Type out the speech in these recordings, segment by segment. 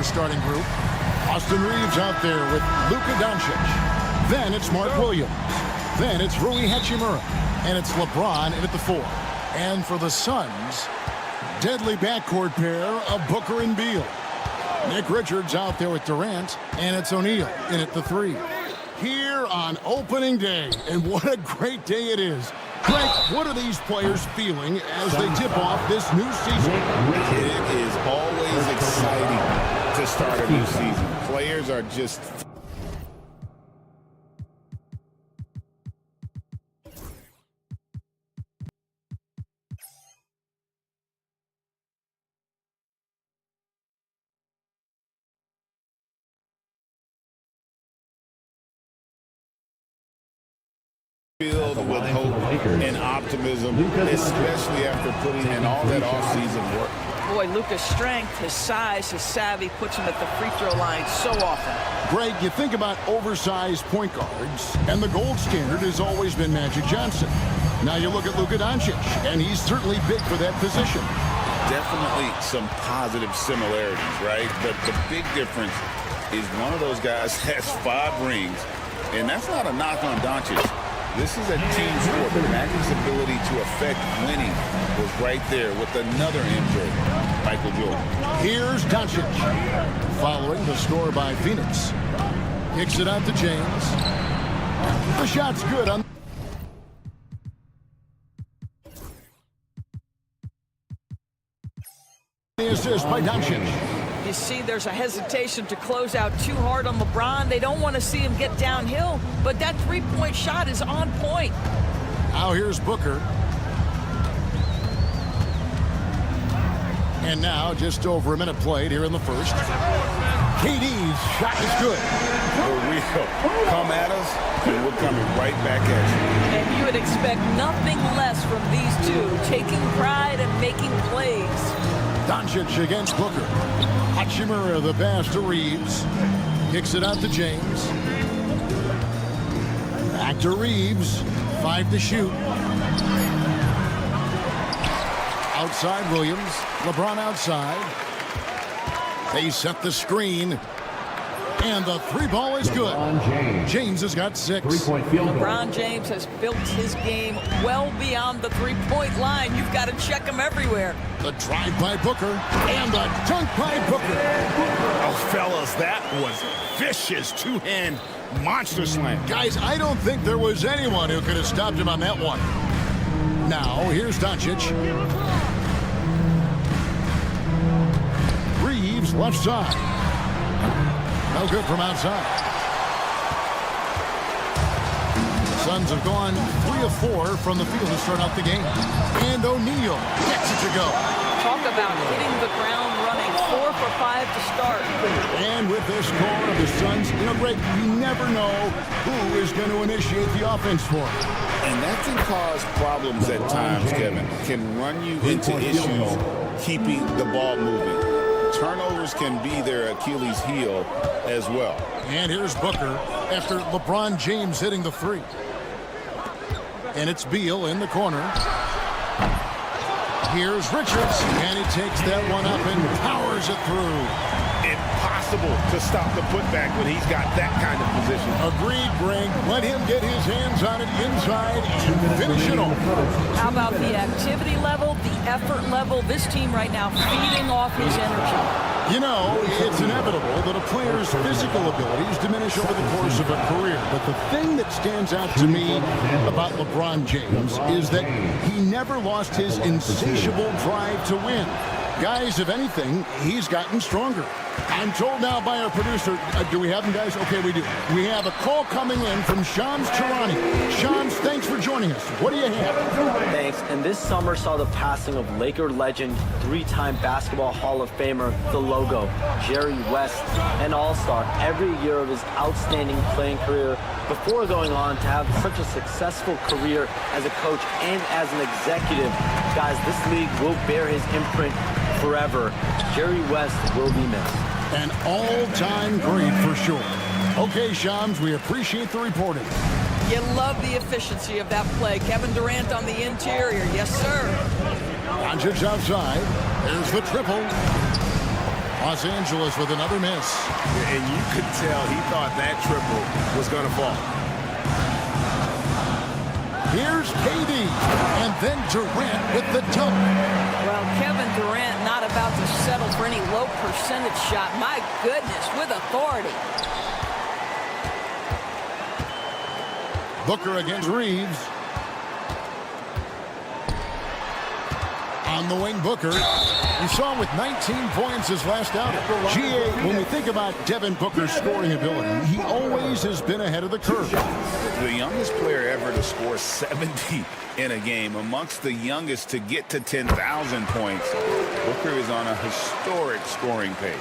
Lakers starting group. Austin Reeves out there with Luka Doncic. Then it's Mark Williams. Then it's Rui Hachimura. And it's LeBron in at the 4. And for the Suns, deadly backcourt pair of Booker and Beal. Nick Richards out there with Durant. And it's O'Neal in at the 3. Here on opening day. And what a great day it is. Greg, what are these players feeling as they tip off this new season? It is always exciting to start a new season. Players are just filled with hope and optimism, especially after putting in all that offseason work. Boy, Luka's strength, his size, his savvy puts him at the free throw line so often. Greg, you think about oversized point guards, and the gold standard has always been Magic Johnson. Now you look at Luka Doncic, and he's certainly big for that position. Definitely some positive similarities, right? But the big difference is one of those guys has 5 rings, and that's not a knock on Doncic. This is a team sport. Magic's ability to affect winning was right there with another MJ, Michael Jordan. Here's Doncic, following the score by Phoenix. Kicks it out to James. The shot's good on the assist by Doncic. You see, there's a hesitation to close out too hard on LeBron. They don't want to see him get downhill, but that three-point shot is on point. Now here's Booker. And now just over a minute played here in the first. KD's shot is good. For real. Come at us, and we're coming right back at you. And you would expect nothing less from these two, taking pride and making plays. Doncic against Booker. Hachimura the pass to Reeves. Kicks it out to James. Back to Reeves. 5 to shoot. Outside Williams. LeBron outside. They set the screen. And the 3-ball is good. James has got 6. Three-point field goal. LeBron James has built his game well beyond the three-point line. You've got to check him everywhere. The drive by Booker. And the dunk by Booker. Oh, fellas, that was vicious two-hand monster slam. Guys, I don't think there was anyone who could have stopped him on that one. Now, here's Doncic. Reeves, left side. No good from outside. The Suns have gone 3 of 4 from the field to start out the game. And O'Neal gets it to go. Talk about hitting the ground running. 4 for 5 to start. And with this score of the Suns, Greg, you never know who is going to initiate the offense for him. And that can cause problems at times, Kevin. Can run you into issues keeping the ball moving. Turnovers can be their Achilles heel as well. And here's Booker after LeBron James hitting the 3. And it's Beal in the corner. Here's Richards, and he takes that one up and powers it through. Impossible to stop the putback when he's got that kind of position. Agreed, Greg. Let him get his hands on it inside and finish it off. How about the activity level, the effort level? This team right now feeding off his energy. It's inevitable that a player's physical abilities diminish over the course of a career. But the thing that stands out to me about LeBron James is that he never lost his insatiable drive to win. Guys, if anything, he's gotten stronger. I'm told now by our producer, do we have him, guys? Okay, we do. We have a call coming in from Shams Charani. Shams, thanks for joining us. What do you have? Thanks. And this summer saw the passing of Laker legend, 3-time Basketball Hall of Famer, the logo, Jerry West, an all-star every year of his outstanding playing career before going on to have such a successful career as a coach and as an executive. Guys, this league will bear his imprint forever. Jerry West will be missed. An all-time great for sure. Okay, Shams, we appreciate the reporting. You love the efficiency of that play. Kevin Durant on the interior. Yes, sir. Doncic outside. There's the triple. Los Angeles with another miss. And you could tell he thought that triple was going to fall. Here's KD, and then Durant with the dunk. Well, Kevin Durant not about to settle for any low percentage shot. My goodness, with authority. Booker against Reeves. On the wing, Booker. We saw him with 19 points his last outing. GA, when we think about Devin Booker's scoring ability, he always has been ahead of the curve. The youngest player ever to score 70 in a game, amongst the youngest to get to 10,000 points. Booker is on a historic scoring pace.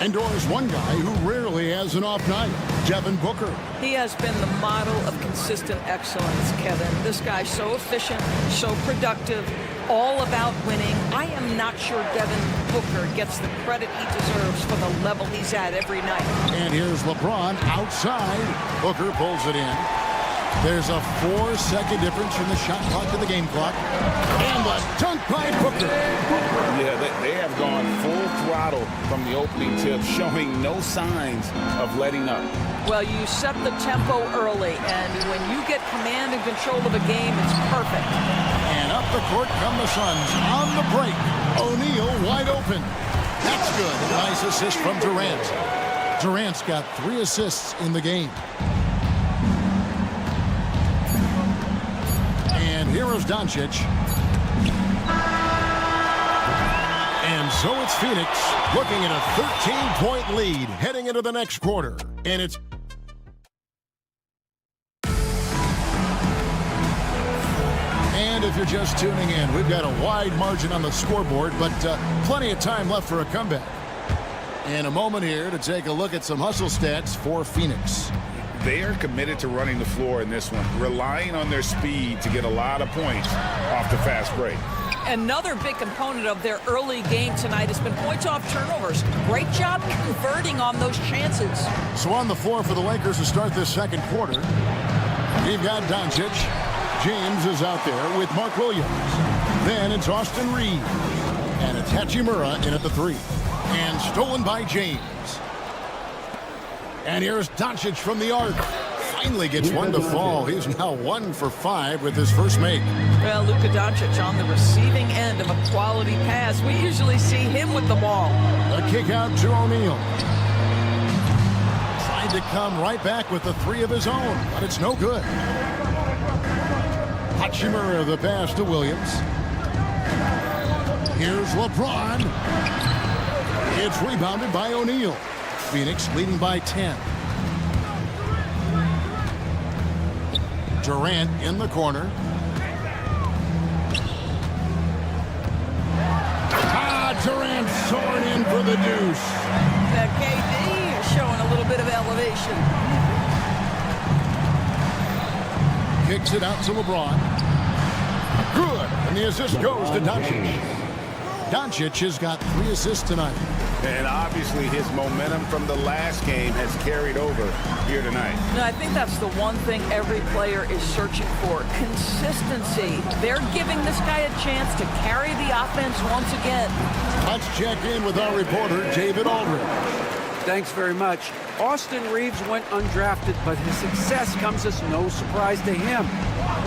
And there's one guy who rarely has an off night, Devin Booker. He has been the model of consistent excellence, Kevin. This guy's so efficient, so productive, all about winning. I am not sure Devin Booker gets the credit he deserves for the level he's at every night. And here's LeBron outside. Booker pulls it in. There's a 4-second difference from the shot clock to the game clock. And the dunk by Booker. Yeah, they have gone full throttle from the opening tip, showing no signs of letting up. Well, you set the tempo early, and when you get command and control of a game, it's perfect. And up the court come the Suns on the break. O'Neal wide open. That's good. A nice assist from Durant. Durant's got 3 assists in the game. And here is Doncic. And so it's Phoenix looking at a 13-point lead heading into the next quarter. And it's if you're just tuning in, we've got a wide margin on the scoreboard, but plenty of time left for a comeback. In a moment here to take a look at some hustle stats for Phoenix. They are committed to running the floor in this one, relying on their speed to get a lot of points off the fast break. Another big component of their early game tonight has been points off turnovers. Great job converting on those chances. So on the floor for the Lakers to start this second quarter, we've got Doncic. James is out there with Mark Williams. Then it's Austin Reeves. And it's Hachimura in at the 3. And stolen by James. And here's Doncic from the arc. Finally gets one to fall. He's now 1 for 5 with his first make. Well, Luka Doncic on the receiving end of a quality pass. We usually see him with the ball. A kick out to O'Neal. Tried to come right back with the 3 of his own, but it's no good. Hachimura the pass to Williams. Here's LeBron. It's rebounded by O'Neal. Phoenix leading by 10. Durant in the corner. Durant soaring in for the deuce. KD is showing a little bit of elevation. Kicks it out to LeBron. Good. And the assist goes to Doncic. Doncic has got 3 assists tonight. And obviously his momentum from the last game has carried over here tonight. No, I think that's the one thing every player is searching for. Consistency. They're giving this guy a chance to carry the offense once again. Let's check in with our reporter, David Aldridge. Thanks very much. Austin Reeves went undrafted, but his success comes as no surprise to him.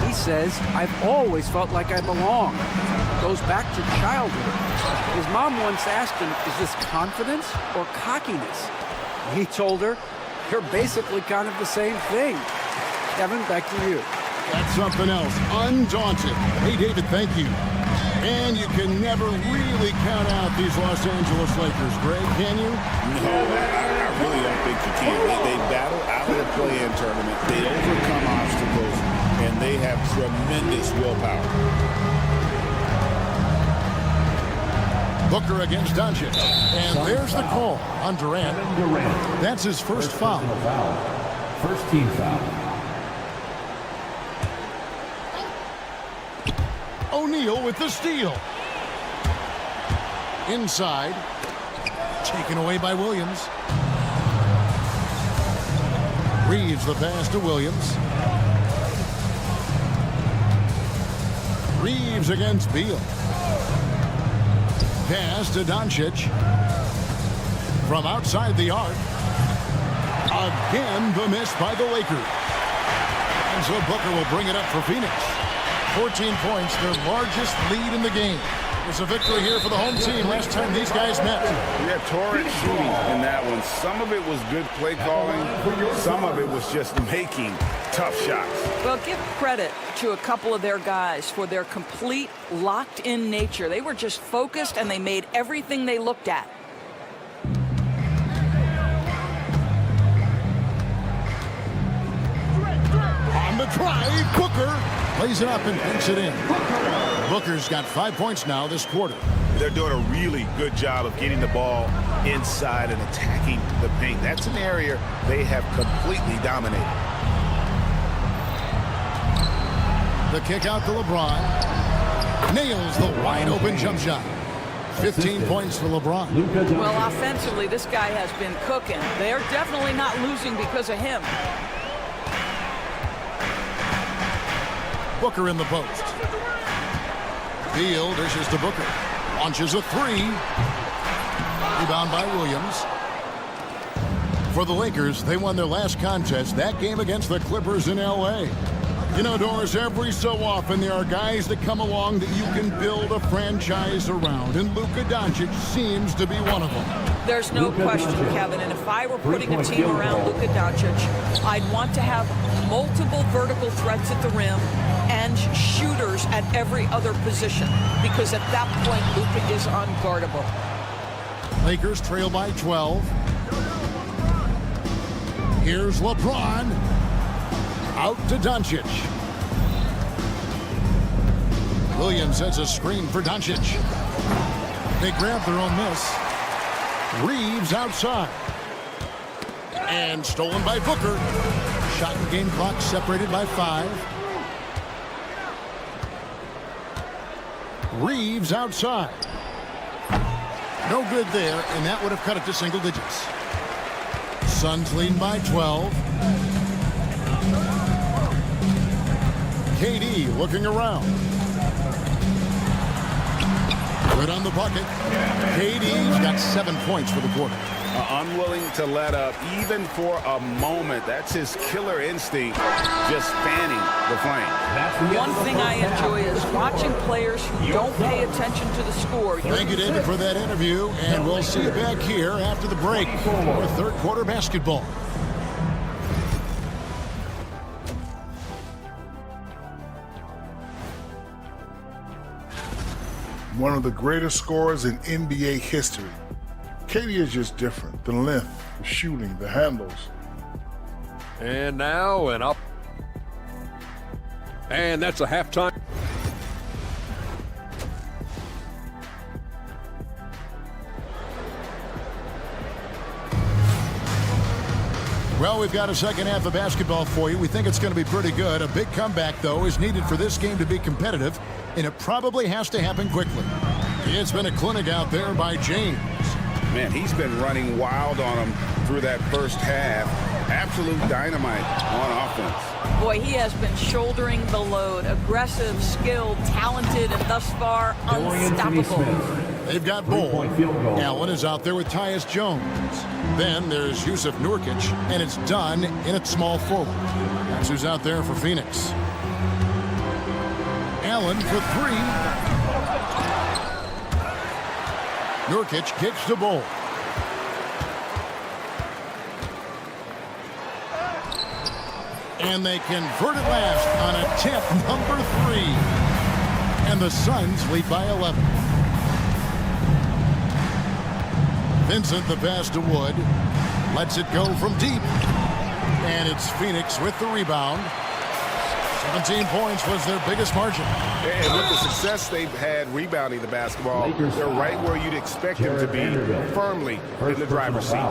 He says, "I've always felt like I belong." Goes back to childhood. His mom once asked him, "Is this confidence or cockiness?" He told her, "You're basically kind of the same thing." Kevin, back to you. That's something else. Undaunted. Hey, David, thank you. And you can never really count out these Los Angeles Lakers, Greg, can you? No, I really don't think you can. They battle out of the play-in tournament. They overcome obstacles, and they have tremendous willpower. Booker against Doncic. And there's the call on Durant. That's his first foul. First team foul. O'Neal with the steal. Inside. Taken away by Williams. Reeves the pass to Williams. Reeves against Beal. Pass to Doncic. From outside the arc. Again, the miss by the Lakers. And so Booker will bring it up for Phoenix. 14 points, their largest lead in the game. It's a victory here for the home team last time these guys met. Yeah, torrid shooting in that one. Some of it was good play calling. Some of it was just making tough shots. Well, give credit to a couple of their guys for their complete locked-in nature. They were just focused, and they made everything they looked at. On the drive, Booker lays it up and pinks it in. Booker's got 5 points now this quarter. They're doing a really good job of getting the ball inside and attacking the paint. That's an area they have completely dominated. The kick out to LeBron. Nails the wide open jump shot. 15 points for LeBron. Well, offensively, this guy has been cooking. They're definitely not losing because of him. Booker in the post. Beal dishes to Booker. Launches a three. Rebound by Williams. For the Lakers, they won their last contest, that game against the Clippers in L.A. You know, Doris, every so often there are guys that come along that you can build a franchise around, and Luka Doncic seems to be one of them. There's no question, Kevin, and if I were putting a team around Luka Doncic, I'd want to have multiple vertical threats at the rim and shooters at every other position, because at that point, Luka is unguardable. Lakers trail by 12. Here's LeBron. Out to Doncic. Williams sets a screen for Doncic. They grab their own miss. Reeves outside. And stolen by Booker. Shot and game clock separated by 5. Reeves outside. No good there, and that would have cut it to single digits. Suns lead by 12. KD looking around. Good on the bucket. KD's got 7 points for the quarter. Unwilling to let up even for a moment. That's his killer instinct, just fanning the flame. One thing I enjoy is watching players who don't pay attention to the score. Thank you, David, for that interview, and we'll see you back here after the break for third quarter basketball. One of the greatest scorers in NBA history. KD is just different. The length, the shooting, the handles. And now and up. And that's a halftime. Well, we've got a second half of basketball for you. We think it's going to be pretty good. A big comeback, though, is needed for this game to be competitive, and it probably has to happen quickly. It's been a clinic out there by James. Man, he's been running wild on him through that first half. Absolute dynamite on offense. Boy, he has been shouldering the load. Aggressive, skilled, talented, and thus far unstoppable. They've got Bull. Allen is out there with Tyus Jones. Then there's Yusuf Nurkic, and it's done in at small forward. That's who's out there for Phoenix. Allen for three. Nurkic kicks the Bull. And they convert it last on attempt number 3. And the Suns lead by 11. Vincent the pass to Wood. Lets it go from deep. And it's Phoenix with the rebound. 17 points was their biggest margin. And with the success they've had rebounding the basketball, they're right where you'd expect them to be, firmly in the driver's seat.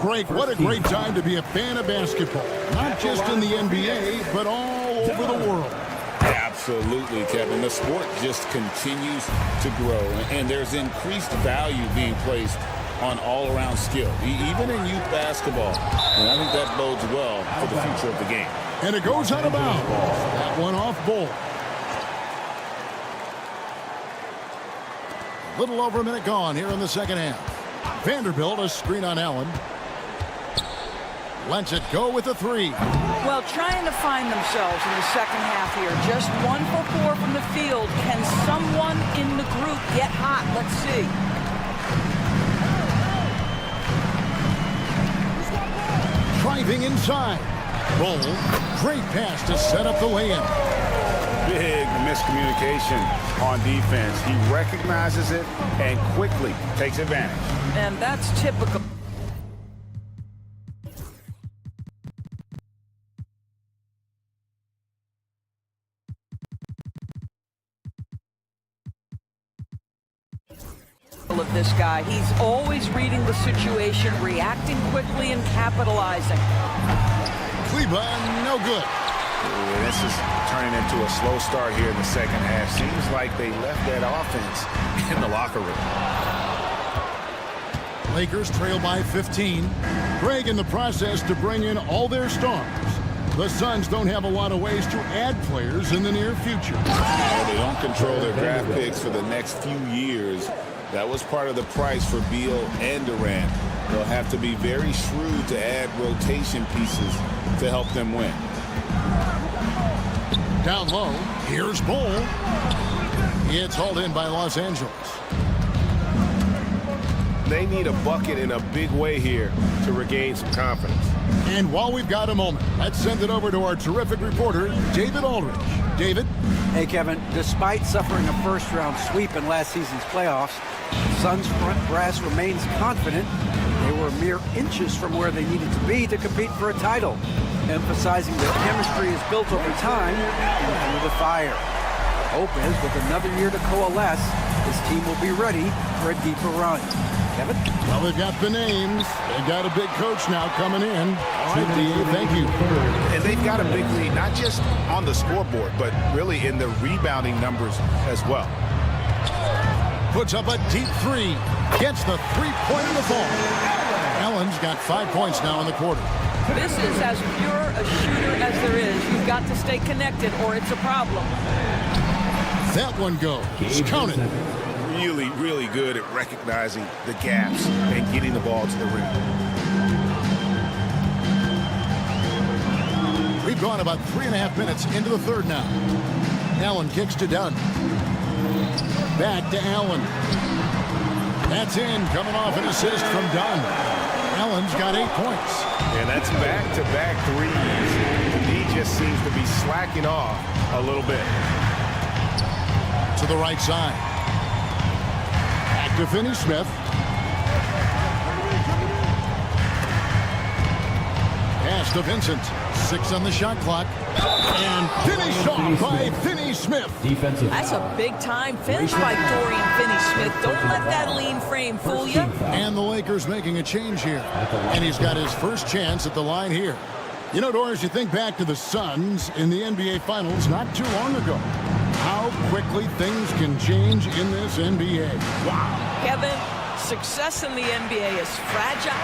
Greg, what a great time to be a fan of basketball. Not just in the NBA, but all over the world. Absolutely, Kevin. The sport just continues to grow, and there's increased value being placed on all-around skill, even in youth basketball. And I think that bodes well for the future of the game. And it goes out of bounds. That one off Bull. A little over a minute gone here in the second half. Vanderbilt, a screen on Allen. Lets it go with a three. Well, trying to find themselves in the second half here. Just 1 for 4 from the field. Can someone in the group get hot? Let's see. Driving inside. Roll. Great pass to set up the lay-in. Big miscommunication on defense. He recognizes it and quickly takes advantage. And that's typical. Of this guy. He's always reading the situation, reacting quickly and capitalizing. Kleba, no good. Ooh, this is turning into a slow start here in the second half. Seems like they left that offense in the locker room. Lakers trail by 15. Greg in the process to bring in all their stars. The Suns don't have a lot of ways to add players in the near future. They don't control their draft picks for the next few years. That was part of the price for Beal and Durant. They'll have to be very shrewd to add rotation pieces to help them win. Down low, here's Bull. It's hauled in by Los Angeles. They need a bucket in a big way here to regain some confidence. And while we've got a moment, let's send it over to our terrific reporter, David Aldridge. David? Hey, Kevin, despite suffering a first-round sweep in last season's playoffs, Suns front brass remains confident they were mere inches from where they needed to be to compete for a title, emphasizing that chemistry is built over time and through the fire. Hope is, with another year to coalesce, this team will be ready for a deeper run. Kevin? Well, they've got the names. They've got a big coach now coming in. Thank you. And they've got a big lead, not just on the scoreboard, but really in the rebounding numbers as well. Puts up a deep three. Gets the three-point in the fall. Allen's got 5 points now in the quarter. This is as pure a shooter as there is. You've got to stay connected or it's a problem. That one goes. Counted. Really, really good at recognizing the gaps and getting the ball to the rim. We've gone about 3.5 minutes into the third now. Allen kicks to Dunn. Back to Allen. That's in, coming off an assist from Dunn. Allen's got 8 points. And that's back-to-back threes. He just seems to be slacking off a little bit. To the right side. Back to Finney-Smith. Pass to Vincent. 6 on the shot clock. And finished off by Finney-Smith. That's a big-time finish by Dorian Finney-Smith. Don't let that lean frame fool you. And the Lakers making a change here. And he's got his first chance at the line here. You know, Doris, you think back to the Suns in the NBA Finals not too long ago. How quickly things can change in this NBA. Wow. Kevin, success in the NBA is fragile,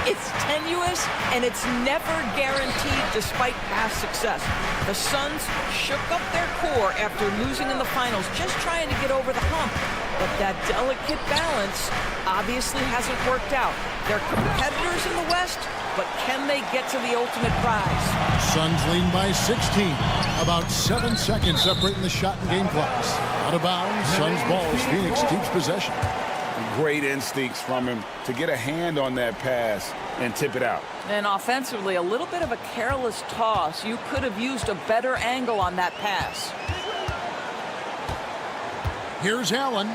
it's tenuous, and it's never guaranteed despite past success. The Suns shook up their core after losing in the finals, just trying to get over the hump. But that delicate balance obviously hasn't worked out. They're competitors in the West, but can they get to the ultimate prize? Suns lead by 16. About 7 seconds separating the shot and game clocks. Out of bounds, Suns ball as Phoenix keeps possession. Great instincts from him to get a hand on that pass and tip it out. And offensively, a little bit of a careless toss. You could have used a better angle on that pass. Here's Allen.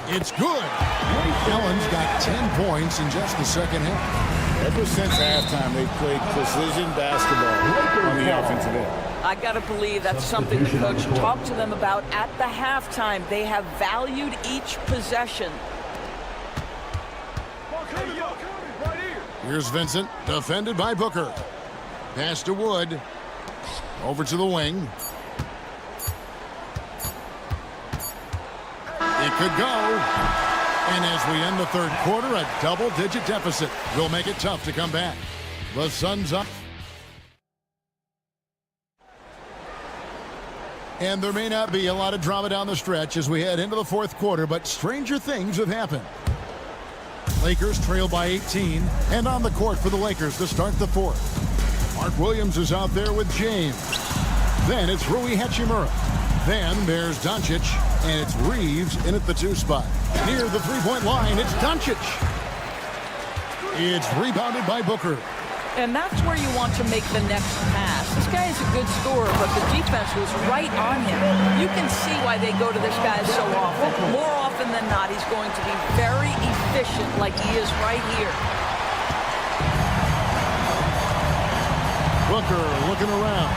It's good. Allen's got 10 points in just the second half. Ever since halftime, they've played precision basketball on the offensive end. I got to believe that's something the coach talked to them about at the halftime. They have valued each possession. Here's Vincent, defended by Booker. Pass to Wood. Over to the wing. It could go. And as we end the third quarter, a double-digit deficit will make it tough to come back. The Suns up. And there may not be a lot of drama down the stretch as we head into the fourth quarter, but stranger things have happened. Lakers trail by 18. And on the court for the Lakers to start the fourth. Mark Williams is out there with James. Then it's Rui Hachimura. Then there's Doncic. And it's Reeves in at the 2 spot. Near the three-point line, it's Doncic. It's rebounded by Booker. And that's where you want to make the next pass. This guy is a good scorer, but the defense was right on him. You can see why they go to this guy so often. More often than not, he's going to be very efficient like he is right here. Booker looking around.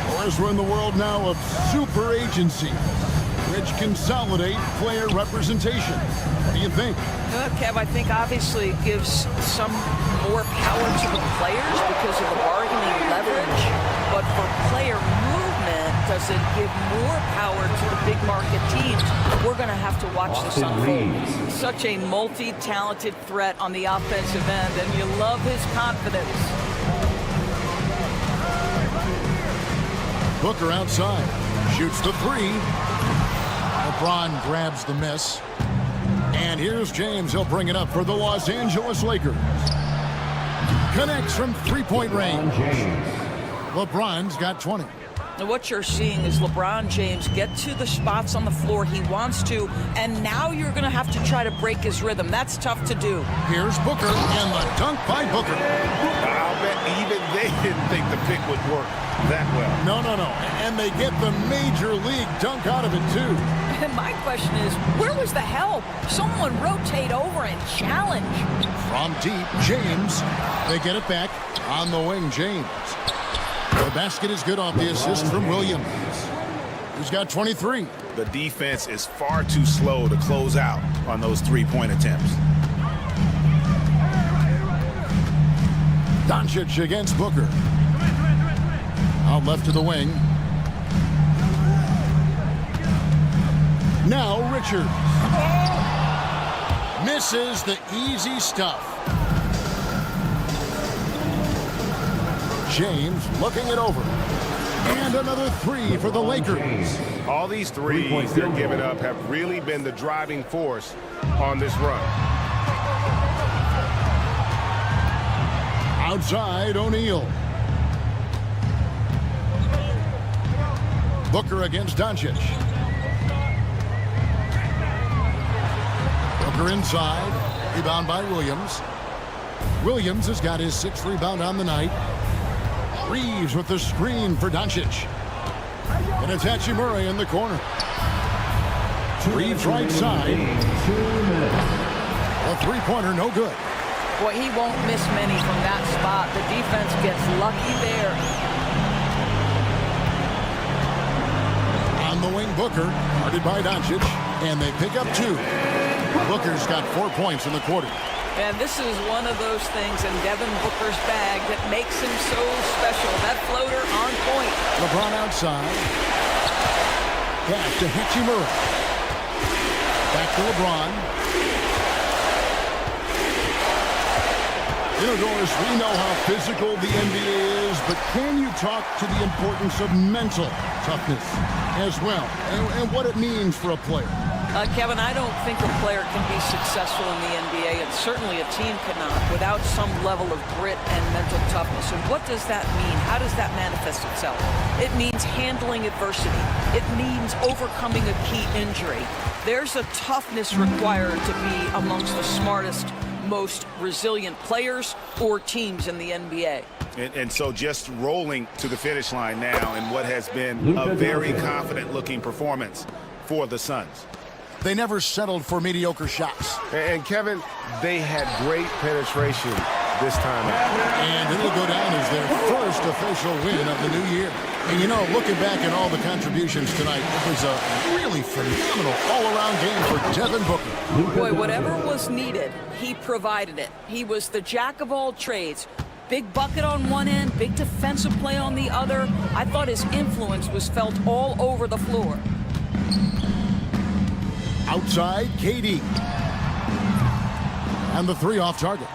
Of course, we're in the world now of super agency, which consolidate player representation. What do you think? Kev, I think obviously it gives some more power to the players because of the bargaining leverage. But for player movement, does it give more power to the big market teams? We're going to have to watch this unfold. Such a multi-talented threat on the offensive end, and you love his confidence. Booker outside. Shoots the 3. LeBron grabs the miss. And here's James. He'll bring it up for the Los Angeles Lakers. Connects from three-point range. LeBron's got 20. Now what you're seeing is LeBron James get to the spots on the floor he wants to, and now you're going to have to try to break his rhythm. That's tough to do. Here's Booker, and the dunk by Booker. I'll bet even they didn't think the pick would work that well. No. And they get the major league dunk out of it, too. And my question is, where was the help? Someone rotate over and challenge. From deep, James. They get it back on the wing, James. The basket is good off the assist from Williams, who's got 23. The defense is far too slow to close out on those three-point attempts. Doncic against Booker. Out left to the wing. Now Richards. Misses the easy stuff. James looking it over. And another 3 for the Lakers. All these threes they're giving up have really been the driving force on this run. Outside, O'Neal. Booker against Doncic. Booker inside. Rebound by Williams. Williams has got his 6th rebound on the night. Reeves with the screen for Doncic. And it's Hachimura in the corner. Reeves right side. A three-pointer, no good. Boy, he won't miss many from that spot. The defense gets lucky there. On the wing, Booker, guarded by Doncic, and they pick up 2. Booker's got 4 points in the quarter. And this is one of those things in Devin Booker's bag that makes him so special. That floater on point. LeBron outside. Back to Hachimura. Back to LeBron. You know, Doris, we know how physical the NBA is, but can you talk to the importance of mental toughness as well, and what it means for a player? Kevin, I don't think a player can be successful in the NBA, and certainly a team cannot, without some level of grit and mental toughness. And what does that mean? How does that manifest itself? It means handling adversity. It means overcoming a key injury. There's a toughness required to be amongst the smartest, most resilient players or teams in the NBA. And so just rolling to the finish line now in what has been a very confident-looking performance for the Suns. They never settled for mediocre shots. And Kevin, they had great penetration this time out. And it'll go down as their first official win of the new year. And you know, looking back at all the contributions tonight, it was a really phenomenal all-around game for Devin Booker. Boy, whatever was needed, he provided it. He was the jack of all trades. Big bucket on one end, big defensive play on the other. I thought his influence was felt all over the floor. Outside, KD. And the 3 off target.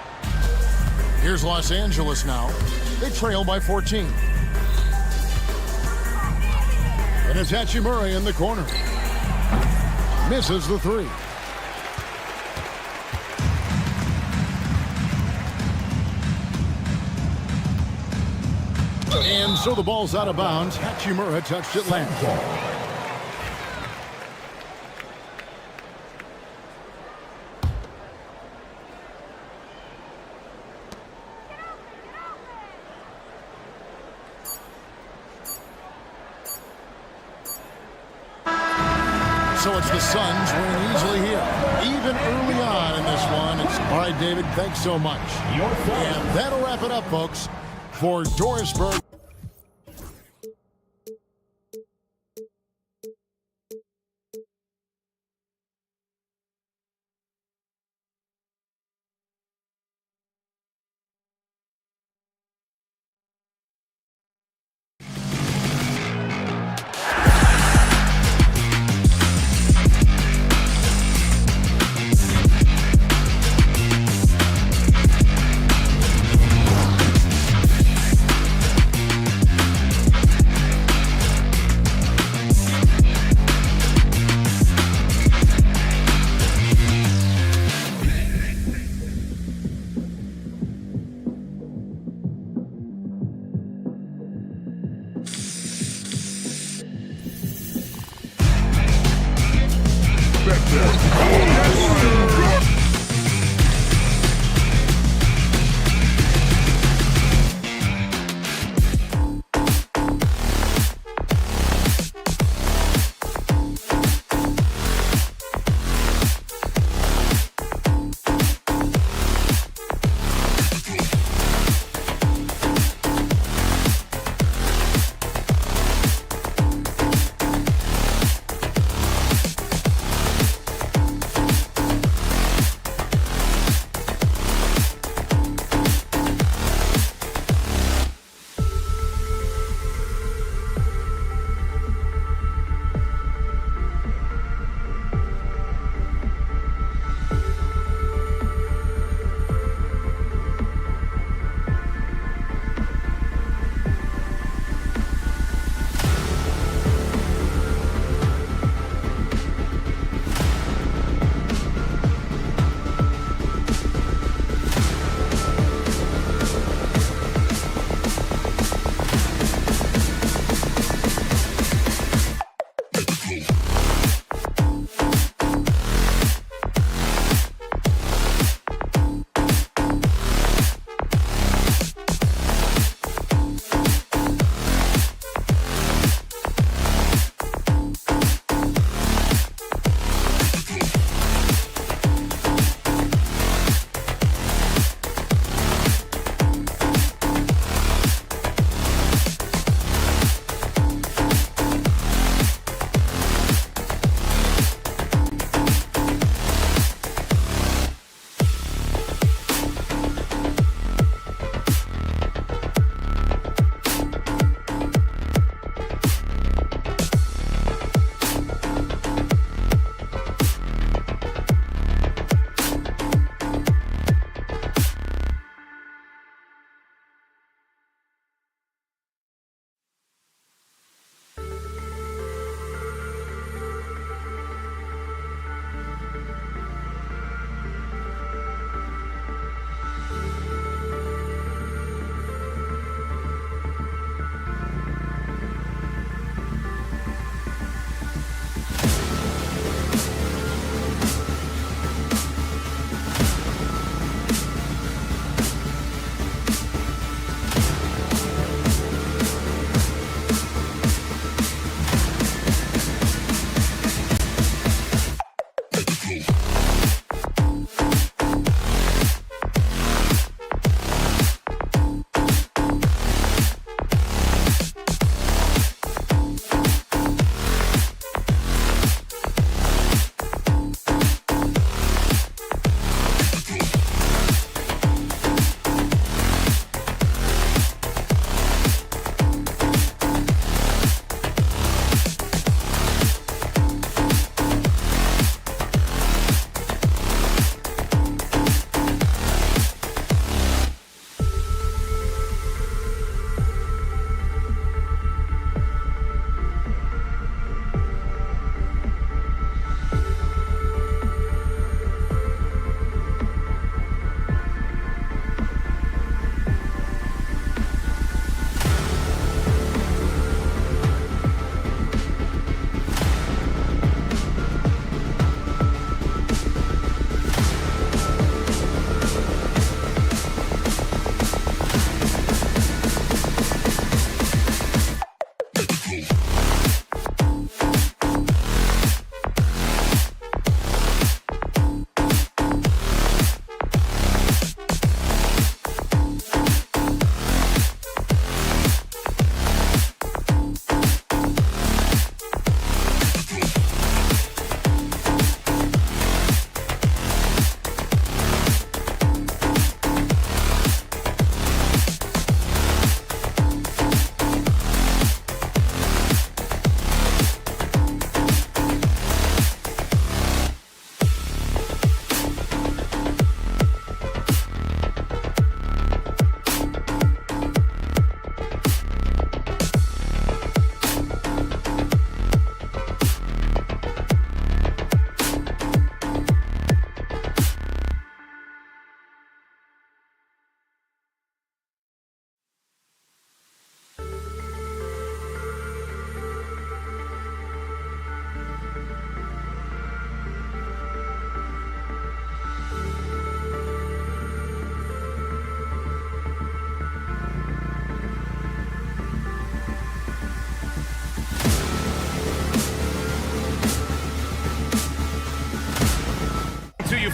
Here's Los Angeles now. They trail by 14. And it's Hachimura in the corner. Misses the three. And so the ball's out of bounds. Hachimura touched it last. So it's the Suns winning easily here, even early on in this one. All right, David, thanks so much. And that'll wrap it up, folks, for Dorisburg.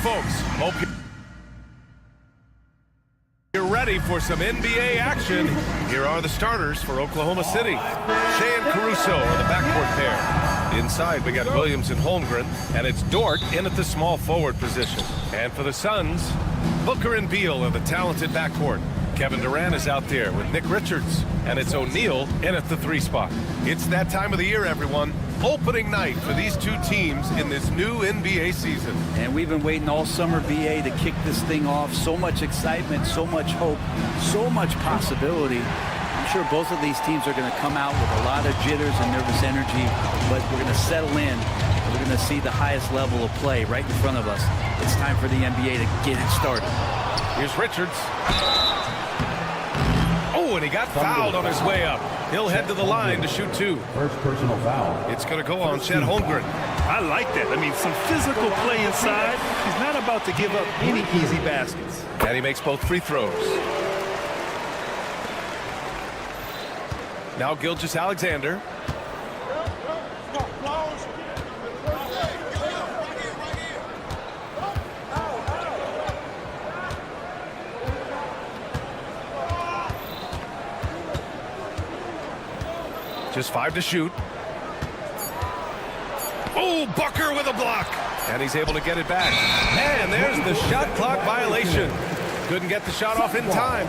folks. Hope you're ready for some NBA action. Here are the starters for Oklahoma City. Shea and Caruso are the backcourt pair. Inside, we got Williams and Holmgren, and it's Dort in at the small forward position. And for the Suns, Booker and Beal are the talented backcourt. Kevin Durant is out there with Nick Richards, and it's O'Neal in at the 3 spot. It's that time of the year, everyone. Opening night for these two teams in this new NBA season. And we've been waiting all summer, BA, to kick this thing off. So much excitement, so much hope, so much possibility. I'm sure both of these teams are going to come out with a lot of jitters and nervous energy, but we're going to settle in. We're going to see the highest level of play right in front of us. It's time for the NBA to get it started. Here's Richards. Oh, and he got fouled on his way up. He'll head to the line to shoot 2. First personal foul. It's going to go on Chet Holmgren. I like that. I mean, some physical play inside. He's not about to give up any easy baskets. And he makes both free throws. Now Gilgeous-Alexander. Just 5 to shoot. Oh, Booker with a block. And he's able to get it back. And there's the shot clock violation. Couldn't get the shot off in time.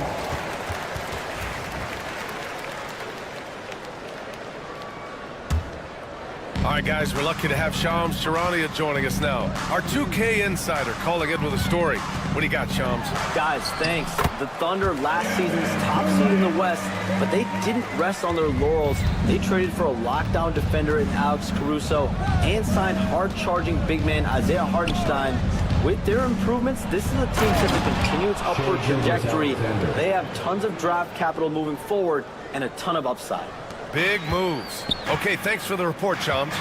All right, guys, we're lucky to have Shams Charania joining us now. Our 2K insider calling in with a story. What do you got, Shams? Guys, thanks. The Thunder last season's top seed in the West, but they didn't rest on their laurels. They traded for a lockdown defender in Alex Caruso and signed hard-charging big man Isaiah Hartenstein. With their improvements, this is a team set to continue its upward trajectory. They have tons of draft capital moving forward and a ton of upside. Big moves. Okay, thanks for the report, Shams.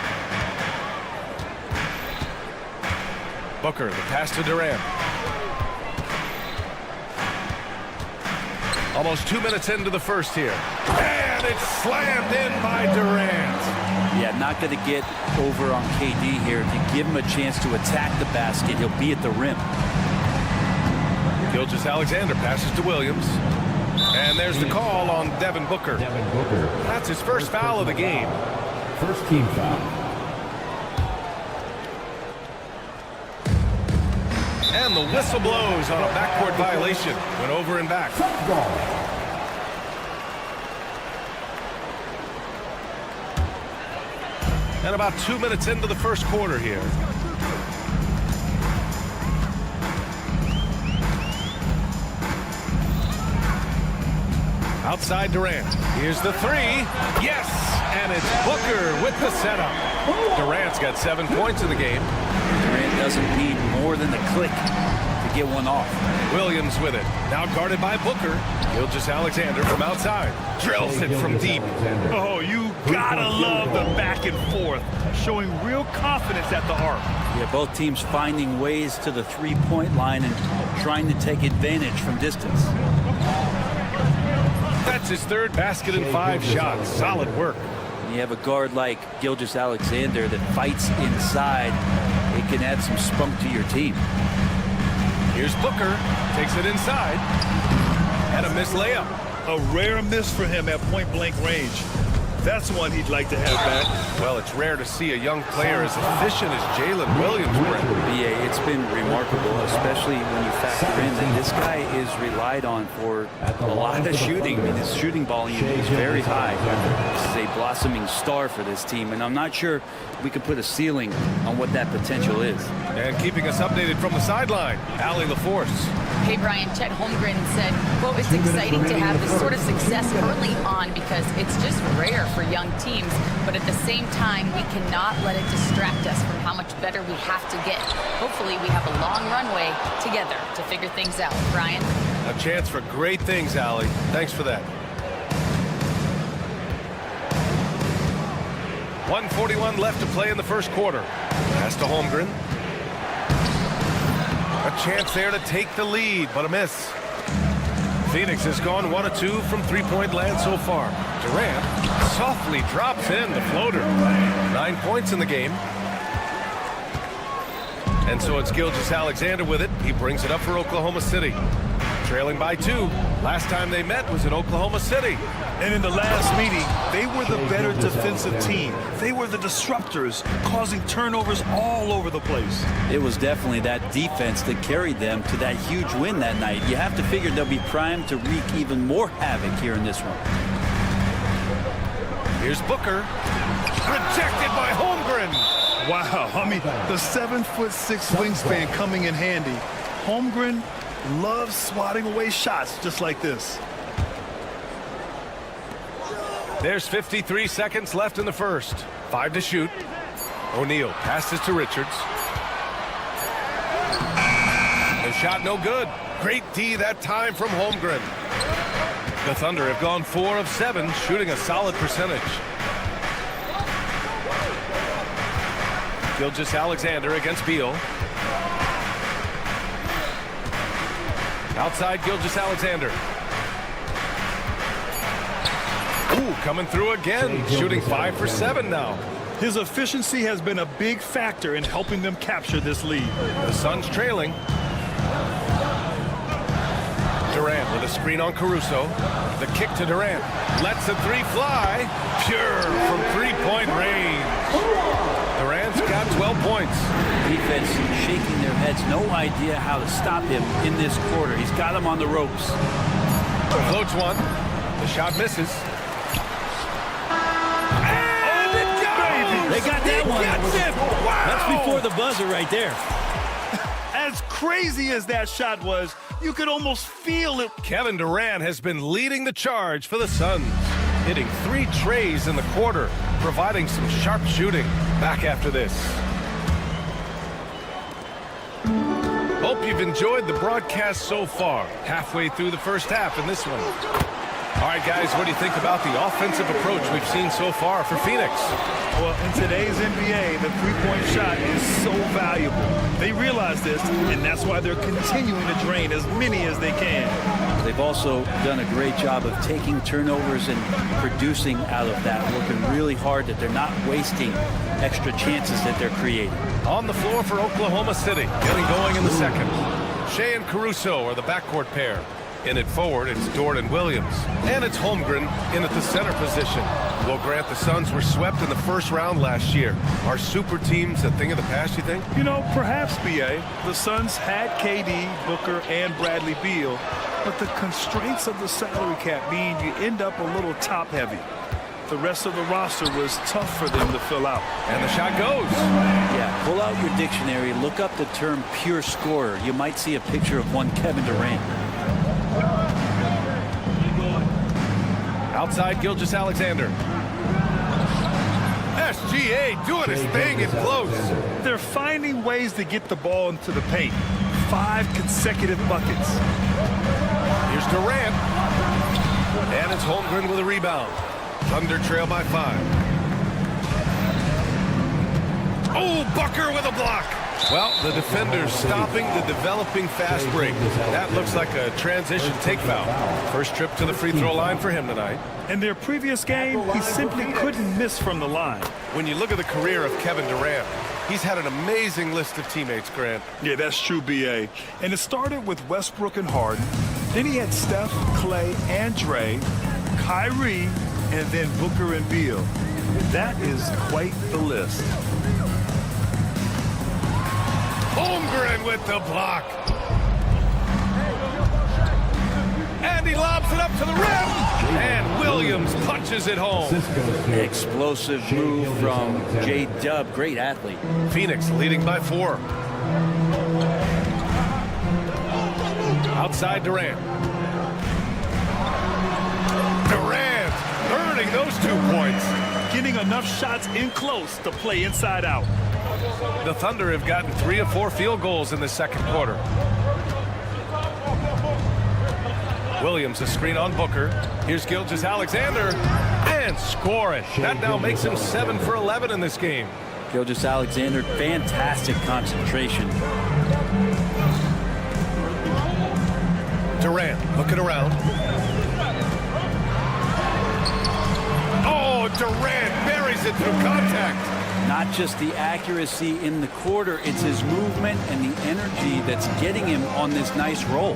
Booker, the pass to Durant. Almost 2 minutes into the first here. And it's slammed in by Durant. Yeah, not going to get over on KD here. If you give him a chance to attack the basket, he'll be at the rim. Gilgeous-Alexander passes to Williams. And there's the call on Devin Booker. That's his first foul of the game. First team foul. And the whistle blows on a backcourt violation. Went over and back. And about 2 minutes into the first quarter here. Outside Durant. Here's the 3. Yes! And it's Booker with the setup. Durant's got 7 points in the game. Durant doesn't need more than the click to get one off. Williams with it. Now guarded by Booker. Gilgeous-Alexander from outside. Drills it from deep. Oh, you gotta love the back and forth. Showing real confidence at the arc. Yeah, both teams finding ways to the three-point line and trying to take advantage from distance. That's his third basket in 5 shots. Solid work. You have a guard like Gilgeous-Alexander that fights inside. It can add some spunk to your team. Here's Booker. Takes it inside. And a missed layup. A rare miss for him at point-blank range. That's one he'd like to have back. Well, it's rare to see a young player as efficient as Jalen Williams. BA, it's been remarkable, especially when you factor in that this guy is relied on for a lot of shooting. I mean, his shooting volume is very high. This is a blossoming star for this team, and I'm not sure we could put a ceiling on what that potential is. And keeping us updated from the sideline, Allie LaForce. Hey, Brian, Chet Holmgren said, quote, it's exciting to have this sort of success early on because it's just rare for young teams, but at the same time, we cannot let it distract us from how much better we have to get. Hopefully, we have a long runway together to figure things out. Brian? A chance for great things, Allie. Thanks for that. 1:41 left to play in the first quarter. Pass to Holmgren. A chance there to take the lead, but a miss. Phoenix has gone 1 of 2 from three-point land so far. Durant softly drops in the floater. 9 points in the game. And so it's Gilgeous-Alexander with it. He brings it up for Oklahoma City. Trailing by 2. Last time they met was in Oklahoma City. And in the last meeting, they were the better defensive team. They were the disruptors, causing turnovers all over the place. It was definitely that defense that carried them to that huge win that night. You have to figure they'll be primed to wreak even more havoc here in this one. Here's Booker. Rejected by Holmgren. Wow, I mean, the 7'6" wingspan coming in handy. Holmgren loves swatting away shots just like this. There's 53 seconds left in the first. 5 to shoot. O'Neal passes to Richards. The shot no good. Great D that time from Holmgren. The Thunder have gone 4 of 7, shooting a solid percentage. Gilgeous-Alexander against Beal. Outside Gilgeous-Alexander. Ooh, coming through again, shooting 5 for 7 now. His efficiency has been a big factor in helping them capture this lead. The Suns trailing. Durant with a screen on Caruso. The kick to Durant. Lets the 3 fly. Pure from 3-point range. Durant's got 12 points. Defense shaking their heads. No idea how to stop him in this quarter. He's got him on the ropes. Floats one. The shot misses. They got that one. Wow. That's before the buzzer right there. As crazy as that shot was, you could almost feel it. Kevin Durant has been leading the charge for the Suns, hitting 3 trays in the quarter, providing some sharp shooting. Back after this. Hope you've enjoyed the broadcast so far. Halfway through the first half in this one. All right, guys, what do you think about the offensive approach we've seen so far for Phoenix? Well, in today's NBA, the three-point shot is so valuable. They realize this, and that's why they're continuing to drain as many as they can. They've also done a great job of taking turnovers and producing out of that, working really hard that they're not wasting extra chances that they're creating. On the floor for Oklahoma City, getting going in the second. Shea and Caruso are the backcourt pair. In at forward, it's Dort and Williams. And it's Holmgren in at the center position. Will Grant, the Suns were swept in the first round last year. Are super teams a thing of the past, you think? You know, perhaps, B.A. The Suns had KD, Booker, and Bradley Beal, but the constraints of the salary cap mean you end up a little top-heavy. The rest of the roster was tough for them to fill out. And the shot goes. Yeah, pull out your dictionary, look up the term pure scorer. You might see a picture of one Kevin Durant. Outside Gilgeous-Alexander. SGA doing his thing in close. They're finding ways to get the ball into the paint. 5 consecutive buckets. Here's Durant. And it's Holmgren with a rebound. Thunder trail by 5. Oh, Booker with a block. Well, the defender's stopping the developing fast break. That looks like a transition take foul. First trip to the free throw line for him tonight. In their previous game, he simply couldn't miss from the line. When you look at the career of Kevin Durant, he's had an amazing list of teammates, Grant. Yeah, that's true, B.A. And it started with Westbrook and Harden. Then he had Steph, Clay, and Dre, Kyrie, and then Booker and Beal. That is quite the list. Holmgren with the block. And he lobs it up to the rim. And Williams punches it home. Explosive move from J-Dub. Great athlete. Phoenix leading by 4. Outside Durant. Durant earning those 2 points. Getting enough shots in close to play inside out. The Thunder have gotten 3 of 4 field goals in the second quarter. Williams, a screen on Booker. Here's Gilgeous-Alexander. And score it. That now makes him 7 for 11 in this game. Gilgeous-Alexander, fantastic concentration. Durant looking around. Oh, Durant buries it through contact. Not just the accuracy in the quarter, it's his movement and the energy that's getting him on this nice roll.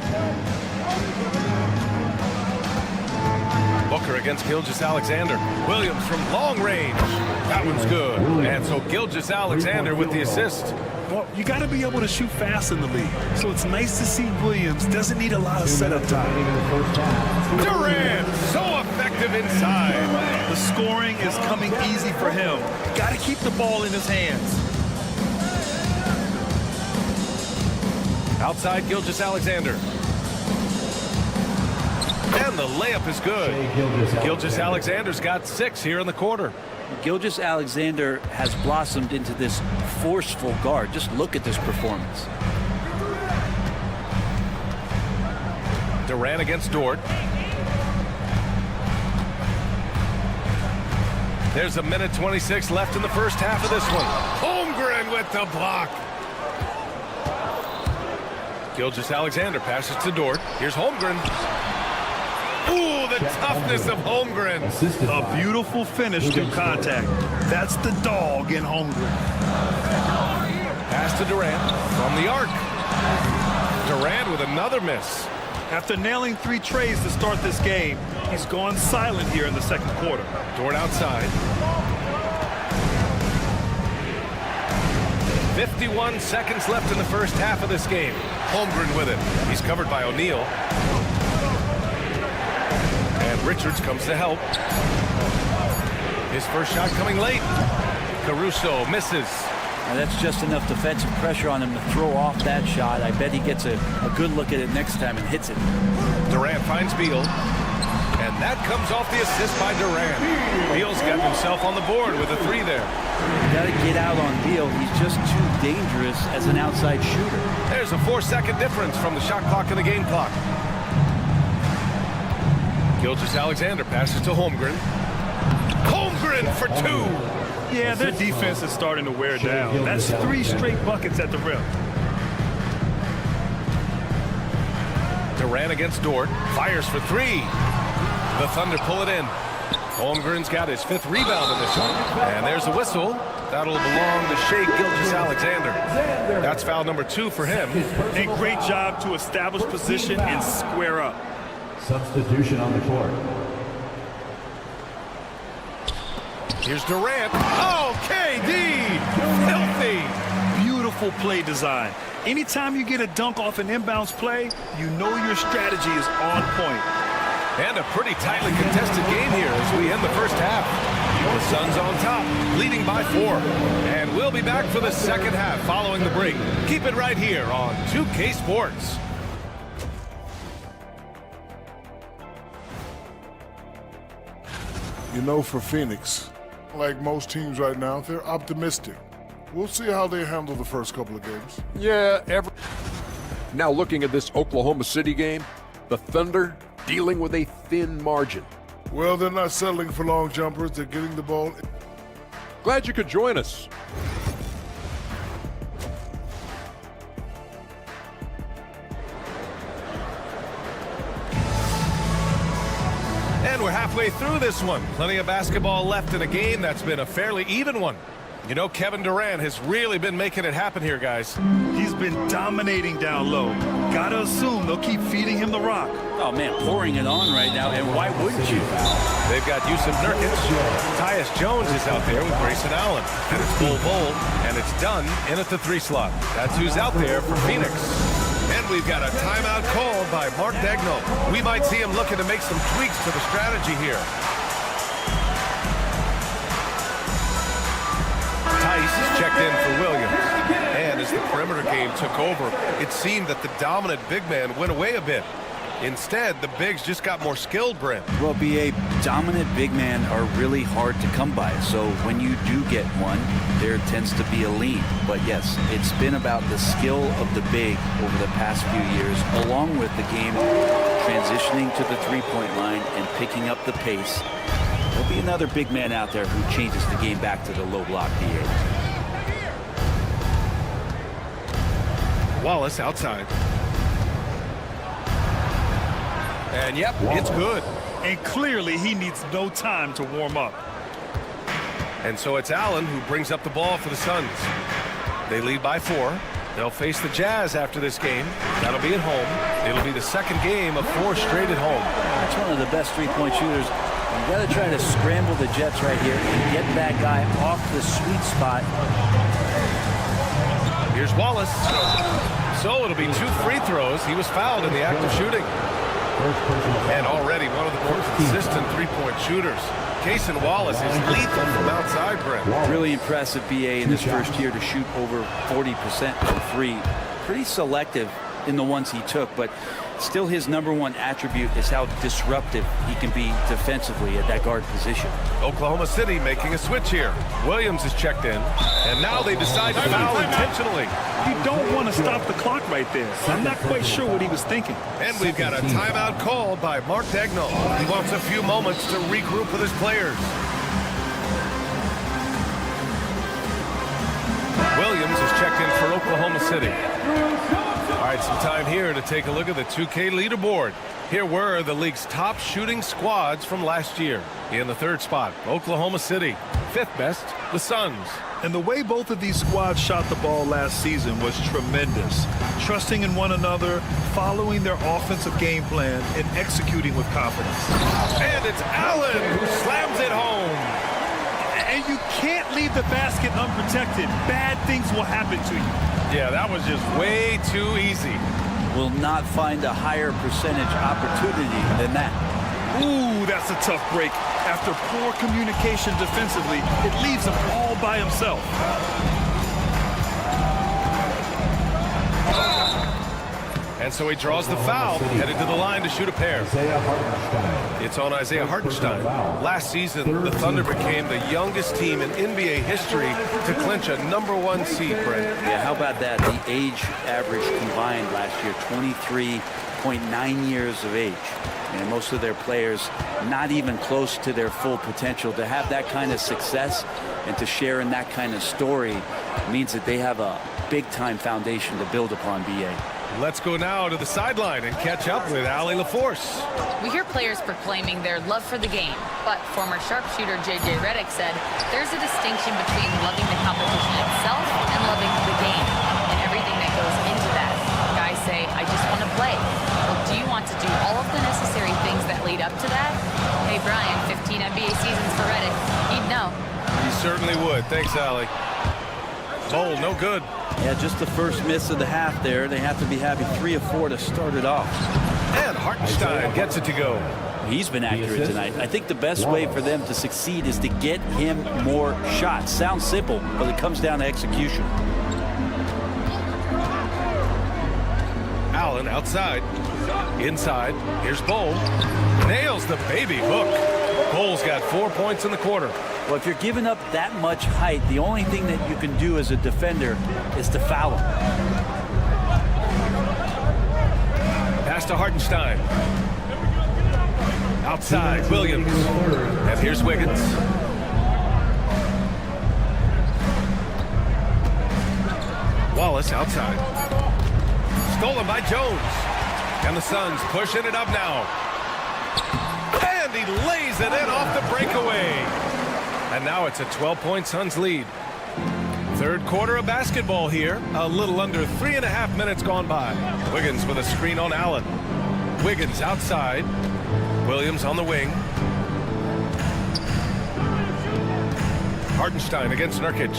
Booker against Gilgeous-Alexander. Williams from long range. That one's good. And so Gilgeous-Alexander with the assist. Well, you got to be able to shoot fast in the league. So it's nice to see Williams doesn't need a lot of setup time. Durant, so effective inside. The scoring is coming easy for him. Got to keep the ball in his hands. Outside Gilgeous-Alexander. And the layup is good. Gilgeous-Alexander's got 6 here in the quarter. Gilgeous-Alexander has blossomed into this forceful guard. Just look at this performance. Durant against Dort. There's a minute 26 left in the first half of this one. Holmgren with the block. Gilgeous-Alexander passes to Dort. Here's Holmgren. Ooh, the toughness of Holmgren. A beautiful finish through contact. That's the dog in Holmgren. Pass to Durant from the arc. Durant with another miss. After nailing 3 trays to start this game, he's gone silent here in the second quarter. Dort outside. 51 seconds left in the first half of this game. Holmgren with it. He's covered by O'Neal. And Richards comes to help. His first shot coming late. Caruso misses. Now that's just enough defensive pressure on him to throw off that shot. I bet he gets a good look at it next time and hits it. Durant finds Beal. And that comes off the assist by Durant. Beal's got himself on the board with a 3 there. You got to get out on Beal. He's just too dangerous as an outside shooter. There's a 4-second difference from the shot clock and the game clock. Gilgeous-Alexander passes to Holmgren. Holmgren for 2. Yeah, their defense is starting to wear down. That's 3 straight buckets at the rim. Durant against Dort. Fires for 3. The Thunder pull it in. Holmgren's got his 5th rebound in this one. And there's a whistle. That'll belong to Shai Gilgeous-Alexander. That's foul number 2 for him. A great job to establish position and square up. Substitution on the court. Here's Durant. Oh, KD! Filthy! Beautiful play design. Anytime you get a dunk off an inbounds play, you know your strategy is on point. And a pretty tightly contested game here as we end the first half. The Suns on top, leading by 4. And we'll be back for the second half following the break. Keep it right here on 2K Sports. You know, for Phoenix, like most teams right now, they're optimistic. We'll see how they handle the first couple of games. Yeah, Now looking at this Oklahoma City game, the Thunder dealing with a thin margin. Well, they're not settling for long jumpers. They're getting the ball. Glad you could join us. And we're halfway through this one. Plenty of basketball left in a game that's been a fairly even one. You know, Kevin Durant has really been making it happen here, guys. He's been dominating down low. Gotta assume they'll keep feeding him the rock. Oh, man, pouring it on right now, and why wouldn't you? They've got Yusuf Nurkic. Tyus Jones is out there with Grayson Allen. And it's Bol Bol, and it's done in at the 3 slot. That's who's out there for Phoenix. And we've got a timeout called by Mark Daigneault. We might see him looking to make some tweaks to the strategy here. Tice is checked in for Williams. And as the perimeter game took over, it seemed that the dominant big man went away a bit. Instead, the bigs just got more skilled, Brent. Well, BA, dominant big men are really hard to come by. So when you do get one, there tends to be a lean. But yes, it's been about the skill of the big over the past few years, along with the game transitioning to the three-point line and picking up the pace. There'll be another big man out there who changes the game back to the low block, BA. Wallace outside. And yep, it's good. And clearly he needs no time to warm up. And so it's Allen who brings up the ball for the Suns. They lead by 4. They'll face the Jazz after this game. That'll be at home. It'll be the second game of 4 straight at home. That's one of the best three-point shooters. You got to try to scramble the Jets right here and get that guy off the sweet spot. Here's Wallace. So it'll be 2 free throws. He was fouled in the act of shooting. And already one of the more consistent three-point shooters. Cason Wallace is lethal from outside, Brent. Really impressive BA in his first year to shoot over 40% from 3. Pretty selective in the ones he took, but still his #1 attribute is how disruptive he can be defensively at that guard position. Oklahoma City making a switch here. Williams is checked in, and now they decide to foul intentionally. You don't want to stop the clock right there. I'm not quite sure what he was thinking. And we've got a timeout called by Mark Dagnall. He wants a few moments to regroup with his players. Williams is checked in for Oklahoma City. All right, some time here to take a look at the 2K leaderboard. Here were the league's top shooting squads from last year. In the 3rd spot, Oklahoma City. 5th best, the Suns. And the way both of these squads shot the ball last season was tremendous. Trusting in one another, following their offensive game plan, and executing with confidence. And it's Allen who slams it home. And you can't leave the basket unprotected. Bad things will happen to you. Yeah, that was just way too easy. Will not find a higher percentage opportunity than that. Ooh, that's a tough break. After poor communication defensively, it leaves him all by himself. And so he draws the foul, headed to the line to shoot a pair. It's on Isaiah Hartenstein. Last season, the Thunder became the youngest team in NBA history to clinch a #1 seed, Brent. Yeah, how about that? The age average combined last year, 23.9 years of age. And most of their players not even close to their full potential. To have that kind of success and to share in that kind of story means that they have a big-time foundation to build upon, BA. Let's go now to the sideline and catch up with Allie LaForce. We hear players proclaiming their love for the game, but former sharpshooter J.J. Redick said there's a distinction between loving the competition itself and loving the game and everything that goes into that. Guys say, I just want to play. Well, do you want to do all of the necessary things that lead up to that? Hey, Brian, 15 NBA seasons for Redick. He'd know. He certainly would. Thanks, Allie. Bowl, no good. Yeah, just the first miss of the half there. They have to be having 3 of 4 to start it off. And Hartenstein gets it to go. He's been accurate tonight. I think the best way for them to succeed is to get him more shots. Sounds simple, but it comes down to execution. Allen outside. Inside. Here's Bowl. Nails the baby hook. Bowl's got 4 points in the quarter. Well, if you're giving up that much height, the only thing that you can do as a defender is to foul him. Pass to Hartenstein. Outside, Williams. And here's Wiggins. Wallace outside. Stolen by Jones. And the Suns pushing it up now. And he lays it in off the breakaway. And now it's a 12-point Suns lead. 3rd quarter of basketball here. A little under 3.5 minutes gone by. Wiggins with a screen on Allen. Wiggins outside. Williams on the wing. Hartenstein against Nurkic.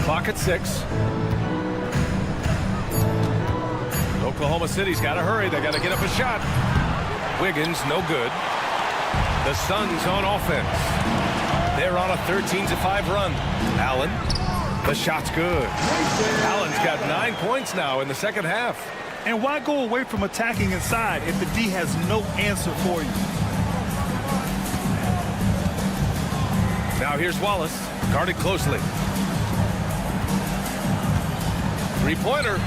Clock at 6. Oklahoma City's got to hurry. They got to get up a shot. Wiggins, no good. The Suns on offense. They're on a 13-5 run. Allen, the shot's good. Allen's got 9 points now in the second half. And why go away from attacking inside if the D has no answer for you? Now here's Wallace, guarded closely. 3-pointer.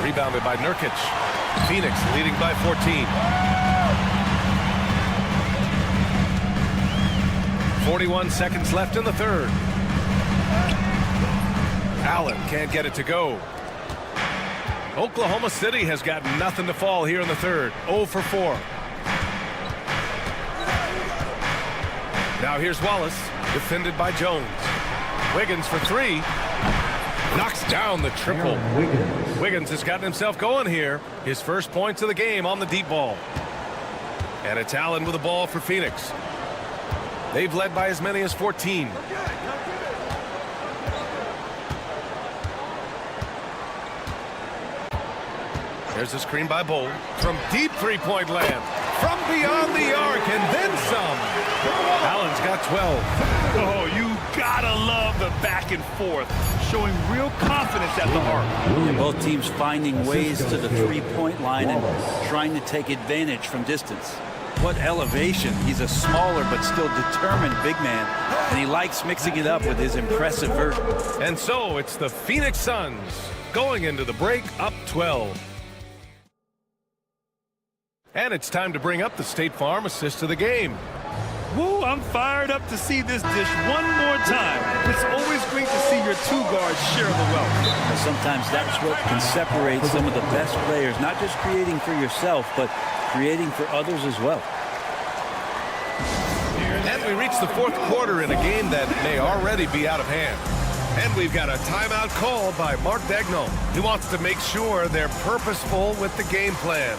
Rebounded by Nurkic. Phoenix leading by 14. 41 seconds left in the 3rd. Allen can't get it to go. Oklahoma City has got nothing to fall here in the 3rd. 0 for 4. Now here's Wallace, defended by Jones. Wiggins for three. Knocks down the triple. Wiggins has gotten himself going here. His first points of the game on the deep ball. And it's Allen with the ball for Phoenix. They've led by as many as 14. There's a screen by Bowl from deep three-point land. From beyond the arc and then some. Allen's got 12. Oh, you gotta love the back and forth, showing real confidence at the arc. And both teams finding ways to the three-point line and trying to take advantage from distance. What elevation. He's a smaller but still determined big man, and he likes mixing it up with his impressive vert. And so it's the Phoenix Suns going into the break up 12. And it's time to bring up the State Farm assist of the game. Woo, I'm fired up to see this dish one more time. It's always great to see your two guards share the wealth. Sometimes that's what can separate some of the best players, not just creating for yourself, but creating for others as well. And we reach the fourth quarter in a game that may already be out of hand. And we've got a timeout called by Mark Daigneault. He wants to make sure they're purposeful with the game plan.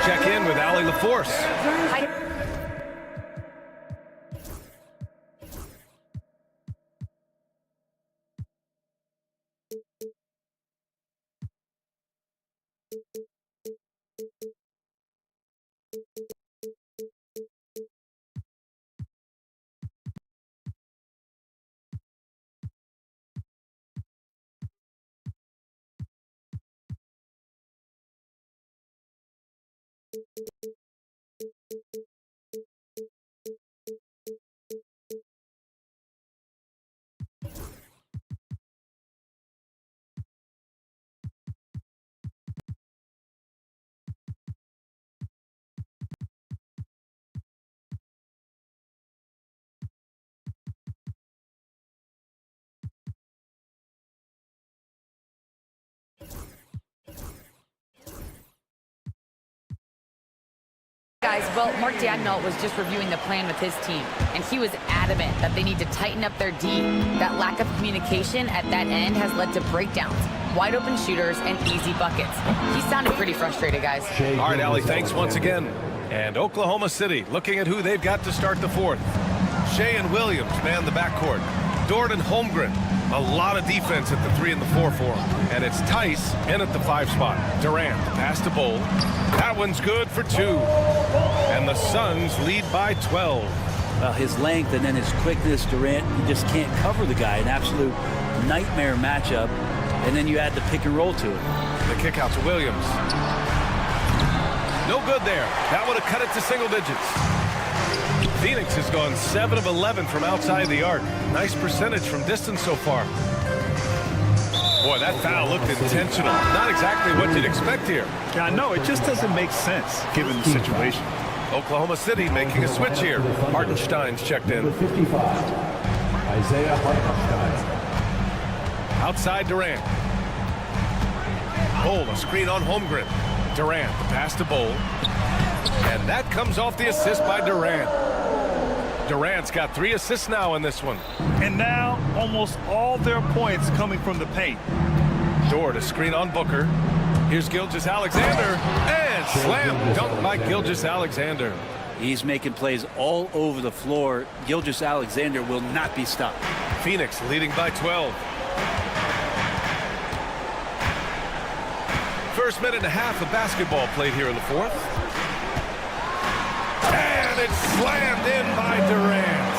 Check in with Allie LaForce. Guys, well, Mark Daigneault was just reviewing the plan with his team, and he was adamant that they need to tighten up their D. That lack of communication at that end has led to breakdowns, wide open shooters, and easy buckets. He sounded pretty frustrated, guys. All right, Allie, thanks once again. And Oklahoma City looking at who they've got to start the fourth. Shea and Williams man the backcourt. Dort and Holmgren. A lot of defense at the 3 and the 4 for him. And it's Tice in at the 5 spot. Durant, the pass to Bowl. That one's good for 2. And the Suns lead by 12. Well, his length and then his quickness, Durant, you just can't cover the guy. An absolute nightmare matchup. And then you add the pick and roll to it. The kick out to Williams. No good there. That would have cut it to single digits. Phoenix has gone 7 of 11 from outside the arc. Nice percentage from distance so far. Boy, that foul looked intentional. Not exactly what you'd expect here. Yeah, I know. It just doesn't make sense given the situation. Oklahoma City making a switch here. Hartenstein's checked in. 55, Isaiah Hartenstein. Outside Durant. Bowl, a screen on Holmgren. Durant, the pass to Bowl. And that comes off the assist by Durant. Durant's got 3 assists now in this one. And now almost all their points coming from the paint. Dort, a screen on Booker. Here's Gilgeous-Alexander. And slam dunk by Gilgeous-Alexander. He's making plays all over the floor. Gilgeous-Alexander will not be stopped. Phoenix leading by 12. First minute and a half of basketball played here in the fourth. And it's slammed in by Durant.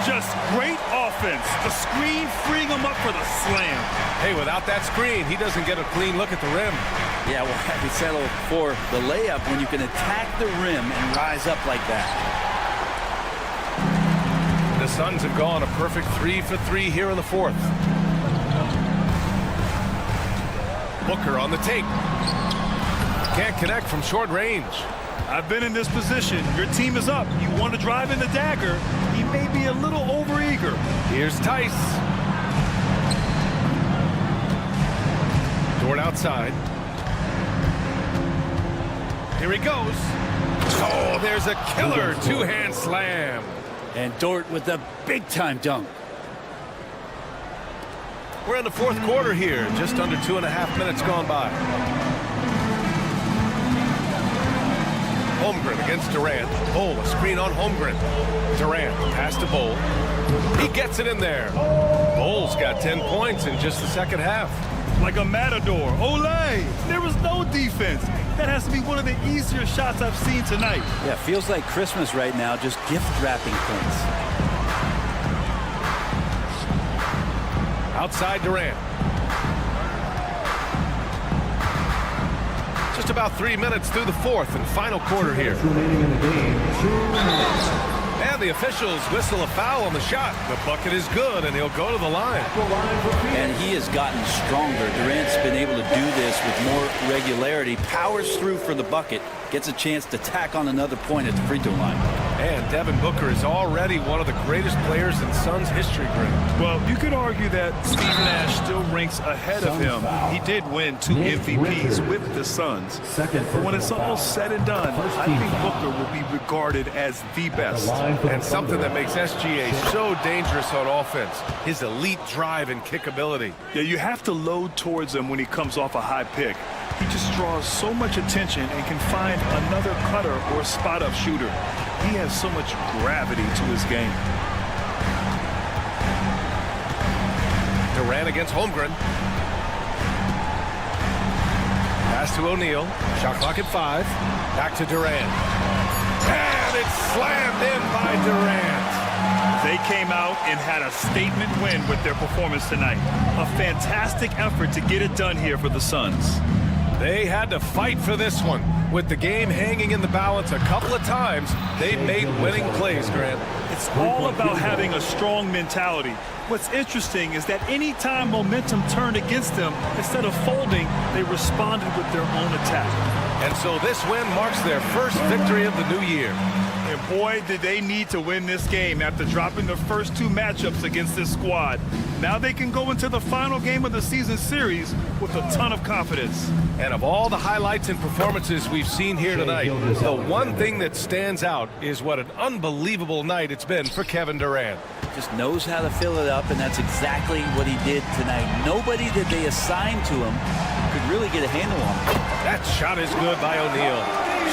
Just great offense. The screen freeing him up for the slam. Hey, without that screen, he doesn't get a clean look at the rim. Yeah, well, why we settle for the layup when you can attack the rim and rise up like that? The Suns have gone a perfect 3 for 3 here in the fourth. Booker on the take. Can't connect from short range. I've been in this position. Your team is up. You want to drive in the dagger. He may be a little overeager. Here's Tice. Dort outside. Here he goes. Oh, there's a killer two-hand slam. And Dort with the big-time dunk. We're in the fourth quarter here. Just under 2.5 minutes gone by. Holmgren against Durant. Bol, a screen on Holmgren. Durant, pass to Bol. He gets it in there. Bol's got 10 points in just the second half. Like a matador. Olay! There was no defense. That has to be one of the easier shots I've seen tonight. Yeah, feels like Christmas right now, just gift wrapping things. Outside Durant. Just about 3 minutes through the fourth and final quarter here. Remaining in the game, 2 minutes. And the officials whistle a foul on the shot. The bucket is good, and he'll go to the line. And he has gotten stronger. Durant's been able to do this with more regularity. Powers through for the bucket. Gets a chance to tack on another point at the free throw line. And Devin Booker is already one of the greatest players in Suns history, Grant. Well, you could argue that Steve Nash still ranks ahead of him. He did win 2 MVPs with the Suns. But when it's all said and done, I think Booker will be regarded as the best. And something that makes SGA so dangerous on offense, his elite drive and kickability. Yeah, you have to load towards him when he comes off a high pick. He just draws so much attention and can find another cutter or spot-up shooter. He has so much gravity to his game. Durant against Holmgren. Pass to O'Neal. Shot clock at 5. Back to Durant. And it's slammed in by Durant. They came out and had a statement win with their performance tonight. A fantastic effort to get it done here for the Suns. They had to fight for this one. With the game hanging in the balance a couple of times, they made winning plays, Grant. It's all about having a strong mentality. What's interesting is that any time momentum turned against them, instead of folding, they responded with their own attack. And so this win marks their first victory of the new year. And boy, did they need to win this game after dropping the first 2 matchups against this squad. Now they can go into the final game of the season series with a ton of confidence. And of all the highlights and performances we've seen here tonight, the one thing that stands out is what an unbelievable night it's been for Kevin Durant. Just knows how to fill it up, and that's exactly what he did tonight. Nobody that they assigned to him could really get a handle on him. That shot is good by O'Neal.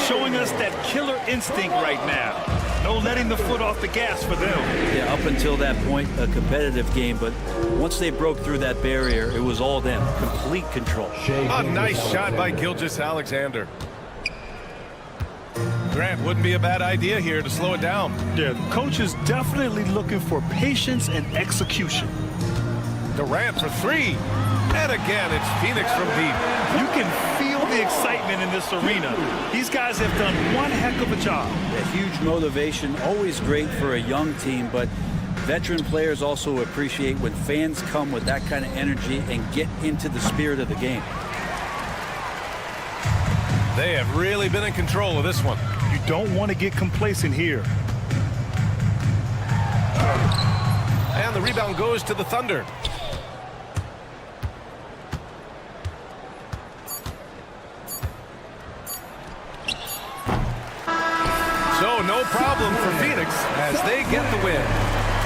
Showing us that killer instinct right now. No letting the foot off the gas for them. Yeah, up until that point, a competitive game, but once they broke through that barrier, it was all them. Complete control. A nice shot by Gilgeous-Alexander. Grant, wouldn't be a bad idea here to slow it down. Yeah, the coach is definitely looking for patience and execution. Durant for 3. And again, it's Phoenix from deep. You can feel the excitement in this arena. These guys have done one heck of a job. A huge motivation, always great for a young team, but veteran players also appreciate when fans come with that kind of energy and get into the spirit of the game. They have really been in control of this one. You don't want to get complacent here. And the rebound goes to the Thunder. So no problem for Phoenix as they get the win.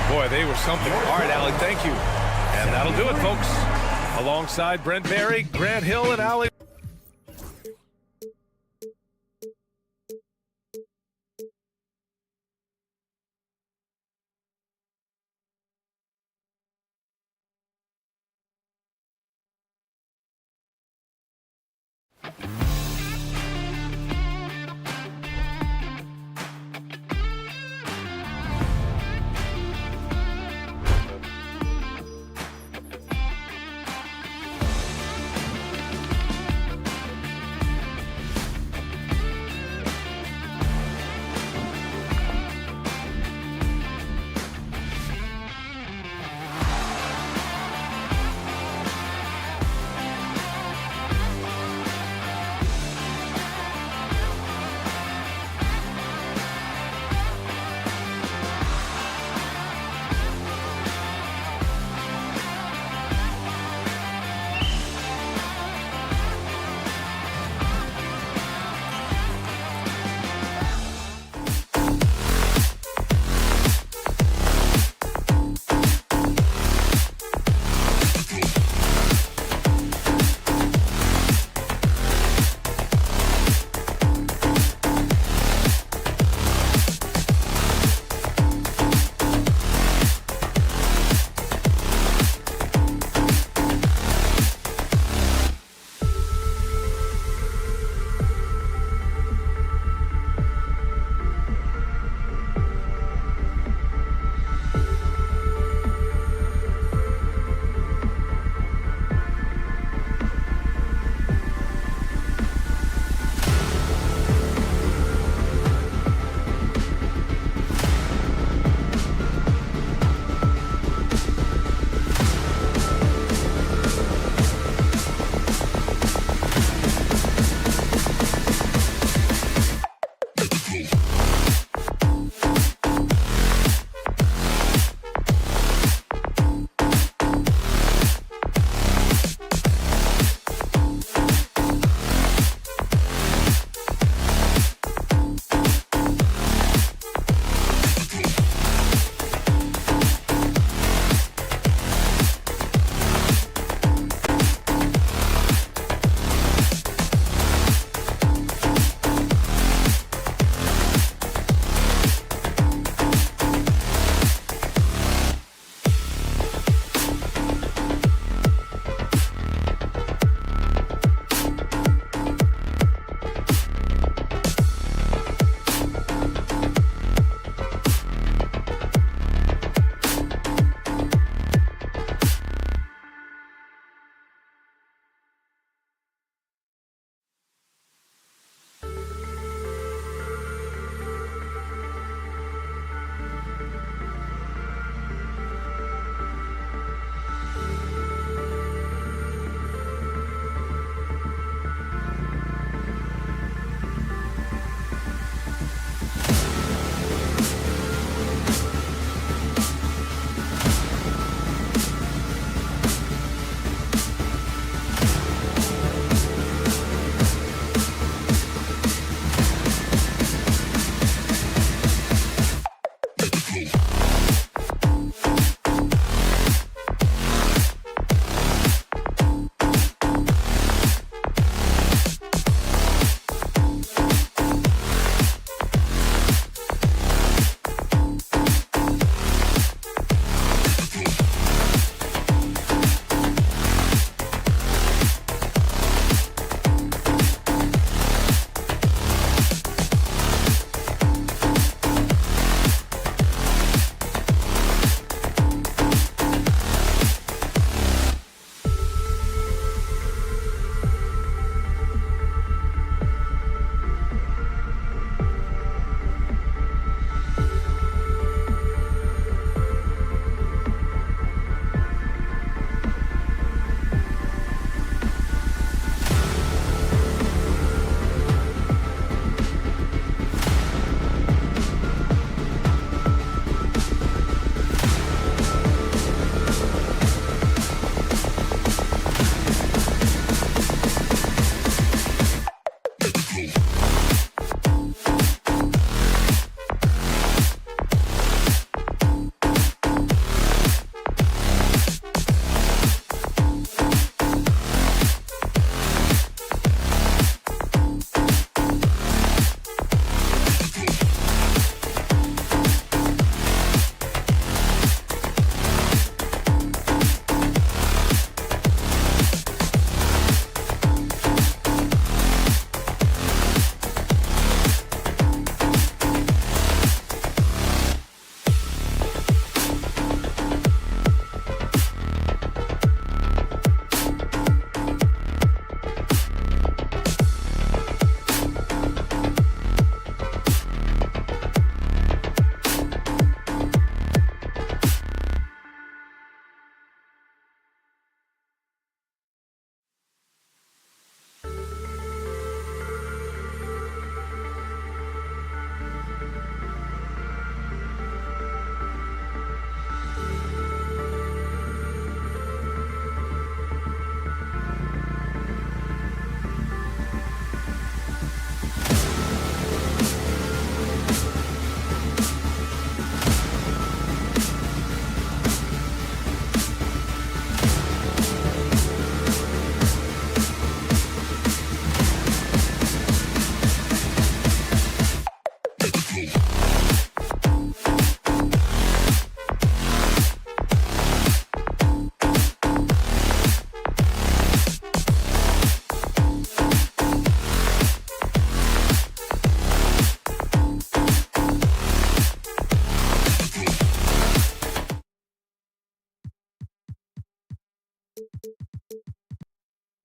Boy, they were something. All right, Allie, thank you. And that'll do it, folks. Alongside Brent Barry, Grant Hill, and Allie.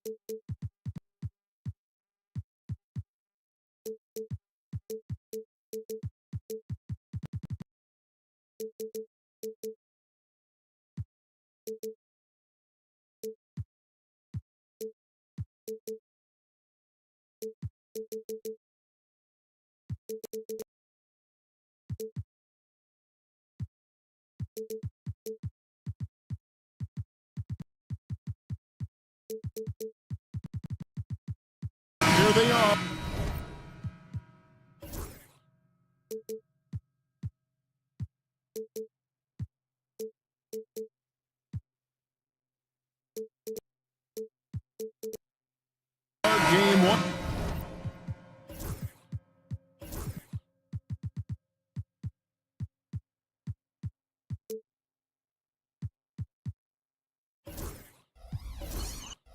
Here they are. Game one.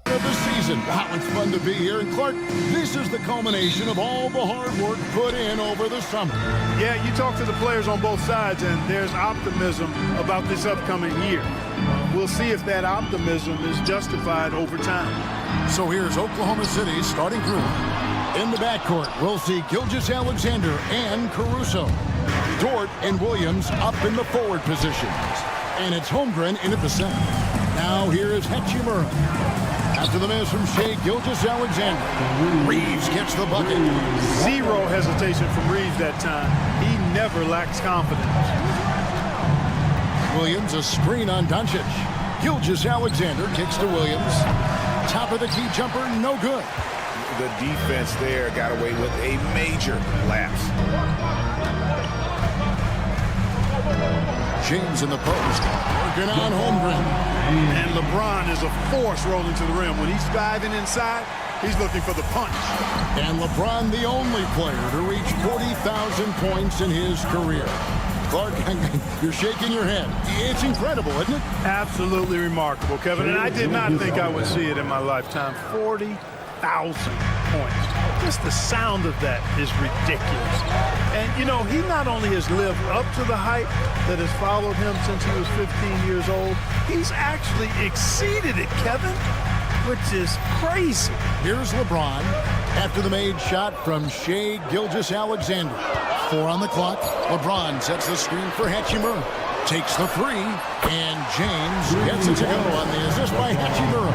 Of the season. Wow, it's fun to be here. And Clark, this is the culmination of all the hard work put in over the summer. Yeah, you talk to the players on both sides, and there's optimism about this upcoming year. We'll see if that optimism is justified over time. So here's Oklahoma City's starting group. In the backcourt, we'll see Gilgeous-Alexander and Caruso. Dort and Williams up in the forward positions. And it's Holmgren in at the center. Now here is Hachimura. After the miss from Shai Gilgeous-Alexander, Reeves gets the bucket. Zero hesitation from Reeves that time. He never lacks confidence. Williams, a screen on Doncic. Gilgeous-Alexander kicks to Williams. Top of the key jumper, no good. The defense there got away with a major lapse. James in the post, working on Holmgren. And LeBron is a force rolling to the rim. When he's diving inside, he's looking for the punch. And LeBron, the only player to reach 40,000 points in his career. Clark, you're shaking your head. It's incredible, isn't it? Absolutely remarkable, Kevin. And I did not think I would see it in my lifetime. 40,000 points. Just the sound of that is ridiculous. And, you know, he not only has lived up to the hype that has followed him since he was 15 years old, he's actually exceeded it, Kevin, which is crazy. Here's LeBron after the made shot from Shai Gilgeous-Alexander. 4 on the clock. LeBron sets the screen for Hachimura. Takes the 3, and James gets it to go on the assist by Hachimura.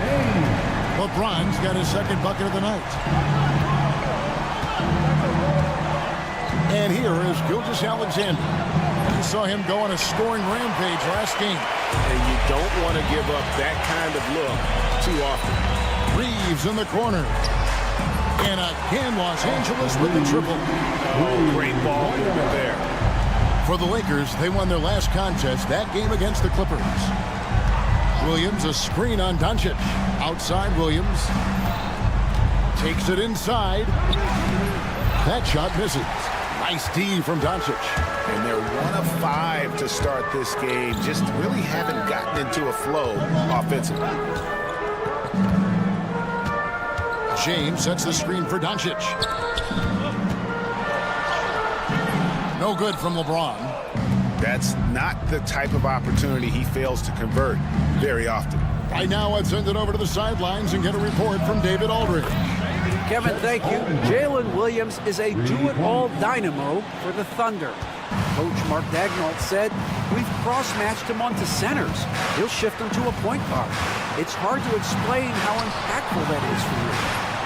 LeBron's got his second bucket of the night. And here is Gilgeous-Alexander. You saw him go on a scoring rampage last game. And you don't want to give up that kind of look too often. Reeves in the corner. And again, Los Angeles with the triple. Oh, great ball movement there. For the Lakers, they won their last contest, that game against the Clippers. Williams, a screen on Doncic. Outside Williams. Takes it inside. That shot misses. Nice D from Doncic. And they're 1 of 5 to start this game. Just really haven't gotten into a flow offensively. James sets the screen for Doncic. No good from LeBron. That's not the type of opportunity he fails to convert very often. Right now, I'd send it over to the sidelines and get a report from David Aldridge. Kevin, thank you. Jalen Williams is a do-it-all dynamo for the Thunder. Coach Mark Daigneault said, we've cross-matched him onto centers. He'll shift him to a point guard. It's hard to explain how impactful that is for you.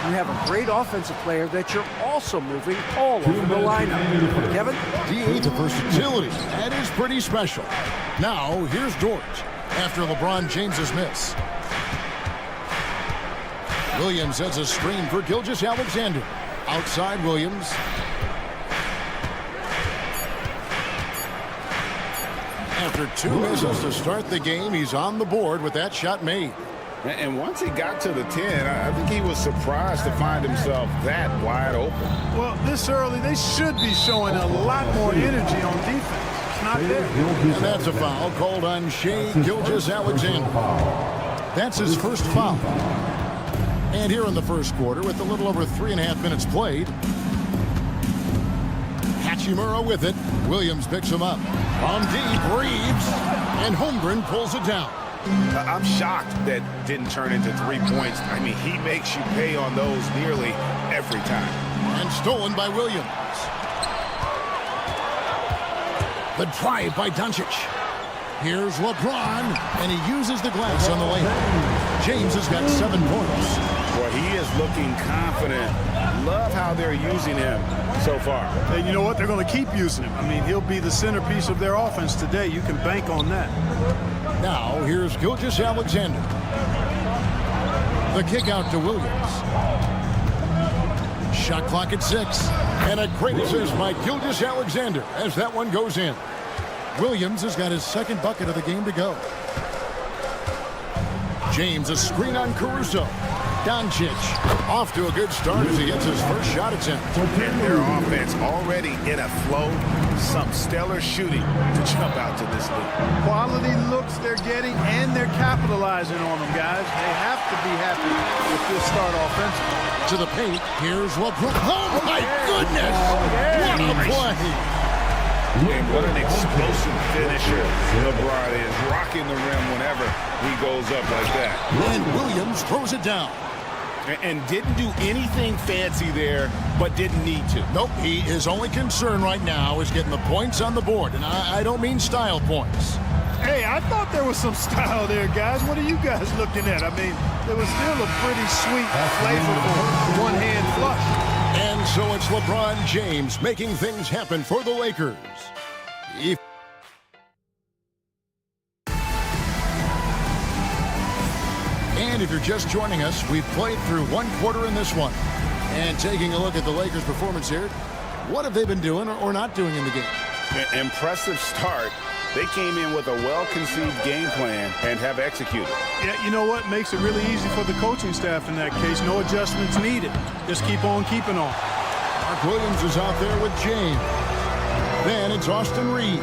You have a great offensive player that you're also moving all over the lineup. Kevin? D8 to versatility. That is pretty special. Now, here's Dort after LeBron James's miss. Williams sets a screen for Gilgeous-Alexander. Outside Williams. After 2 misses to start the game, he's on the board with that shot made. And once he got to the 10, I think he was surprised to find himself that wide open. Well, this early, they should be showing a lot more energy on defense. It's not there. And that's a foul called on Shai Gilgeous-Alexander. That's his first foul. And here in the first quarter, with a little over 3.5 minutes played, Hachimura with it. Williams picks him up. On deep, Reeves, and Holmgren pulls it down. I'm shocked that didn't turn into 3 points. I mean, he makes you pay on those nearly every time. And stolen by Williams. The drive by Doncic. Here's LeBron, and he uses the glass on the layup. James has got 7 points. Boy, he is looking confident. Love how they're using him so far. And you know what? They're going to keep using him. I mean, he'll be the centerpiece of their offense today. You can bank on that. Now, here's Gilgeous-Alexander. The kick out to Williams. Shot clock at 6. And a great assist by Gilgeous-Alexander as that one goes in. Williams has got his 2nd bucket of the game to go. James, a screen on Caruso. Doncic off to a good start as he gets his first shot attempt. And their offense already in a flow. Some stellar shooting to jump out to this lead. Quality looks they're getting, and they're capitalizing on them, guys. They have to be happy with this start offensively. To the paint, here's LeBron. Oh, my goodness! What a play! And what an explosive finisher LeBron is, rocking the rim whenever he goes up like that. And Williams throws it down. And didn't do anything fancy there, but didn't need to. Nope, his only concern right now is getting the points on the board. And I don't mean style points. Hey, I thought there was some style there, guys. What are you guys looking at? I mean, there was still a pretty sweet, flavorful one-hand flush. And so it's LeBron James making things happen for the Lakers. And if you're just joining us, we've played through 1 quarter in this one. And taking a look at the Lakers' performance here, what have they been doing or not doing in the game? Impressive start. They came in with a well-conceived game plan and have executed. Yeah, you know what? Makes it really easy for the coaching staff in that case. No adjustments needed. Just keep on keeping on. Mark Williams is out there with James. Then it's Austin Reeves.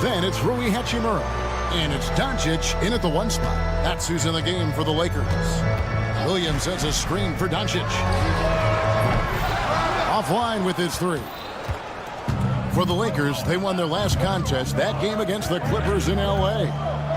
Then it's Rui Hachimura. And it's Doncic in at the 1 spot. That's who's in the game for the Lakers. Williams sets a screen for Doncic. Offline with his 3. For the Lakers, they won their last contest, that game against the Clippers in L.A.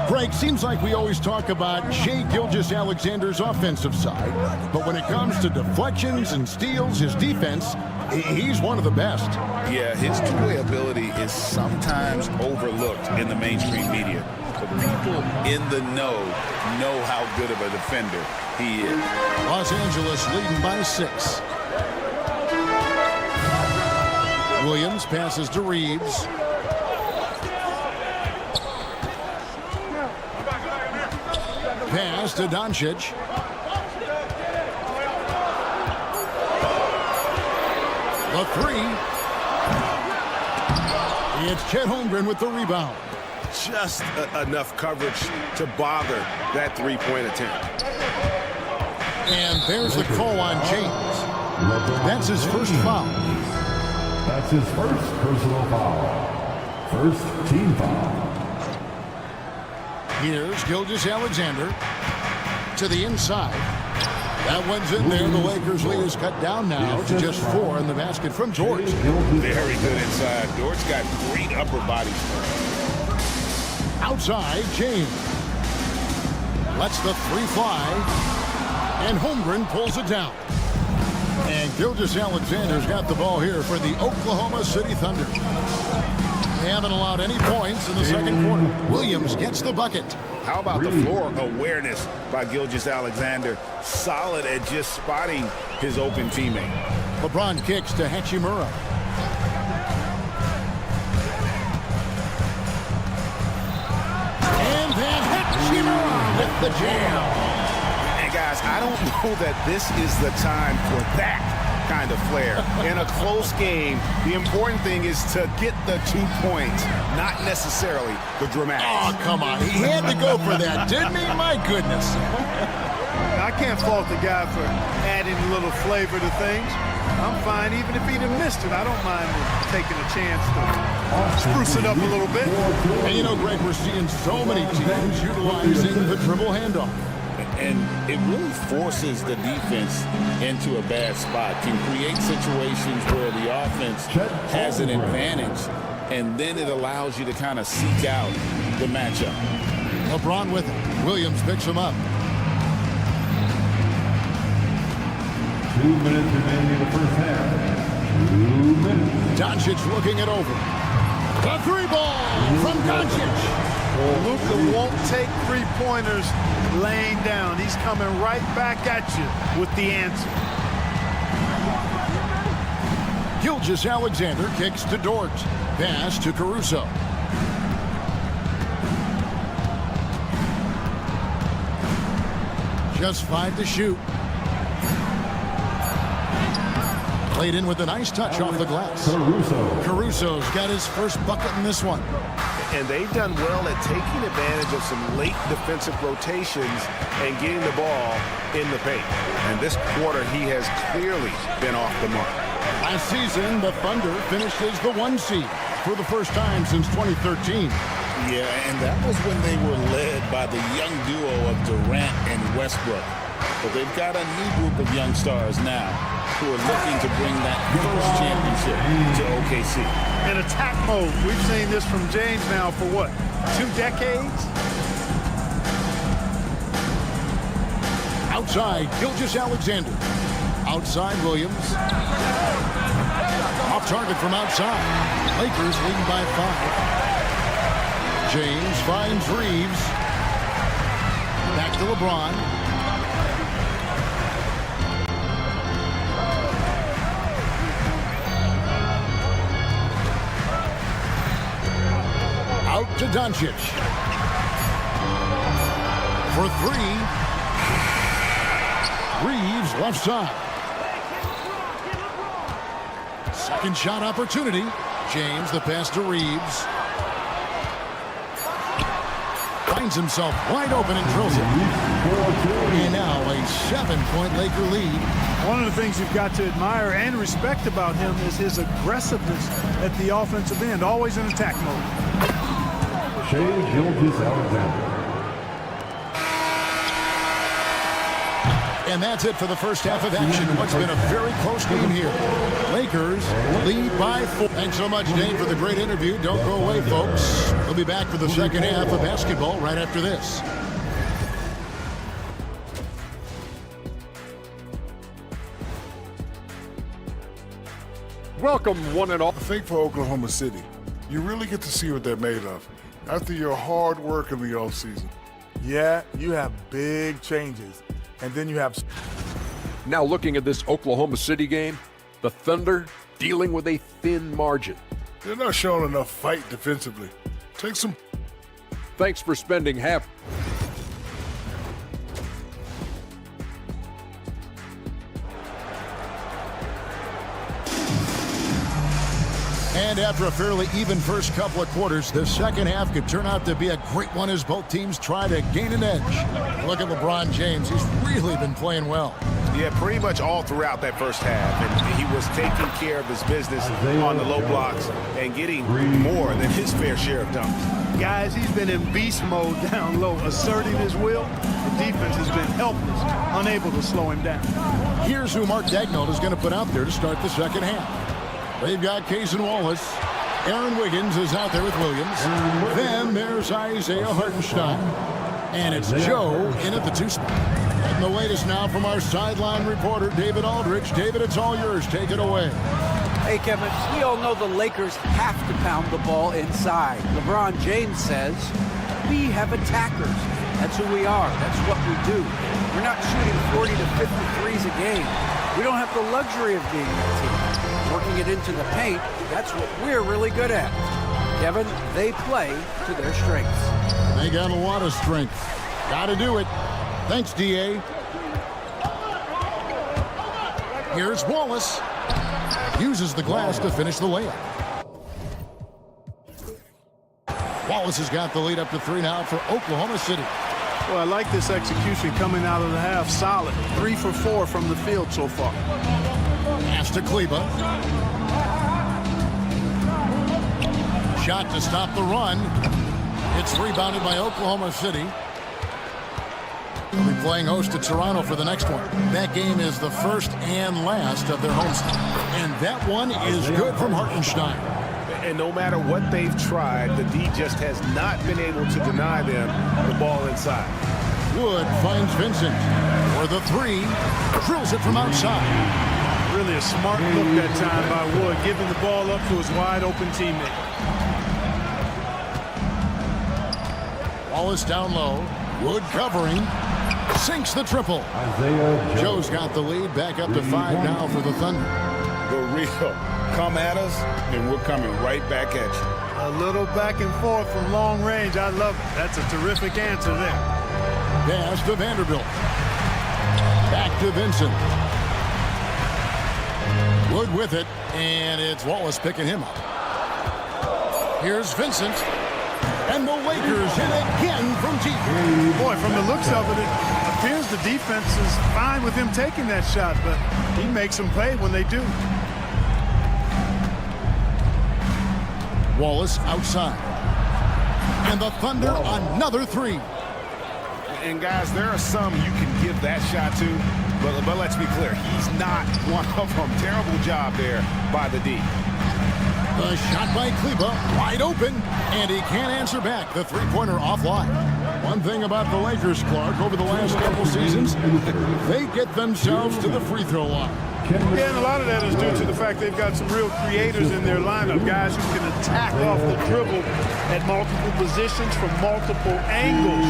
Greg, seems like we always talk about Shai Gilgeous-Alexander's offensive side, but when it comes to deflections and steals, his defense, he's one of the best. Yeah, his two-way ability is sometimes overlooked in the mainstream media. But people in the know how good of a defender he is. Los Angeles leading by 6. Williams passes to Reeves. Pass to Doncic. The 3. It's Chet Holmgren with the rebound. Just enough coverage to bother that 3-point attempt. And there's the call on James. That's his first foul. That's his first personal foul. First team foul. Here's Gilgeous-Alexander to the inside. That one's in there. The Lakers lead is cut down now to just 4 in the basket from Dort. Very good inside. Dort's got great upper body strength. Outside, James lets the 3 fly, and Holmgren pulls it down. And Gilgeous-Alexander's got the ball here for the Oklahoma City Thunder. They haven't allowed any points in the second quarter. Williams gets the bucket. How about the floor awareness by Gilgeous-Alexander? Solid at just spotting his open teammate. LeBron kicks to Hachimura. And then Hachimura with the jam. And guys, I don't know that this is the time for that kind of flair. In a close game, the important thing is to get the 2 points, not necessarily the dramatics. Oh, come on. He had to go for that, didn't he? My goodness. I can't fault the guy for adding a little flavor to things. I'm fine. Even if he'd have missed it, I don't mind taking a chance to spruce it up a little bit. And you know, Greg, we're seeing so many teams utilizing the dribble handoff. And it really forces the defense into a bad spot, can create situations where the offense has an advantage, and then it allows you to kind of seek out the matchup. LeBron with it. Williams picks him up. 2 minutes remaining in the first half. 2 minutes. Doncic looking it over. The three ball from Doncic. Luka won't take three-pointers laying down. He's coming right back at you with the answer. Gilgeous-Alexander kicks to Dort. Pass to Caruso. Just 5 to shoot. Played in with a nice touch off the glass. Caruso's got his first bucket in this one. And they've done well at taking advantage of some late defensive rotations and getting the ball in the paint. And this quarter, he has clearly been off the mark. Last season, the Thunder finished as the 1 seed for the first time since 2013. Yeah, and that was when they were led by the young duo of Durant and Westbrook. But they've got a new group of young stars now who are looking to bring that first championship to OKC. In attack mode, we've seen this from James now for what, 2 decades? Outside, Gilgeous-Alexander. Outside, Williams. Off target from outside. Lakers lead by 5. James finds Reeves. Back to LeBron. Out to Doncic. For 3. Reeves left side. Second shot opportunity. James the pass to Reeves. Finds himself wide open and drills it. And now a 7-point Laker lead. One of the things you've got to admire and respect about him is his aggressiveness at the offensive end, always in attack mode. Shai Gilgeous-Alexander. And that's it for the first half of action. What's been a very close game here. Lakers lead by 4. Thanks so much, Dave, for the great interview. Don't go away, folks. We'll be back for the second half of basketball right after this. Welcome, one and all. I think for Oklahoma City, you really get to see what they're made of after your hard work in the offseason. Yeah, you have big changes. And then you have... Now looking at this Oklahoma City game, the Thunder dealing with a thin margin. They're not showing enough fight defensively. Take some... Thanks for spending half... And after a fairly even first couple of quarters, the second half could turn out to be a great one as both teams try to gain an edge. Look at LeBron James. He's really been playing well. Yeah, pretty much all throughout that first half. And he was taking care of his business on the low blocks and getting more than his fair share of dunks. Guys, he's been in beast mode down low, asserting his will. The defense has been helpless, unable to slow him down. Here's who Mark Daigneault is going to put out there to start the second half. They've got Cason Wallace. Aaron Wiggins is out there with Williams. Then there's Isaiah Hartenstein. And it's Joe in at the 2 spot. And the latest now from our sideline reporter, David Aldridge. David, it's all yours. Take it away. Hey, Kevin, we all know the Lakers have to pound the ball inside. LeBron James says, we have attackers. That's who we are. That's what we do. We're not shooting 40 to 50 threes a game. We don't have the luxury of being that team. Working it into the paint, that's what we're really good at. Kevin, they play to their strengths. They got a lot of strength. Got to do it. Thanks, D.A. Here's Wallace. Uses the glass to finish the layup. Wallace has got the lead up to 3 now for Oklahoma City. Well, I like this execution coming out of the half. Solid. 3 for 4 from the field so far. Pass to Kleba. Shot to stop the run. It's rebounded by Oklahoma City. They'll be playing host to Toronto for the next one. That game is the first and last of their homestand. And that one is good from Hartenstein. And no matter what they've tried, the D just has not been able to deny them the ball inside. Wood finds Vincent for the three, drills it from outside. Really a smart look that time by Wood, giving the ball up to his wide-open teammate. Wallace down low. Wood covering. Sinks the triple. Joe's got the lead. Back up to 5 now for the Thunder. The real. Come at us, and we're coming right back at you. A little back and forth from long range. I love it. That's a terrific answer there. Pass to Vanderbilt. Back to Vincent. Wood with it, and it's Wallace picking him up. Here's Vincent. And the Lakers hit again from deep. Boy, from the looks of it, it appears the defense is fine with him taking that shot, but he makes them pay when they do. Wallace outside. And the Thunder another three. And guys, there are some you can give that shot to, but let's be clear, he's not one of them. Terrible job there by the D. The shot by Kleba, wide open, and he can't answer back. The three-pointer offline. One thing about the Lakers, Clark, over the last couple seasons, they get themselves to the free throw line. Yeah, and a lot of that is due to the fact they've got some real creators in their lineup, guys who can attack off the dribble at multiple positions from multiple angles,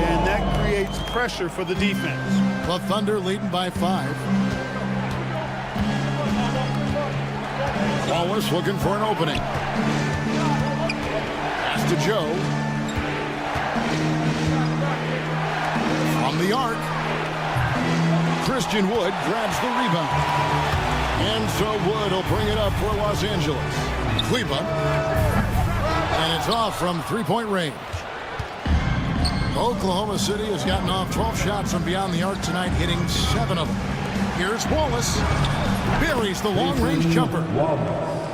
and that creates pressure for the defense. The Thunder leading by 5. Wallace looking for an opening. Pass to Joe. From the arc. Christian Wood grabs the rebound. And so Wood will bring it up for Los Angeles. Kleba. And it's off from three-point range. Oklahoma City has gotten off 12 shots from beyond the arc tonight, hitting 7 of them. Here's Wallace. Buries the long-range jumper.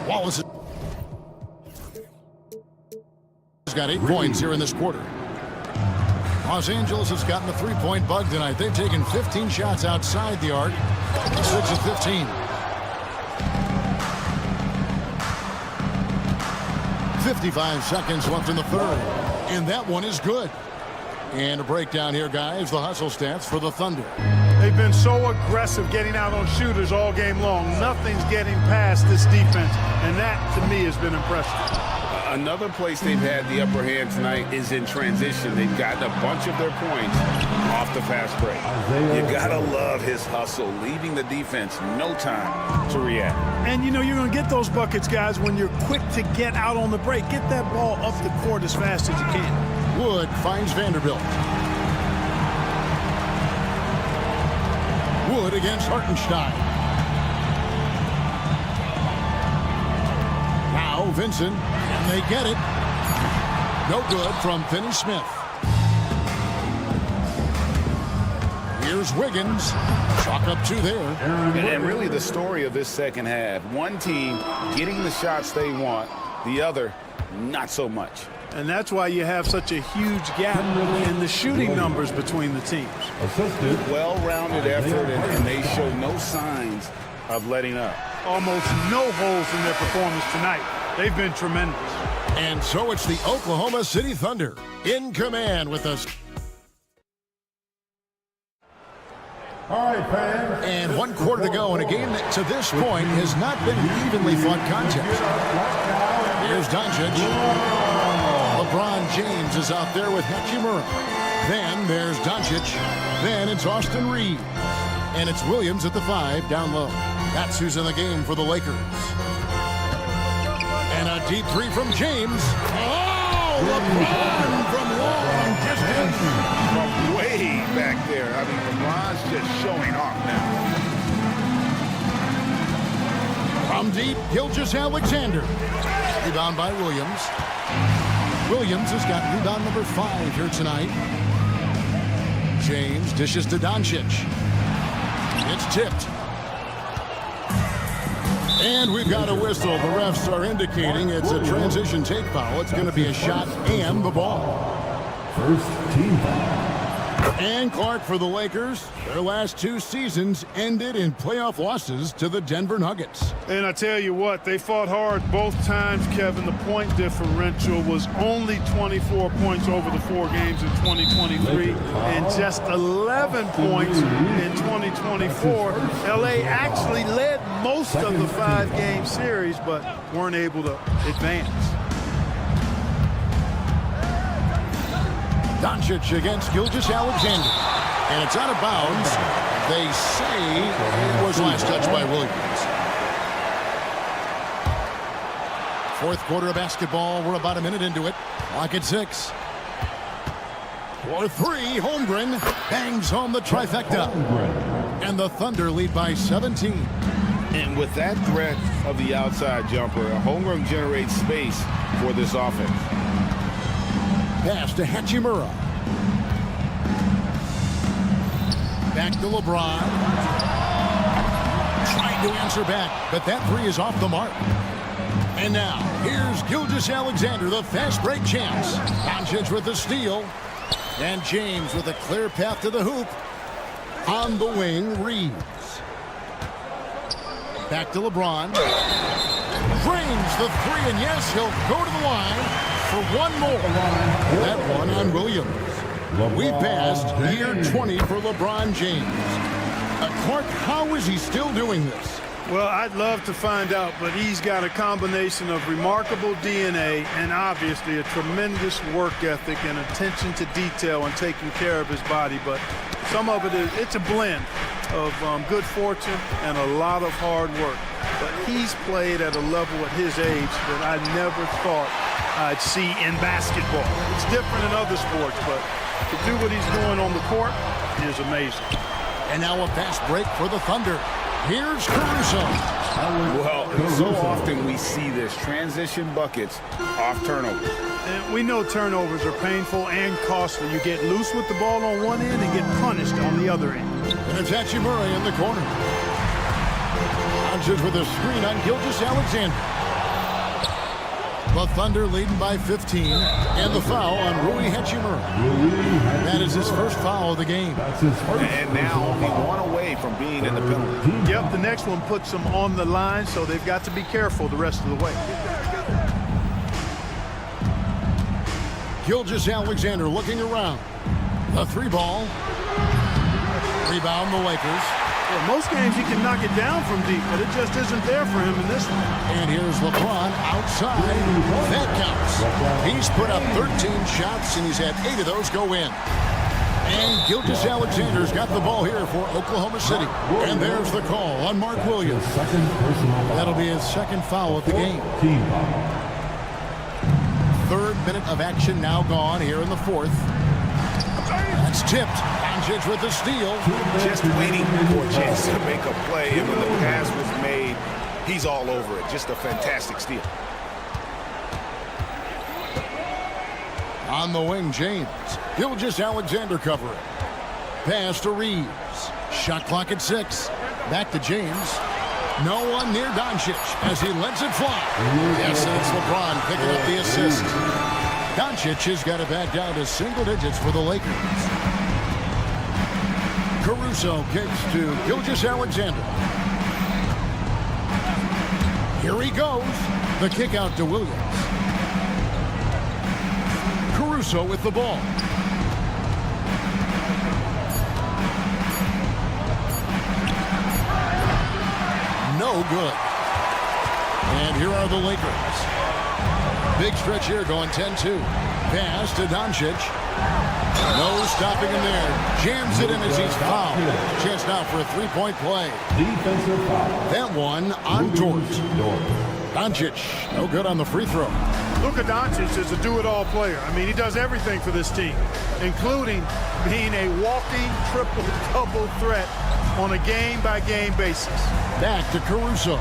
Wallace has got 8 points here in this quarter. Los Angeles has gotten a three-point bug tonight. They've taken 15 shots outside the arc. 6 of 15. 55 seconds left in the third. And that one is good. And a breakdown here, guys. The hustle stats for the Thunder. They've been so aggressive getting out on shooters all game long. Nothing's getting past this defense, and that, to me, has been impressive. Another place they've had the upper hand tonight is in transition. They've gotten a bunch of their points off the fast break. You gotta love his hustle, leaving the defense no time to react. And you know you're gonna get those buckets, guys, when you're quick to get out on the break. Get that ball up the court as fast as you can. Wood finds Vanderbilt. Wood against Hartenstein. Now Vincent, and they get it. No good from Finney-Smith. Here's Wiggins. Chalk up 2 there. And really the story of this second half. One team getting the shots they want, the other not so much. And that's why you have such a huge gap in the shooting numbers between the teams. Well-rounded effort, and they show no signs of letting up. Almost no holes in their performance tonight. They've been tremendous. And so it's the Oklahoma City Thunder in command with us. All right, fans. And 1 quarter to go in a game that to this point has not been an evenly fought contest. Here's Doncic. LeBron James is out there with Hachimura. Then there's Doncic. Then it's Austin Reeves. And it's Williams at the 5 down low. That's who's in the game for the Lakers. And a deep 3 from James. Oh, LeBron from long distance. Way back there. I mean, LeBron's just showing off now. From deep, Gilgeous-Alexander. Rebound by Williams. Williams has got rebound number 5 here tonight. James dishes to Doncic. It's tipped. And we've got a whistle. The refs are indicating it's a transition take foul. It's going to be a shot and the ball. First team foul. And Clark for the Lakers. Their last 2 seasons ended in playoff losses to the Denver Nuggets. And I tell you what, they fought hard both times, Kevin. The point differential was only 24 points over the 4 games in 2023 and just 11 points in 2024. LA actually led most of the 5-game series, but weren't able to advance. Doncic against Gilgeous-Alexander. And it's out of bounds. They say it was last touched by Williams. 4th quarter of basketball. We're about a minute into it. Clock at 6. For 3, Holmgren bangs home the trifecta. And the Thunder lead by 17. And with that threat of the outside jumper, Holmgren generates space for this offense. Pass to Hachimura. Back to LeBron. Trying to answer back, but that 3 is off the mark. And now, here's Gilgeous-Alexander, the fast break chance. Doncic with the steal. And James with a clear path to the hoop. On the wing, Reeves. Back to LeBron. Drains the 3, and yes, he'll go to the line for one more. That one on Williams. We passed year 20 for LeBron James. Clark, how is he still doing this? Well, I'd love to find out, but he's got a combination of remarkable DNA and obviously a tremendous work ethic and attention to detail and taking care of his body. But some of it's a blend of good fortune and a lot of hard work. But he's played at a level at his age that I never thought I'd see in basketball. It's different in other sports, but to do what he's doing on the court is amazing. And now a fast break for the Thunder. Here's Caruso. Well, so often we see this. Transition buckets off turnovers. And we know turnovers are painful and costly. You get loose with the ball on one end and get punished on the other end. And it's Hachimura in the corner. Doncic with a screen on Gilgeous-Alexander. The Thunder leading by 15, and the foul on Rui Hachimura. That is his first foul of the game. And now only 1 away from being in the penalty. Yep, the next one puts them on the line, so they've got to be careful the rest of the way. Gilgeous-Alexander looking around. The 3-ball. Rebound the Lakers. Yeah, most games he can knock it down from deep, but it just isn't there for him in this one. And here's LeBron outside. That counts. He's put up 13 shots, and he's had 8 of those go in. And Gilgeous-Alexander's got the ball here for Oklahoma City. And there's the call on Mark Williams. That'll be his 2nd foul of the game. 3rd minute of action now gone here in the 4th. That's tipped. Doncic with the steal. Just waiting for a chance to make a play, and when the pass was made, he's all over it. Just a fantastic steal. On the wing, James. Gilgeous-Alexander covering. Pass to Reeves. Shot clock at 6. Back to James. No one near Doncic as he lets it fly. Yes, and it's LeBron picking up the assist. Doncic has got it back down to single digits for the Lakers. Caruso kicks to Gilgeous-Alexander. Here he goes. The kick out to Williams. Caruso with the ball. No good. And here are the Lakers. Big stretch here going 10-2. Pass to Doncic. No stopping him there. Jams it in as he's fouled. Chance now for a 3-point play. Defensive foul. That one on Dort. Doncic, no good on the free throw. Luka Doncic is a do-it-all player. I mean, he does everything for this team, including being a walking triple-double threat on a game-by-game basis. Back to Caruso.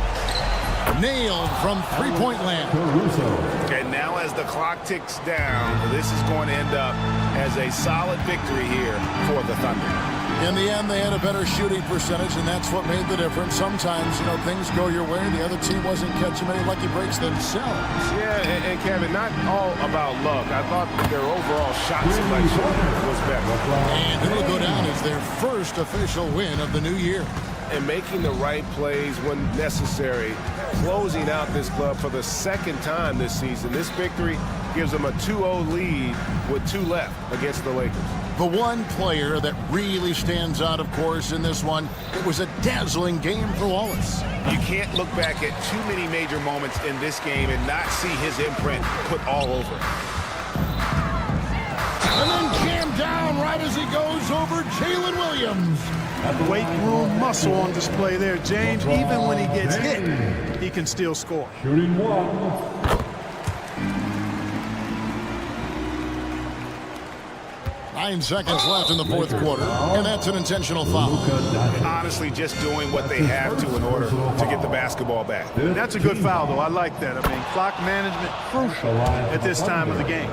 Nailed from three-point land. And now as the clock ticks down, this is going to end up as a solid victory here for the Thunder. In the end, they had a better shooting percentage, and that's what made the difference. Sometimes, things go your way. The other team wasn't catching many lucky breaks themselves. Yeah, and Kevin, not all about luck. I thought their overall shot selection was better. And it'll go down as their first official win of the new year. And making the right plays when necessary, closing out this club for the second time this season. This victory gives them a 2-0 lead with 2 left against the Lakers. The one player that really stands out, of course, in this one, it was a dazzling game for Wallace. You can't look back at too many major moments in this game and not see his imprint put all over it. And then jammed down right as he goes over Jalen Williams. Weight room muscle on display there, James. Even when he gets hit, he can still score. Shooting 1. 9 seconds left in the fourth quarter, and that's an intentional foul. Honestly, just doing what they have to in order to get the basketball back. That's a good foul, though. I like that. I mean, clock management crucial at this time of the game.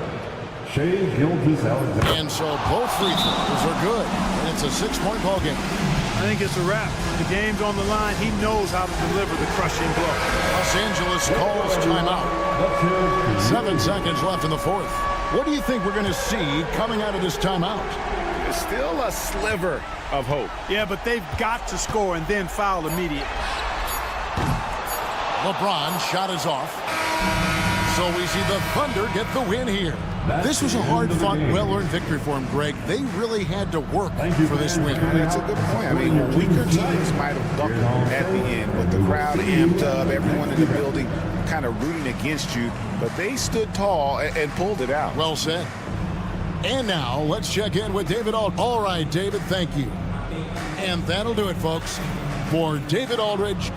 And so both free throws are good, and it's a 6-point ball game. I think it's a wrap. The game's on the line. He knows how to deliver the crushing blow. Los Angeles calls timeout. 7 seconds left in the fourth. What do you think we're going to see coming out of this timeout? There's still a sliver of hope. Yeah, but they've got to score and then foul immediately. LeBron shot is off. So we see the Thunder get the win here. This was a hard-fought, well-earned victory for him, Greg. They really had to work for this win. That's a good point. I mean, weaker teams might have buckled at the end, with the crowd amped up, everyone in the building kind of rooting against you, but they stood tall and pulled it out. Well said. And now, let's check in with David Aldridge. All right, David, thank you. And that'll do it, folks. For David Aldridge.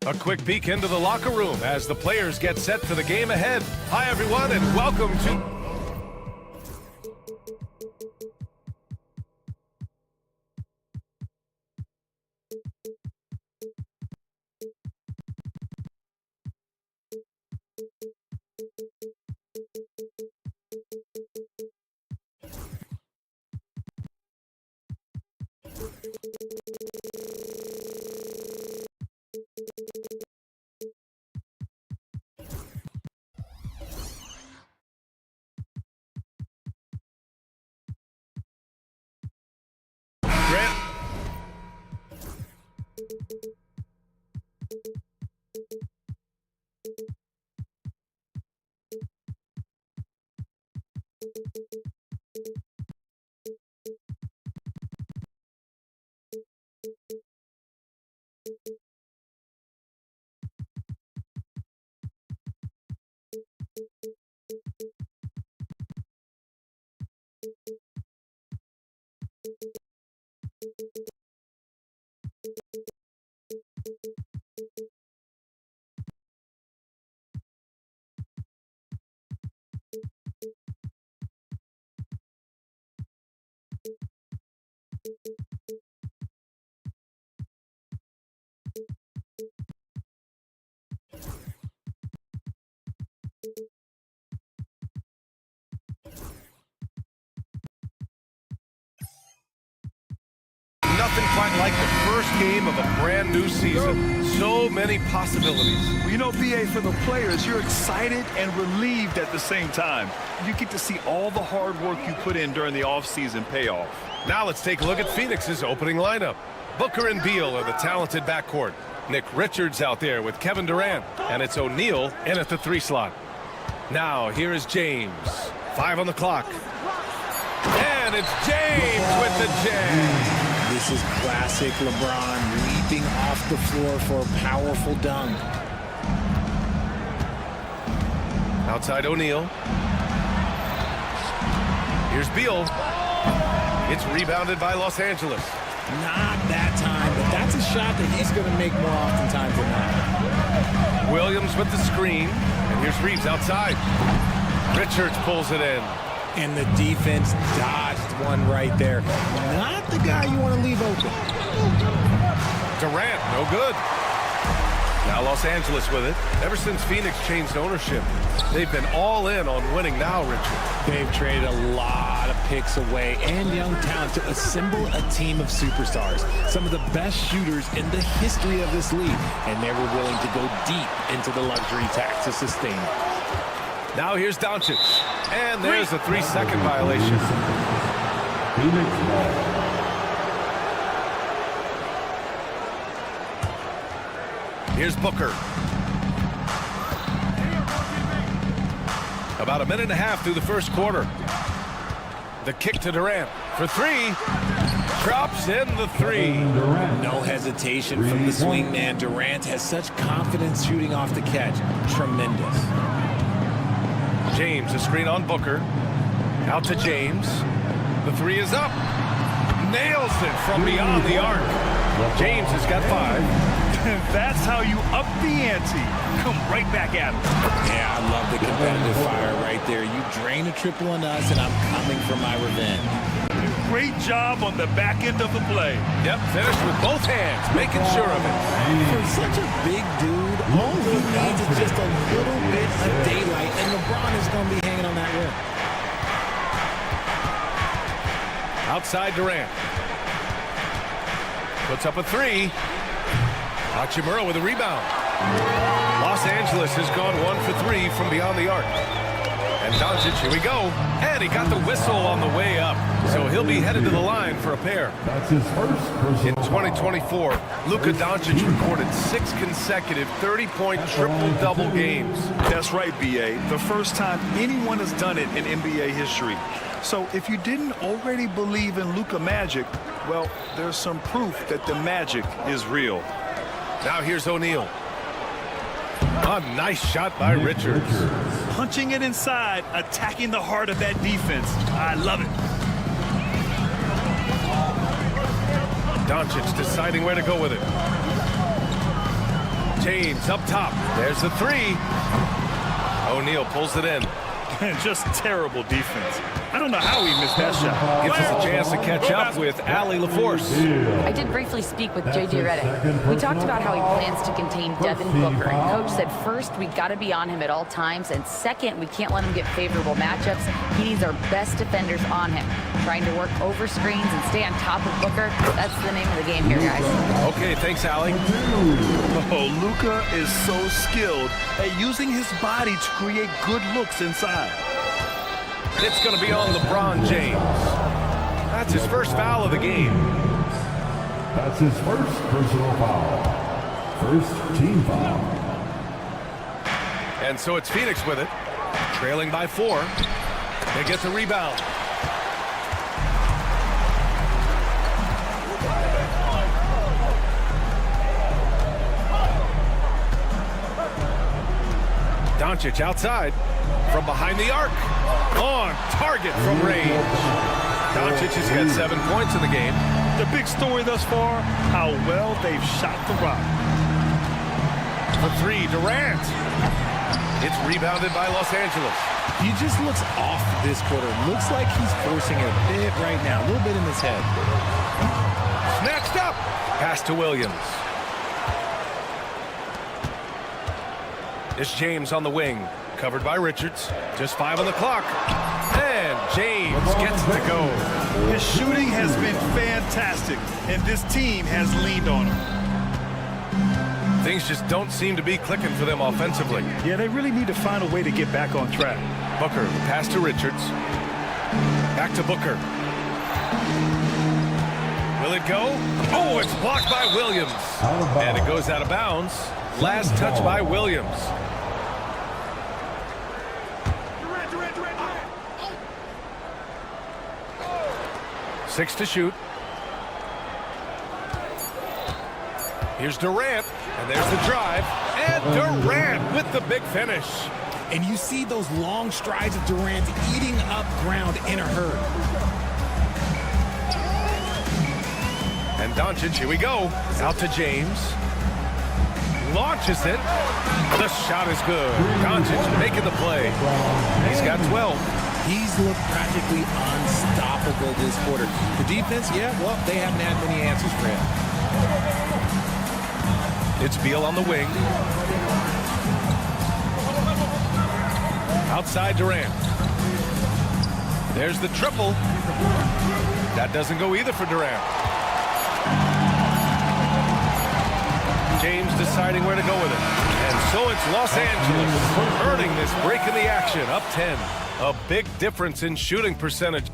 A quick peek into the locker room as the players get set for the game ahead. Hi, everyone, and welcome to... Nothing quite like the first game of a brand new season. So many possibilities. Well, you know, BA, for the players, you're excited and relieved at the same time. You get to see all the hard work you put in during the offseason pay off. Now let's take a look at Phoenix's opening lineup. Booker and Beal are the talented backcourt. Nick Richards out there with Kevin Durant. And it's O'Neal in at the 3 slot. Now here is James. 5 on the clock. And it's James with the jam. This is classic LeBron leaping off the floor for a powerful dunk. Outside O'Neal. Here's Beal. It's rebounded by Los Angeles. Not that time, but that's a shot that he's going to make more oftentimes than not. Williams with the screen. And here's Reeves outside. Richards pulls it in. And the defense dodged one right there. Not the guy you want to leave open. Durant, no good. Now Los Angeles with it. Ever since Phoenix changed ownership, they've been all in on winning now, Richard. They've traded a lot of picks away and young talent to assemble a team of superstars. Some of the best shooters in the history of this league. And they were willing to go deep into the luxury tax to sustain it. Now here's Doncic. And there's a 3-second violation. Phoenix ball. Here's Booker. About a minute and a half through the first quarter. The kick to Durant for 3. Drops in the 3. No hesitation from the swing man. Durant has such confidence shooting off the catch. Tremendous. James, a screen on Booker. Out to James. The 3 is up. Nails it from beyond the arc. James has got 5. That's how you up the ante. Come right back at him. Yeah, I love the competitive fire right there. You drain a triple on us, and I'm coming for my revenge. Great job on the back end of the play. Yep, finished with both hands, making sure of it. For such a big dude, all he needs is just a little bit of daylight, and LeBron is going to be hanging on that rim. Outside Durant. Puts up a 3. Hachimura with a rebound. Los Angeles has gone 1 for 3 from beyond the arc. And Doncic, here we go. And he got the whistle on the way up. So he'll be headed to the line for a pair. That's his first personal In 2024, Luka Doncic recorded 6 consecutive 30-point triple-double games. That's right, B.A. The first time anyone has done it in NBA history. So if you didn't already believe in Luka magic, well, there's some proof that the magic is real. Now here's O'Neal. A nice shot by Richards. Punching it inside, attacking the heart of that defense. I love it. Doncic deciding where to go with it. James up top. There's the 3. O'Neal pulls it in. Just terrible defense. I don't know how he missed that shot. Gives us a chance to catch up with Allie LaForce. I did briefly speak with J.J. Redick. We talked about how he plans to contain Devin Booker. And Coach said, first, we got to be on him at all times. And second, we can't let him get favorable matchups. He needs our best defenders on him. Trying to work over screens and stay on top of Booker. That's the name of the game here, guys. Okay, thanks, Allie. Oh, Luka is so skilled at using his body to create good looks inside. It's going to be on LeBron James. That's his first foul of the game. That's his first personal foul. First team foul. And so it's Phoenix with it. Trailing by 4. They get the rebound. Doncic outside from behind the arc. On target from range. Doncic has got 7 points in the game. The big story thus far, how well they've shot the rock. For 3, Durant. It's rebounded by Los Angeles. He just looks off this quarter. Looks like he's forcing it a bit right now. A little bit in his head. Snatched up. Pass to Williams. It's James on the wing. Covered by Richards. Just 5 on the clock. And James gets it to go. His shooting has been fantastic, and this team has leaned on him. Things just don't seem to be clicking for them offensively. Yeah, they really need to find a way to get back on track. Booker, pass to Richards. Back to Booker. Will it go? Oh, it's blocked by Williams. And it goes out of bounds. Last touch by Williams. Six to shoot. Here's Durant, and there's the drive. And Durant with the big finish. And you see those long strides of Durant eating up ground in a hurry. And Doncic, here we go. Out to James. Launches it. The shot is good. Doncic making the play. He's got 12. He's looked practically unstoppable this quarter. The defense, yeah, well, they haven't had many answers for him. It's Beal on the wing. Outside Durant. There's the triple. That doesn't go either for Durant. James deciding where to go with it. And so it's Los Angeles earning this break in the action, up 10. A big difference in shooting percentage.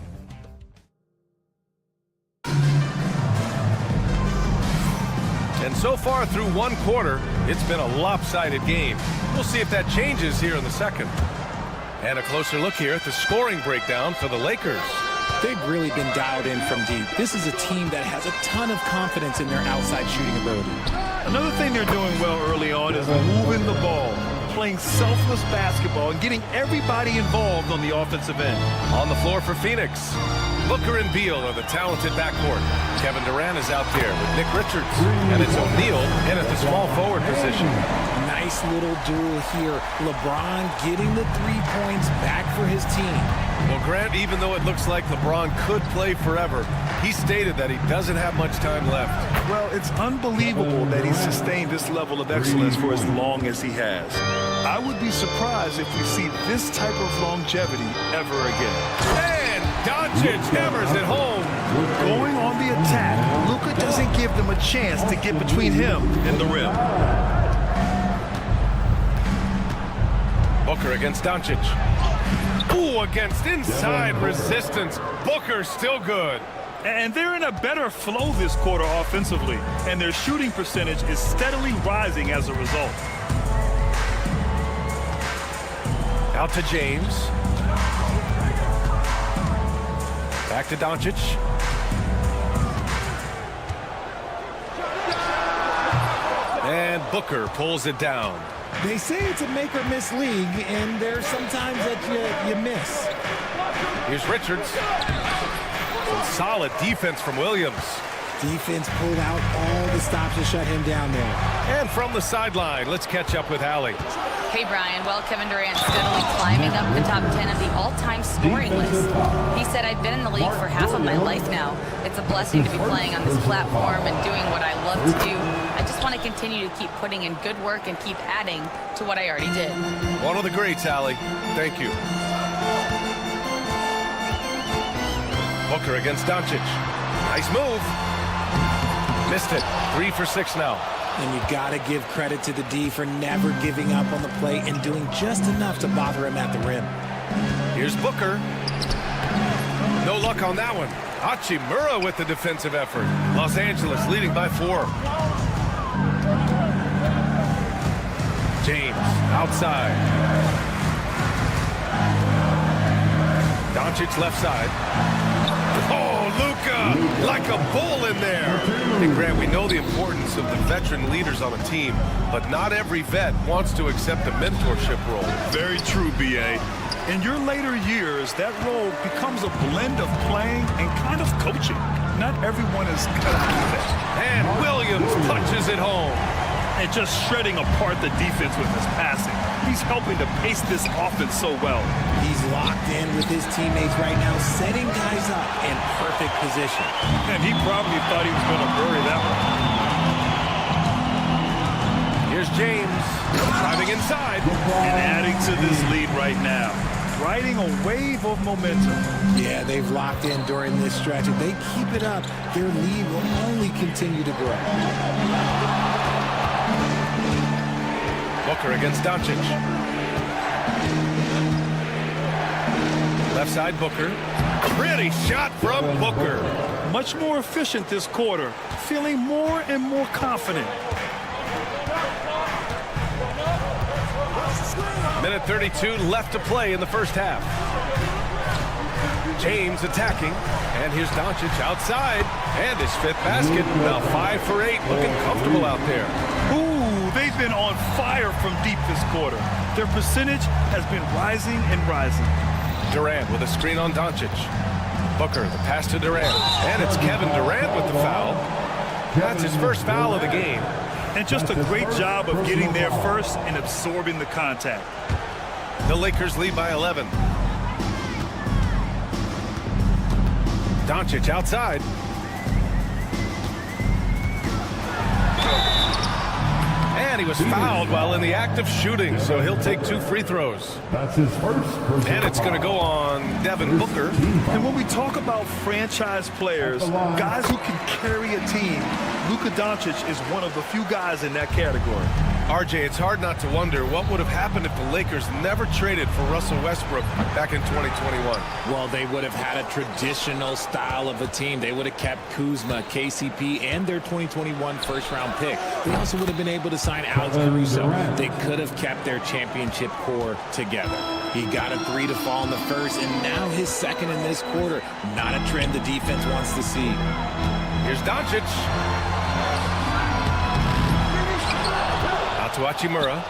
And so far through one quarter, it's been a lopsided game. We'll see if that changes here in the second. And a closer look here at the scoring breakdown for the Lakers. They've really been dialed in from deep. This is a team that has a ton of confidence in their outside shooting ability. Another thing they're doing well early on is moving the ball, playing selfless basketball, and getting everybody involved on the offensive end. On the floor for Phoenix, Booker and Beal are the talented backcourt. Kevin Durant is out there with Nick Richards, and it's O'Neal in at the small forward position. Nice little duel here. LeBron getting the 3 points back for his team. Well, Grant, even though it looks like LeBron could play forever, he stated that he doesn't have much time left. Well, it's unbelievable that he's sustained this level of excellence for as long as he has. I would be surprised if we see this type of longevity ever again. And Doncic hammers it home. Going on the attack, Luka doesn't give them a chance to get between him and the rim. Booker against Doncic. Ooh, against inside resistance. Booker still good. And they're in a better flow this quarter offensively, and their shooting percentage is steadily rising as a result. Out to James. Back to Doncic. And Booker pulls it down. They say it's a make or miss league, and there's sometimes that you miss. Here's Richards. Some solid defense from Williams. Defense pulled out all the stops to shut him down there. And from the sideline, let's catch up with Allie. Hey, Brian. Well, Kevin Durant steadily climbing up the top 10 of the all-time scoring list. He said, I've been in the league for half of my life now. It's a blessing to be playing on this platform and doing what I love to do. I just want to continue to keep putting in good work and keep adding to what I already did. One of the greats, Allie. Thank you. Booker against Doncic. Nice move. Missed it. 3 for 6 now. And you got to give credit to the D for never giving up on the play and doing just enough to bother him at the rim. Here's Booker. No luck on that one. Hachimura with the defensive effort. Los Angeles leading by 4. James outside. Doncic left side. Oh, Luka, like a bull in there. And Grant, we know the importance of the veteran leaders on a team, but not every vet wants to accept a mentorship role. Very true, B.A. In your later years, that role becomes a blend of playing and kind of coaching. Not everyone is cut out for that. And Williams punches it home. And just shredding apart the defense with his passing. He's helping to pace this offense so well. He's locked in with his teammates right now, setting guys up in perfect position. And he probably thought he was going to bury that one. Here's James, driving inside. And adding to this lead right now. Riding a wave of momentum. Yeah, they've locked in during this stretch. If they keep it up, their lead will only continue to grow. Booker against Doncic. Left side Booker. Pretty shot from Booker. Much more efficient this quarter. Feeling more and more confident. Minute 32 left to play in the first half. James attacking. And here's Doncic outside. And his 5th basket. Now 5 for 8. Looking comfortable out there. Ooh, they've been on fire from deep this quarter. Their percentage has been rising and rising. Durant with a screen on Doncic. Booker, the pass to Durant. And it's Kevin Durant with the foul. That's his first foul of the game. And just a great job of getting there first and absorbing the contact. The Lakers lead by 11. Doncic outside. he was fouled while in the act of shooting, so he'll take 2 free throws. That's his first personal And it's going to go on Devin Booker. And when we talk about franchise players, guys who can carry a team, Luka Doncic is one of the few guys in that category. RJ, it's hard not to wonder what would have happened if the Lakers never traded for Russell Westbrook back in 2021. Well, they would have had a traditional style of a team. They would have kept Kuzma, KCP, and their 2021 first-round pick. They also would have been able to sign Alex Caruso. They could have kept their championship core together. He got a 3 to fall in the first, and now his second in this quarter. Not a trend the defense wants to see. Here's Doncic. Out to Hachimura.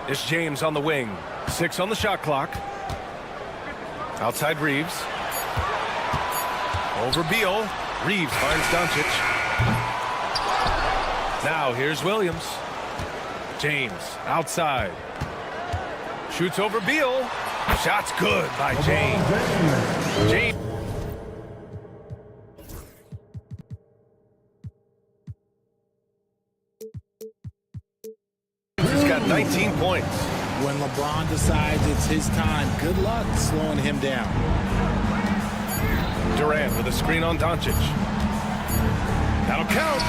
It's James on the wing. 6 on the shot clock. Outside Reeves. Over Beal. Reeves finds Doncic. Now here's Williams. James outside. Shoots over Beal. Shot's good by James. James. He's got 19 points. When LeBron decides it's his time, good luck slowing him down. Durant with a screen on Doncic. That'll count.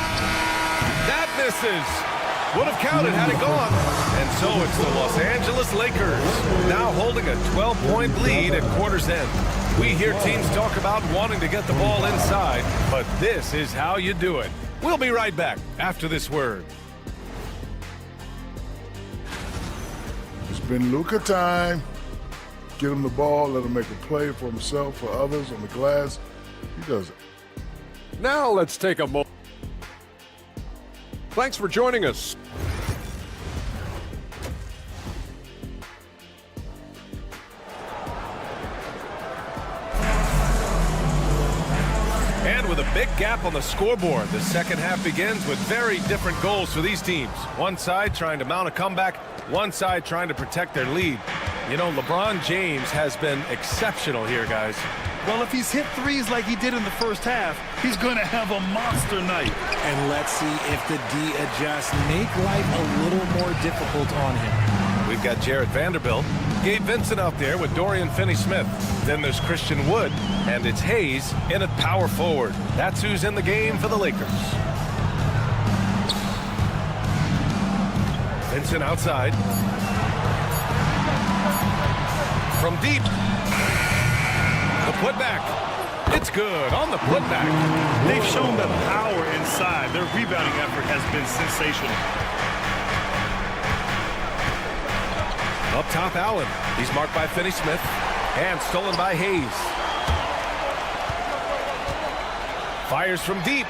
That misses. Would have counted had it gone. And so it's the Los Angeles Lakers now holding a 12-point lead at quarter's end. We hear teams talk about wanting to get the ball inside, but this is how you do it. We'll be right back after this word. It's been Luka time. Get him the ball, let him make a play for himself, for others on the glass. He does it. Now let's take a moment. Thanks for joining us. And with a big gap on the scoreboard, the second half begins with very different goals for these teams. One side trying to mount a comeback, one side trying to protect their lead. You know, LeBron James has been exceptional here, guys. Well, if he's hit threes like he did in the first half, he's going to have a monster night. And let's see if the D adjusts, make life a little more difficult on him. We've got Jarrett Vanderbilt, Gabe Vincent out there with Dorian Finney-Smith. Then there's Christian Wood, and it's Hayes in at power forward. That's who's in the game for the Lakers. Vincent outside. From deep. The putback. It's good on the putback. They've shown the power inside. Their rebounding effort has been sensational. Up top, Allen. He's marked by Finney-Smith and stolen by Hayes. Fires from deep.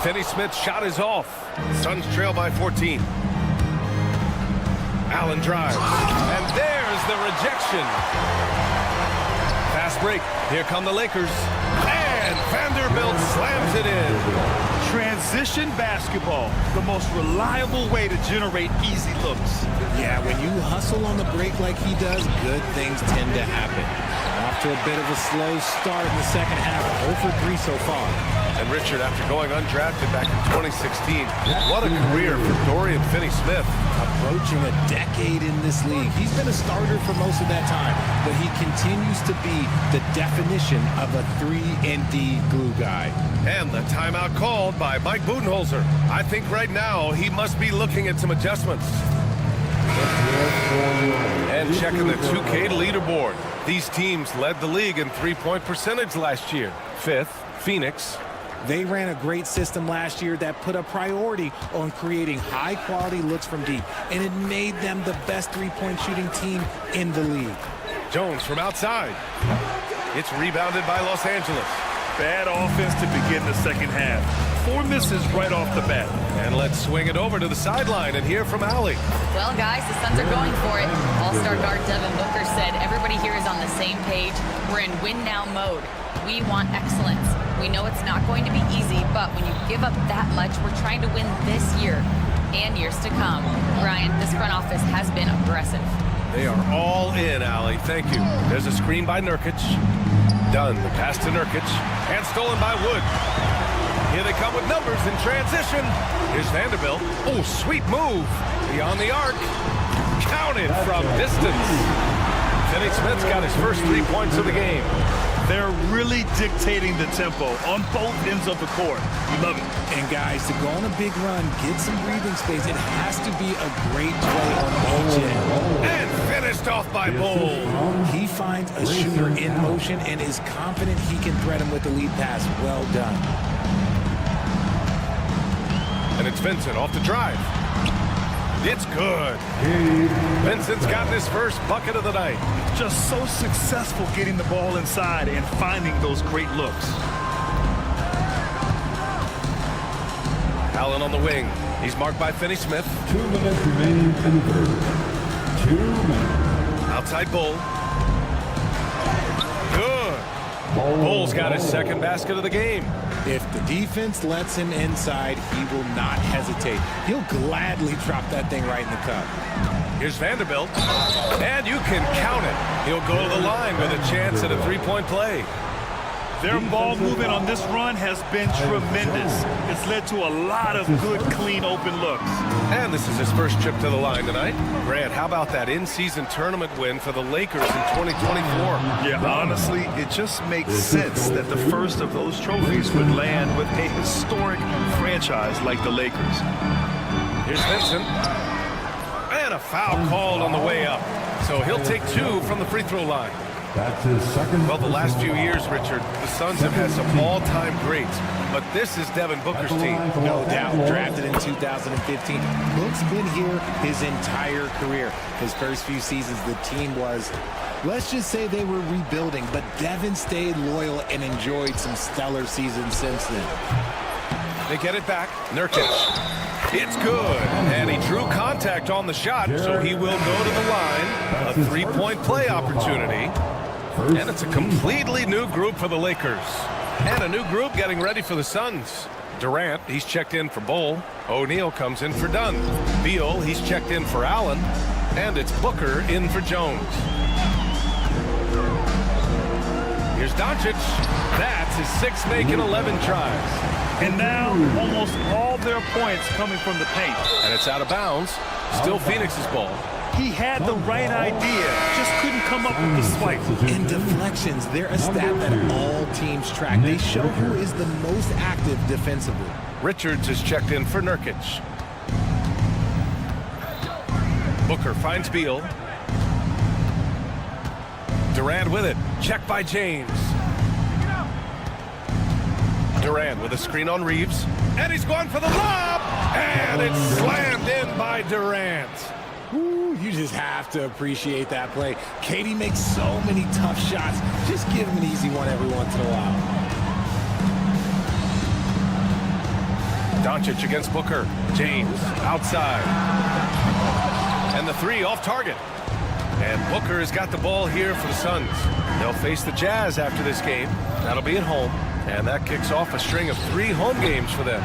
Finney-Smith's shot is off. Suns trail by 14. Allen drives. And there's the rejection. Fast break. Here come the Lakers. And Vanderbilt slams it in. Transition basketball, the most reliable way to generate easy looks. Yeah, when you hustle on the break like he does, good things tend to happen. Off to a bit of a slow start in the second half. 0 for 3 so far. And Richard, after going undrafted back in 2016, what a career for Dorian Finney-Smith. Approaching a decade in this league. He's been a starter for most of that time, but he continues to be the definition of a 3-and-D glue guy. And the timeout called by Mike Budenholzer. I think right now he must be looking at some adjustments. And checking the 2K leaderboard. These teams led the league in three-point percentage last year. 5th, Phoenix. They ran a great system last year that put a priority on creating high-quality looks from deep, and it made them the best three-point shooting team in the league. Jones from outside. It's rebounded by Los Angeles. Bad offense to begin the second half. 4 misses right off the bat. And let's swing it over to the sideline and hear from Allie. Well, guys, the Suns are going for it. All-star guard Devin Booker said everybody here is on the same page. We're in win-now mode. We want excellence. We know it's not going to be easy, but when you give up that much, we're trying to win this year and years to come. Brian, this front office has been aggressive. They are all in, Allie. Thank you. There's a screen by Nurkic. Done. The pass to Nurkic. And stolen by Wood. Here they come with numbers in transition. Here's Vanderbilt. Oh, sweet move. Beyond the arc. Counted from distance. Finney Smith's got his first 3 points of the game. They're really dictating the tempo on both ends of the court. We love it. And guys, to go on a big run, get some breathing space, it has to be a great play on each end. And finished off by Bull. He finds a shooter in motion and is confident he can thread him with the lead pass. Well done. And it's Vincent off the drive. It's good. Vincent's gotten his first bucket of the night. Just so successful getting the ball inside and finding those great looks. Allen on the wing. He's marked by Finney Smith. 2 minutes remaining in the third. 2 minutes. Outside Bull. Good. Bull's got his second basket of the game. If the defense lets him inside, he will not hesitate. He'll gladly drop that thing right in the cup. Here's Vanderbilt. And you can count it. He'll go to the line with a chance at a three-point play. Their ball movement on this run has been tremendous. It's led to a lot of good, clean, open looks. And this is his first trip to the line tonight. Grant, how about that in-season tournament win for the Lakers in 2024? Yeah, honestly, it just makes sense that the first of those trophies would land with a historic franchise like the Lakers. Here's Vincent. And a foul called on the way up. So he'll take 2 from the free throw line. That's his second. Well, the last few years, Richard, the Suns have had some all-time greats, but this is Devin Booker's team. No doubt, drafted in 2015. Book's been here his entire career. His first few seasons, the team was, let's just say they were rebuilding, but Devin stayed loyal and enjoyed some stellar seasons since then. They get it back. Nurkic. It's good. And he drew contact on the shot, so he will go to the line. A three-point play opportunity. And it's a completely new group for the Lakers. And a new group getting ready for the Suns. Durant, he's checked in for Bull. O'Neal comes in for Dunn. Beal, he's checked in for Allen. And it's Booker in for Jones. Here's Doncic. That's his 6th make in 11 tries. And now almost all their points coming from the paint. And it's out of bounds. Still Phoenix's ball. He had the right idea, just couldn't come up with the swipe. In deflections, they're a stat that all teams track. They show who is the most active defensively. Richards is checked in for Nurkic. Booker finds Beal. Durant with it. Check by James. Durant with a screen on Reeves. And he's going for the lob. And it's slammed in by Durant. Ooh, you just have to appreciate that play. Katie makes so many tough shots. Just give him an easy one every once in a while. Doncic against Booker. James outside. And the 3 off target. And Booker has got the ball here for the Suns. They'll face the Jazz after this game. That'll be at home. And that kicks off a string of 3 home games for them.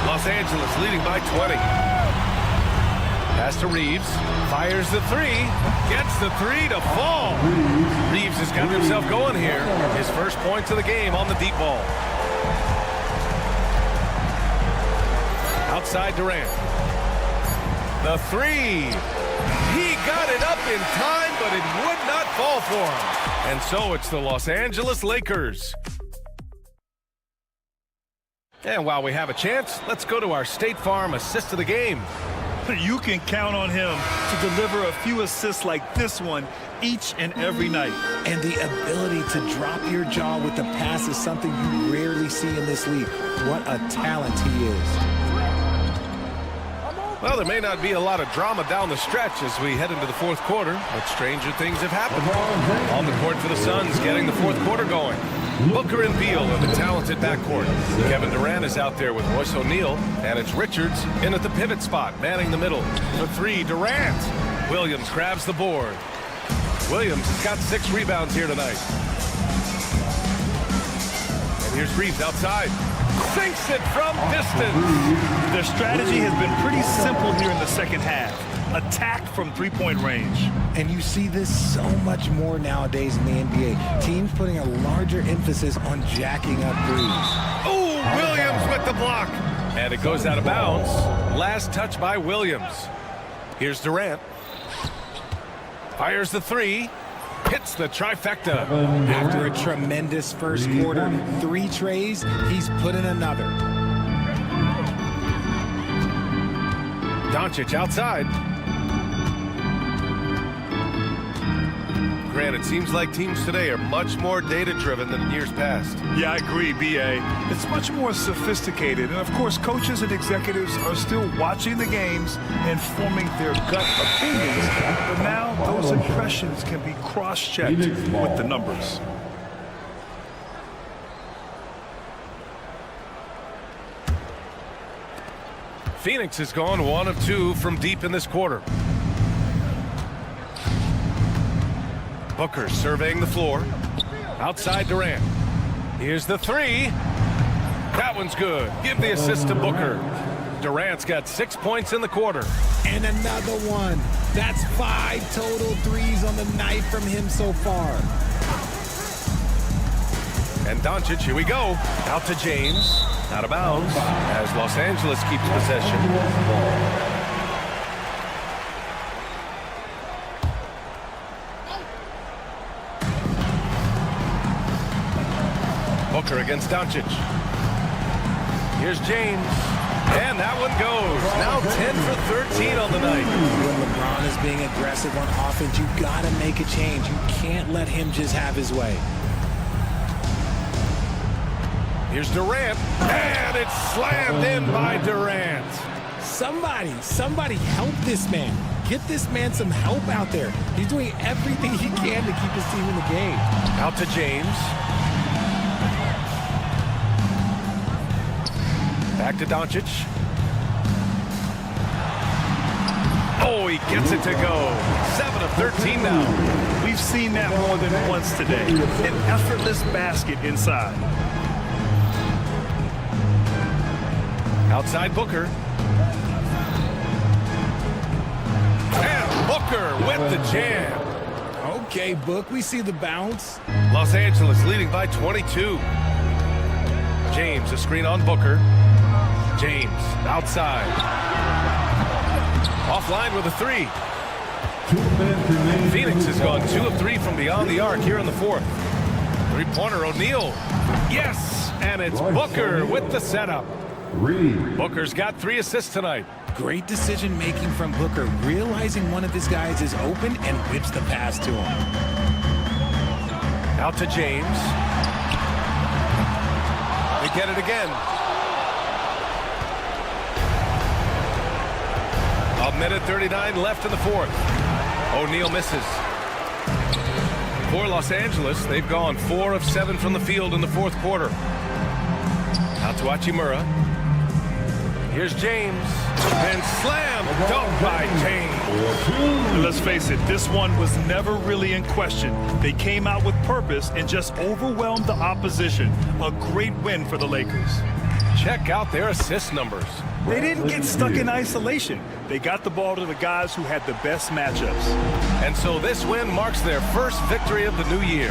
Los Angeles leading by 20. Pass to Reeves. Fires the 3. Gets the 3 to fall. Reeves has got himself going here. His first points of the game on the deep ball. Outside Durant. The 3. He got it up in time, but it would not fall for him. And so it's the Los Angeles Lakers. And while we have a chance, let's go to our State Farm assist of the game. You can count on him to deliver a few assists like this one each and every night. And the ability to drop your jaw with the pass is something you rarely see in this league. What a talent he is. Well, there may not be a lot of drama down the stretch as we head into the fourth quarter, but stranger things have happened. On the court for the Suns, getting the fourth quarter going. Booker and Beal in the talented backcourt. Kevin Durant is out there with Royce O'Neal, and it's Richards in at the pivot spot, manning the middle. The 3, Durant. Williams grabs the board. Williams has got 6 rebounds here tonight. And here's Reeves outside. Sinks it from distance. Their strategy has been pretty simple here in the second half. attack from three-point range. And you see this so much more nowadays in the NBA. Teams putting a larger emphasis on jacking up threes. Oh, Williams with the block. And it goes out of bounds. Last touch by Williams. Here's Durant. Fires the three. Hits the trifecta. After a tremendous first quarter, 3 trays, he's put in another. Doncic outside. Grant, it seems like teams today are much more data-driven than in years past. Yeah, I agree, B.A. It's much more sophisticated. And, of course, coaches and executives are still watching the games and forming their gut opinions. But now those impressions can be cross-checked with the numbers. Phoenix has gone 1 of 2 from deep in this quarter. Booker surveying the floor. Outside Durant. Here's the three. That one's good. Give the assist to Booker. Durant's got 6 points in the quarter. And another one. That's 5 total threes on the night from him so far. And Doncic, here we go. Out to James. Out of bounds as Los Angeles keeps possession. Booker against Doncic. Here's James. And that one goes. Now 10 for 13 on the night. When LeBron is being aggressive on offense, you got to make a change. You can't let him just have his way. Here's Durant. And it's slammed in by Durant. Somebody help this man. Get this man some help out there. He's doing everything he can to keep his team in the game. Out to James. Back to Doncic. Oh, he gets it to go. 7 of 13 now. We've seen that more than once today. An effortless basket inside. Outside Booker. And Booker with the jam. Okay, Book, we see the bounce. Los Angeles leading by 22. James, a screen on Booker. James, outside. Offline with a three. Phoenix has gone 2 of 3 from beyond the arc here in the fourth. Three-pointer, O'Neal. Yes, and it's Booker with the setup. Booker's got 3 assists tonight. Great decision-making from Booker, realizing one of his guys is open and whips the pass to him. Out to James. They get it again. A minute 39 left in the fourth. O'Neal misses. For Los Angeles, they've gone 4 of 7 from the field in the fourth quarter. Out to Hachimura. Here's James. And slam dunk by James. Let's face it, this one was never really in question. They came out with purpose and just overwhelmed the opposition. A great win for the Lakers. Check out their assist numbers. They didn't get stuck in isolation. They got the ball to the guys who had the best matchups. And so this win marks their first victory of the new year.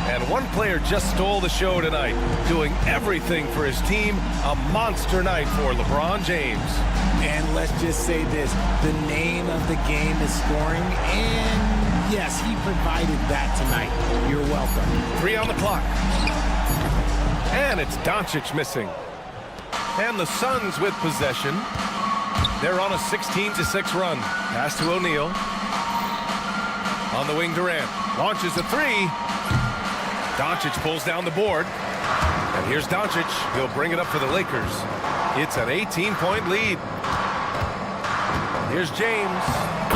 And one player just stole the show tonight, doing everything for his team. A monster night for LeBron James. And let's just say this, the name of the game is scoring, and yes, he provided that tonight. You're welcome. 3 on the clock. And it's Doncic missing. And the Suns with possession. They're on a 16-6 run. Pass to O'Neal. On the wing, Durant launches a 3. Doncic pulls down the board. And here's Doncic. He'll bring it up for the Lakers. It's an 18-point lead. Here's James.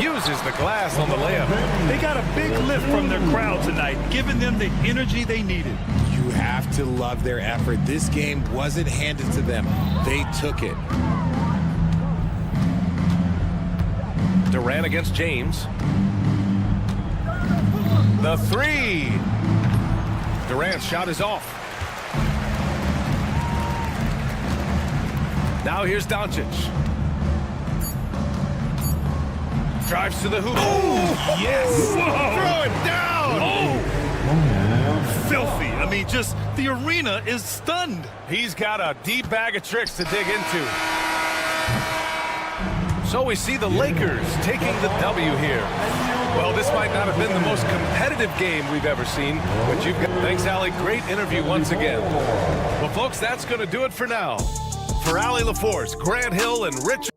Uses the glass on the layup. They got a big lift from their crowd tonight, giving them the energy they needed. You have to love their effort. This game wasn't handed to them. They took it. Durant against James. The 3. Durant's shot is off. Now here's Doncic. Drives to the hoop. Oh, yes. Throw it down. Oh, filthy. I mean, just the arena is stunned. He's got a deep bag of tricks to dig into. So we see the Lakers taking the W here. Well, this might not have been the most competitive game we've ever seen, but you've got... Thanks, Allie. Great interview once again. Well, folks, that's going to do it for now. For Allie LaForce, Grant Hill, and Rich...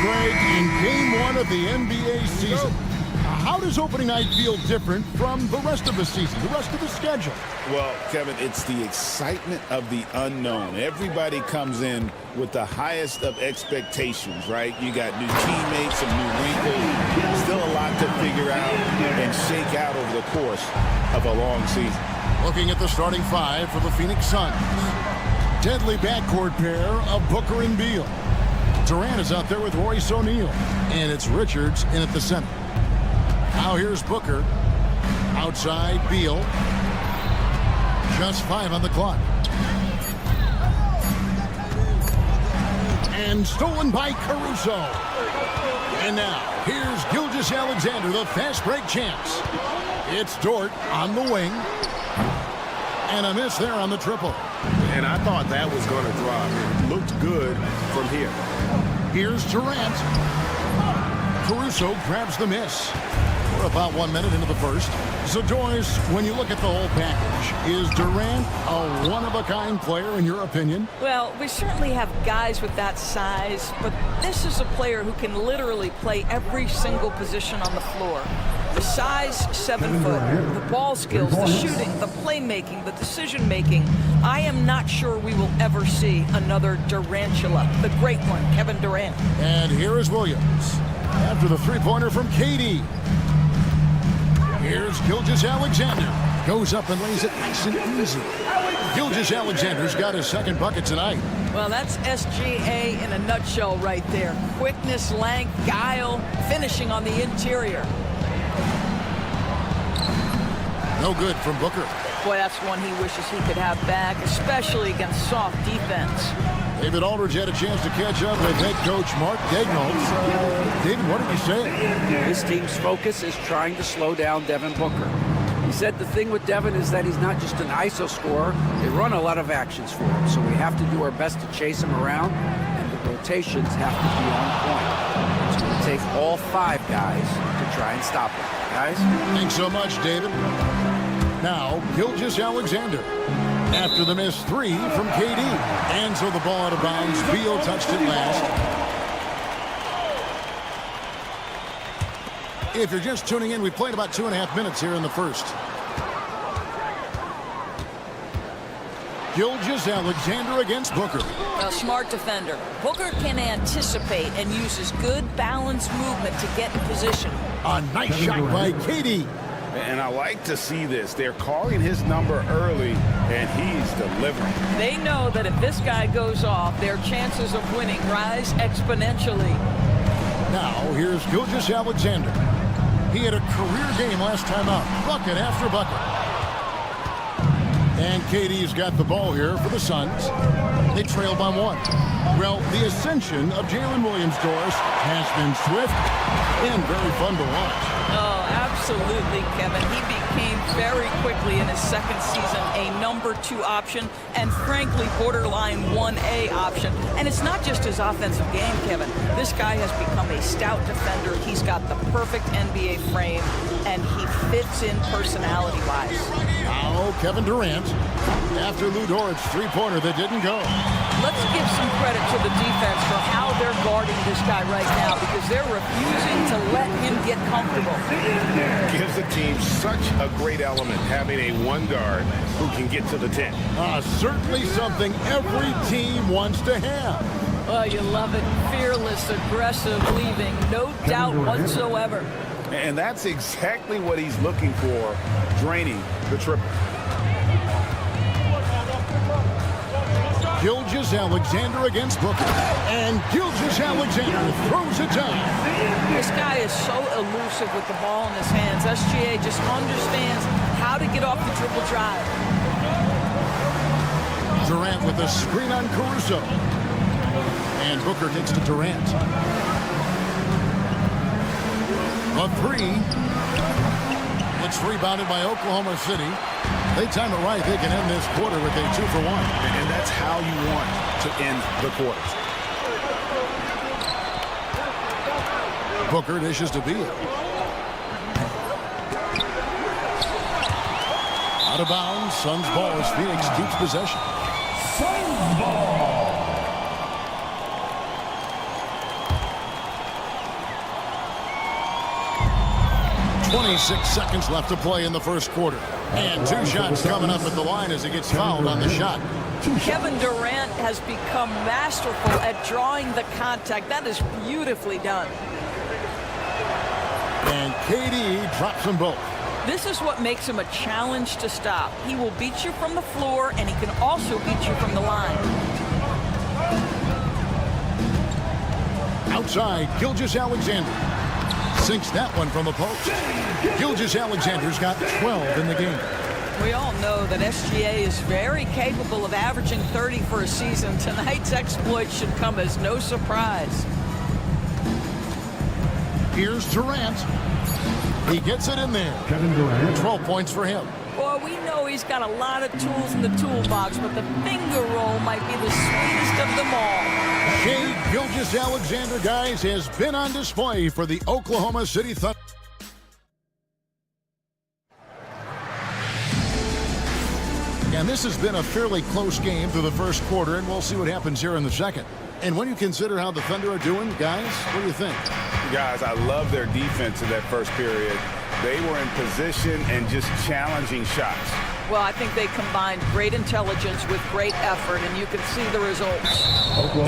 Greg, in game 1 of the NBA season, how does opening night feel different from the rest of the season, the rest of the schedule? Well, Kevin, it's the excitement of the unknown. Everybody comes in with the highest of expectations, right? You got new teammates, some new wrinkles, still a lot to figure out and shake out over the course of a long season. Looking at the starting 5 for the Phoenix Suns. Deadly backcourt pair of Booker and Beal. Durant is out there with Royce O'Neal, and it's Richards in at the center. Now here's Booker. Outside, Beal. Just 5 on the clock. And stolen by Caruso. And now, here's Gilgeous-Alexander, the fast break champs. It's Dort on the wing. And a miss there on the triple. And I thought that was going to drop. It looked good from here. Here's Durant. Caruso grabs the miss. We're about 1 minute into the first. So, Joyce, when you look at the whole package, is Durant a one-of-a-kind player in your opinion? Well, we certainly have guys with that size, but this is a player who can literally play every single position on the floor. The size, 7 foot, the ball skills, the shooting, the playmaking, the decision-making. I am not sure we will ever see another Durantula, the great one, Kevin Durant. And here is Williams after the three-pointer from KD. Here's Gilgeous-Alexander. Goes up and lays it nice and easy. Gilgeous-Alexander's got his second bucket tonight. Well, that's SGA in a nutshell right there. Quickness, length, guile, finishing on the interior. No good from Booker. Boy, that's one he wishes he could have back, especially against soft defense. David Aldridge had a chance to catch up with head coach Mark Daigneault. David, what did he say? His team's focus is trying to slow down Devin Booker. He said the thing with Devin is that he's not just an ISO scorer. They run a lot of actions for him, so we have to do our best to chase him around, and the rotations have to be on point. It's going to take all 5 guys to try and stop him. Guys? Thanks so much, David. Now, Gilgeous-Alexander. After the missed 3 from KD. And so the ball out of bounds. Beal touched it last. If you're just tuning in, we played about 2.5 minutes here in the first. Gilgeous-Alexander against Booker. A smart defender. Booker can anticipate and uses good balanced movement to get in position. A nice shot by KD. And I like to see this. They're calling his number early, and he's delivering. They know that if this guy goes off, their chances of winning rise exponentially. Now, here's Gilgeous-Alexander. He had a career game last time out. Bucket after bucket. And KD's got the ball here for the Suns. They trail by 1. Well, the ascension of Jalen Williams, Doris, has been swift and very fun to watch. Oh, absolutely, Kevin. He became very quickly in his second season a number 2 option and, frankly, borderline 1A option. And it's not just his offensive game, Kevin. This guy has become a stout defender. He's got the perfect NBA frame, and he fits in personality-wise. Now, Kevin Durant, after Lou Dort's three-pointer that didn't go. Let's give some credit to the defense for how they're guarding this guy right now, because they're refusing to let him get comfortable. Gives the team such a great element having a 1 guard who can get to the 10. Certainly something every team wants to have. Oh, you love it. Fearless, aggressive, leaving. No doubt whatsoever. And that's exactly what he's looking for, draining the triple. Gilgeous-Alexander against Booker. And Gilgeous-Alexander throws it down. This guy is so elusive with the ball in his hands. SGA just understands how to get off the dribble drive. Durant with a screen on Caruso. And Booker gets to Durant. A 3. It's rebounded by Oklahoma City. They time it right. They can end this quarter with a 2-for-1. And that's how you want to end the quarters. Booker dishes to Beal. Out of bounds. Suns ball as Phoenix keeps possession. Suns ball. 26 seconds left to play in the first quarter. And 2 shots coming up at the line as he gets fouled on the shot. Kevin Durant has become masterful at drawing the contact. That is beautifully done. And KD drops them both. This is what makes him a challenge to stop. He will beat you from the floor, and he can also beat you from the line. Outside, Gilgeous-Alexander sinks that one from the post. Gilgeous-Alexander's got 12 in the game. We all know that SGA is very capable of averaging 30 for a season. Tonight's exploit should come as no surprise. Here's Durant. He gets it in there. Kevin Durant. 12 points for him. Boy, we know he's got a lot of tools in the toolbox, but the finger roll might be the sweetest of them all. Shai Gilgeous-Alexander, guys, has been on display for the Oklahoma City Thunder. And this has been a fairly close game through the first quarter, and we'll see what happens here in the second. And when you consider how the Thunder are doing, guys, what do you think? Guys, I love their defense in that first period. They were in position and just challenging shots. Well, I think they combined great intelligence with great effort, and you can see the results.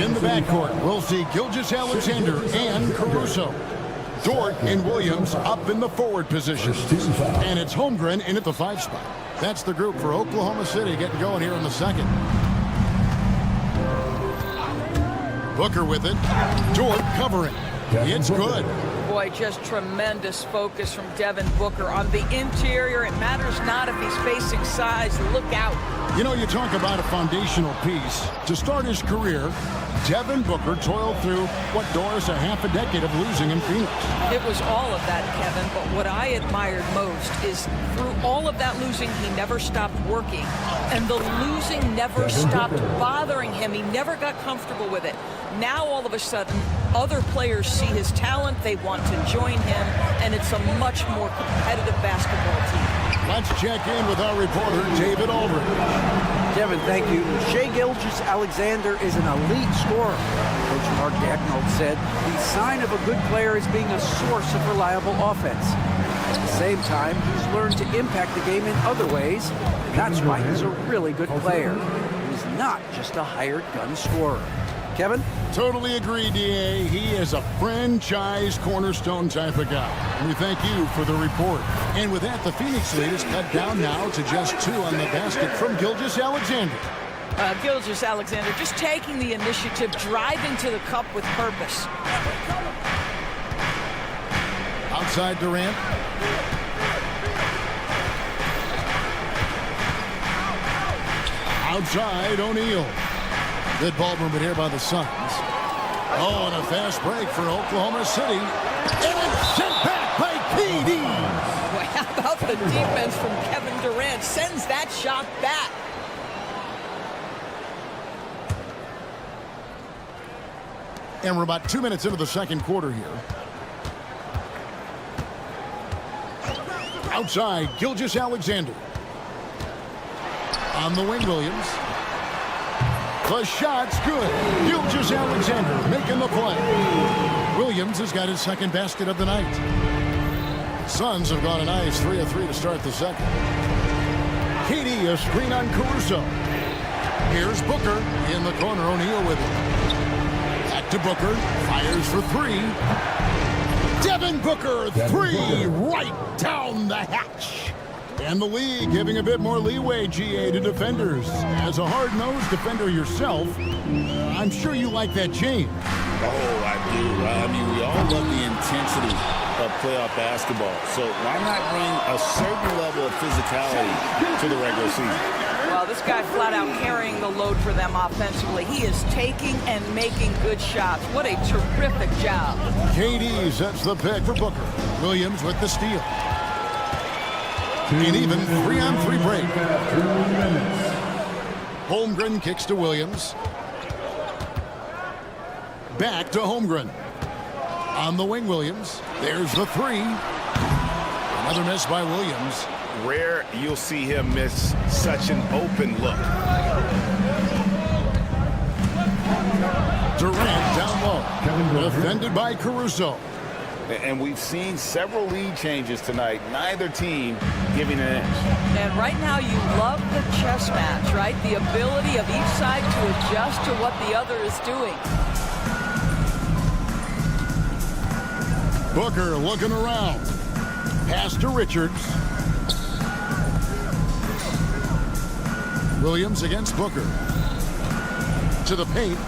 In the backcourt, we'll see Gilgeous-Alexander and Caruso. Dort and Williams up in the forward position. And it's Holmgren in at the 5 spot. That's the group for Oklahoma City getting going here in the second. Booker with it. Dort covering. It's good. Boy, just tremendous focus from Devin Booker on the interior. It matters not if he's facing size. Look out. You know, you talk about a foundational piece. To start his career, Devin Booker toiled through, Doris, a half a decade of losing in Phoenix. It was all of that, Kevin, but what I admired most is through all of that losing, he never stopped working. And the losing never stopped bothering him. He never got comfortable with it. Now, all of a sudden, other players see his talent, they want to join him, and it's a much more competitive basketball team. Let's check in with our reporter, David Aldridge. Kevin, thank you. Shai Gilgeous-Alexander is an elite scorer. Coach Mark Daigneault said the sign of a good player is being a source of reliable offense. At the same time, he's learned to impact the game in other ways, and that's why he's a really good player. He's not just a hired gun scorer. Kevin? Totally agree, D.A. He is a franchise cornerstone type of guy. We thank you for the report. And with that, the Phoenix lead is cut down now to just 2 on the basket from Gilgeous-Alexander. Gilgeous-Alexander just taking the initiative, driving to the cup with purpose. Outside Durant. Outside O'Neal. Good ball movement here by the Suns. Oh, and a fast break for Oklahoma City. And it's sent back by KD. Well, how about the defense from Kevin Durant? Sends that shot back. And we're about 2 minutes into the second quarter here. Outside, Gilgeous-Alexander. On the wing, Williams. The shot's good. Gilgeous-Alexander making the play. Williams has got his second basket of the night. Suns have gone a nice 3 of 3 to start the second. KD, a screen on Caruso. Here's Booker in the corner. O'Neal with it. Back to Booker. Fires for 3. Devin Booker, 3 right down the hatch. And the league giving a bit more leeway, GA, to defenders. As a hard-nosed defender yourself, I'm sure you like that change. Oh, I do. I mean, we all love the intensity of playoff basketball. So why not bring a certain level of physicality to the regular season? Well, this guy flat out carrying the load for them offensively. He is taking and making good shots. What a terrific job. KD sets the pick for Booker. Williams with the steal. An even 3-on-3 break. Holmgren kicks to Williams. Back to Holmgren. On the wing, Williams. There's the 3. Another miss by Williams. Rare you'll see him miss such an open look. Durant down low. Defended by Caruso. And we've seen several lead changes tonight, neither team giving an inch. And right now you love the chess match, right? The ability of each side to adjust to what the other is doing. Booker looking around. Pass to Richards. Williams against Booker. To the paint.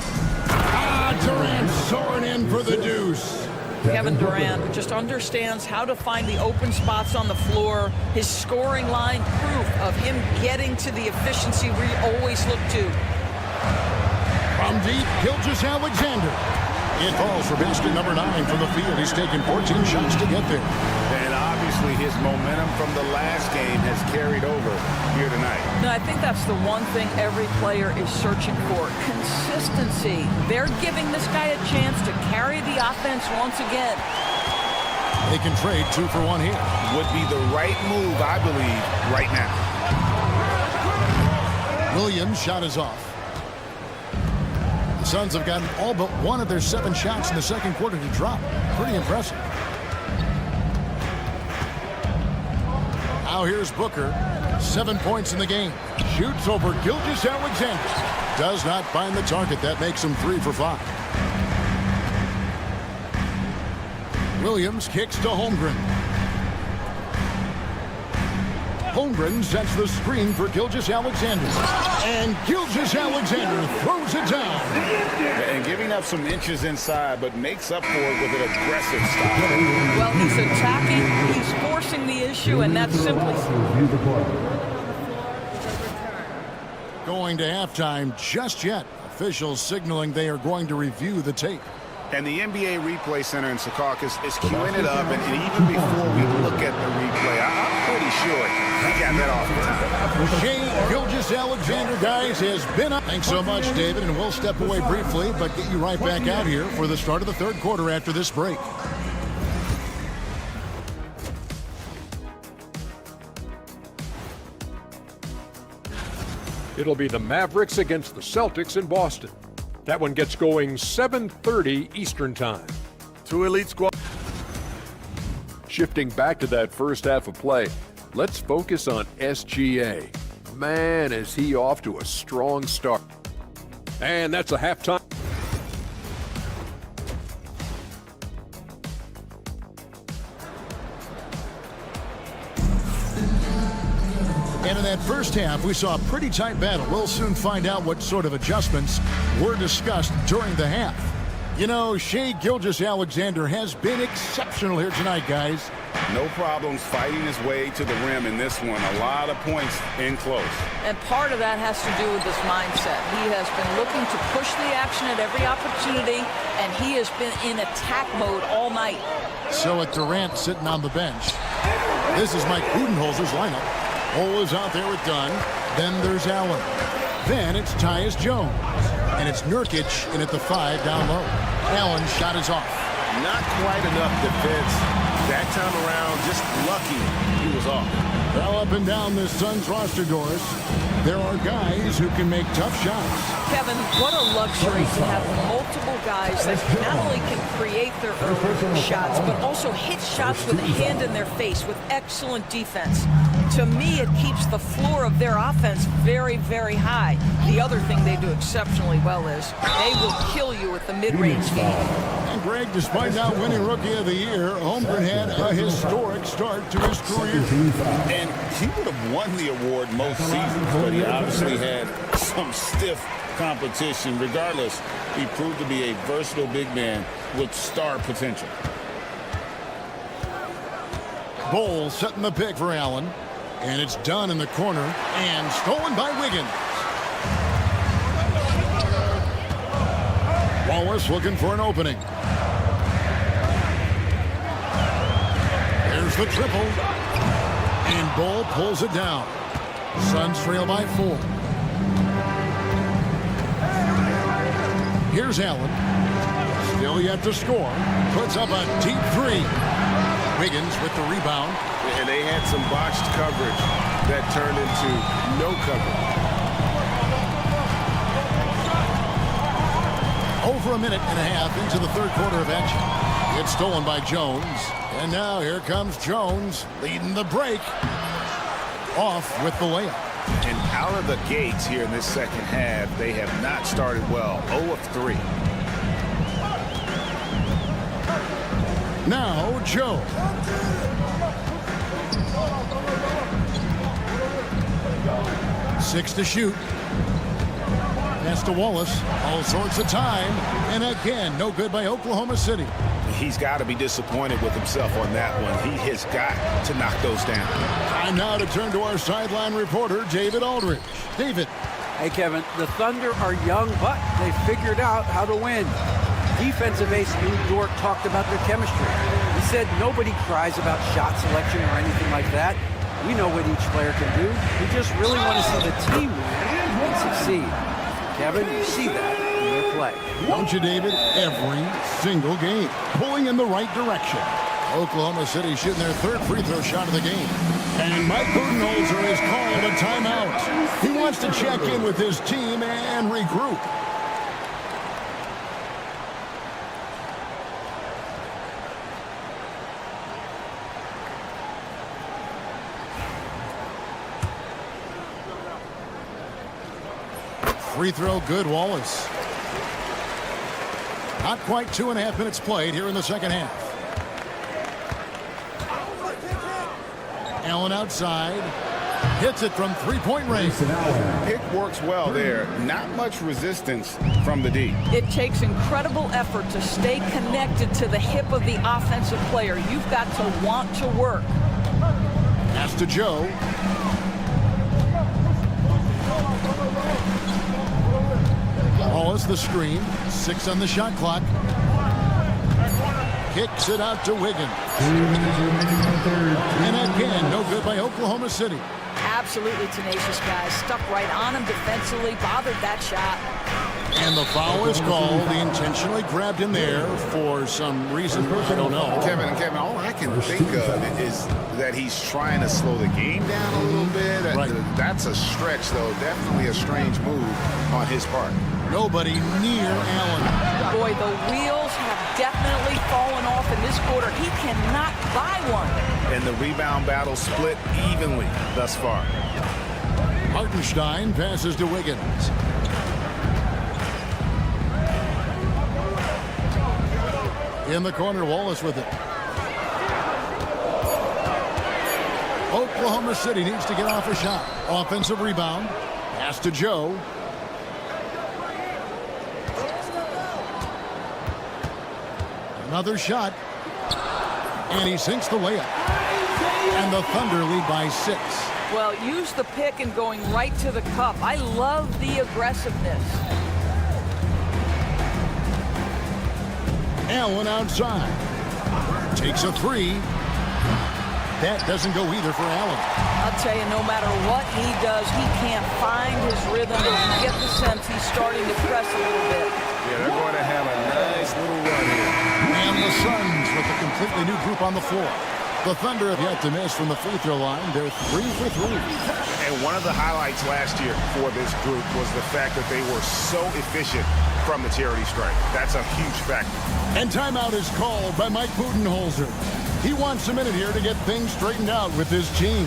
Durant soaring in for the deuce. Kevin Durant just understands how to find the open spots on the floor. His scoring line, proof of him getting to the efficiency we always look to. From deep, Gilgeous-Alexander. It falls for basket number 9 from the field. He's taken 14 shots to get there. And obviously his momentum from the last game has carried over here tonight. No, I think that's the one thing every player is searching for. Consistency. They're giving this guy a chance to carry the offense once again. They can trade 2 for 1 here. Would be the right move, I believe, right now. Williams' shot is off. The Suns have gotten all but 1 of their 7 shots in the second quarter to drop. Pretty impressive. Now here's Booker. 7 points in the game. Shoots over Gilgeous-Alexander. Does not find the target. That makes him 3 for 5. Williams kicks to Holmgren. Holmgren sets the screen for Gilgeous-Alexander. And Gilgeous-Alexander throws it down. And giving up some inches inside, but makes up for it with an aggressive style. Well, he's attacking, he's forcing the issue, and that's simply... Going to halftime just yet. Officials signaling they are going to review the tape. And the NBA Replay Center in Secaucus is queuing it up, and even before we look at the replay, I'm pretty sure he got that off the time. Shai Gilgeous-Alexander, guys, has been up. Thanks so much, David, and we'll step away briefly, but get you right back out here for the start of the third quarter after this break. It'll be the Mavericks against the Celtics in Boston. That one gets going 7:30 Eastern Time. 2 elite squad. Shifting back to that first half of play, let's focus on SGA. Man, is he off to a strong start. And that's a halftime. And in that first half, we saw a pretty tight battle. We'll soon find out what sort of adjustments were discussed during the half. You know, Shai Gilgeous-Alexander has been exceptional here tonight, guys. No problems fighting his way to the rim in this one. A lot of points in close. And part of that has to do with his mindset. He has been looking to push the action at every opportunity, and he has been in attack mode all night. So with Durant sitting on the bench, this is Mike Budenholzer's lineup. Cole is out there with Dunn. Then there's Allen. Then it's Tyus Jones. And it's Nurkic in at the 5 down low. Allen's shot is off. Not quite enough defense. That time around, just lucky he was off. Well, up and down this Suns roster, Doris, there are guys who can make tough shots. Kevin, what a luxury to have multiple guys that not only can create their own shots, but also hit shots with a hand in their face with excellent defense. To me, it keeps the floor of their offense very, very high. The other thing they do exceptionally well is they will kill you with the mid-range game. And Greg, despite not winning Rookie of the Year, Holmgren had a historic start to his career. And he would have won the award most seasons, but he obviously had some stiff competition. Regardless, he proved to be a versatile big man with star potential. Bowles setting the pick for Allen. And it's done in the corner and stolen by Wiggins. Wallace looking for an opening. There's the triple. And Ball pulls it down. Suns trail by 4. Here's Allen. Still yet to score. Puts up a deep 3. Wiggins with the rebound. And they had some botched coverage that turned into no coverage. Over a minute and a half into the third quarter of action. It's stolen by Jones. And now here comes Jones leading the break. Off with the layup. And out of the gates here in this second half, they have not started well. 0 of 3. Now Joe. Six to shoot. Pass to Wallace. All sorts of time. And again, no good by Oklahoma City. He's got to be disappointed with himself on that one. He has got to knock those down. Time now to turn to our sideline reporter, David Aldridge. David. Hey, Kevin, the Thunder are young, but they figured out how to win. Defensive ace Lou Dort talked about their chemistry. He said nobody cries about shot selection or anything like that. We know what each player can do. We just really want to see the team win and succeed. Kevin, you see that in their play. Don't you, David? Every single game. Pulling in the right direction. Oklahoma City shooting their third free throw shot of the game. And Mike Budenholzer has called a timeout. He wants to check in with his team and regroup. Free throw good, Wallace. Not quite 2.5 minutes played here in the second half. Allen outside. Hits it from three-point range. Pick works well there. Not much resistance from the D. It takes incredible effort to stay connected to the hip of the offensive player. You've got to want to work. Pass to Joe. Wallace the screen. 6 on the shot clock. Kicks it out to Wiggins. And again, no good by Oklahoma City. Absolutely tenacious guys. Stuck right on him defensively. Bothered that shot. And the foul is called. He intentionally grabbed him there for some reason. I don't know. Kevin, all I can think of is that he's trying to slow the game down a little bit. Right. That's a stretch, though. Definitely a strange move on his part. Nobody near Allen. Boy, the wheels have definitely fallen off in this quarter. He cannot buy one. And the rebound battle split evenly thus far. Hartenstein passes to Wiggins. In the corner, Wallace with it. Oklahoma City needs to get off a shot. Offensive rebound. Pass to Joe. Another shot. And he sinks the layup. And the Thunder lead by 6. Well, use the pick and going right to the cup. I love the aggressiveness. Allen outside. Takes a 3. That doesn't go either for Allen. I'll tell you, no matter what he does, he can't find his rhythm. And you get the sense he's starting to press a little bit. Yeah, they're going to have a nice little run here. And the Suns with a completely new group on the floor. The Thunder have yet to miss from the free throw line. They're 3 for 3. And one of the highlights last year for this group was the fact that they were so efficient from the charity stripe. That's a huge factor. And timeout is called by Mike Budenholzer. He wants a minute here to get things straightened out with his team.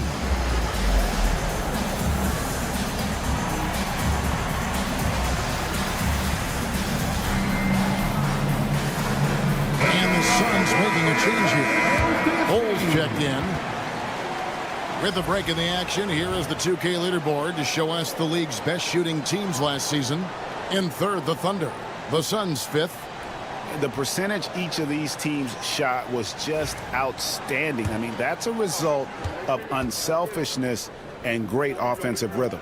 And the Suns making a change here. Holes checked in. With the break in the action, here is the 2K leaderboard to show us the league's best shooting teams last season. In third, the Thunder. The Suns 5th. The percentage each of these teams shot was just outstanding. I mean, that's a result of unselfishness and great offensive rhythm.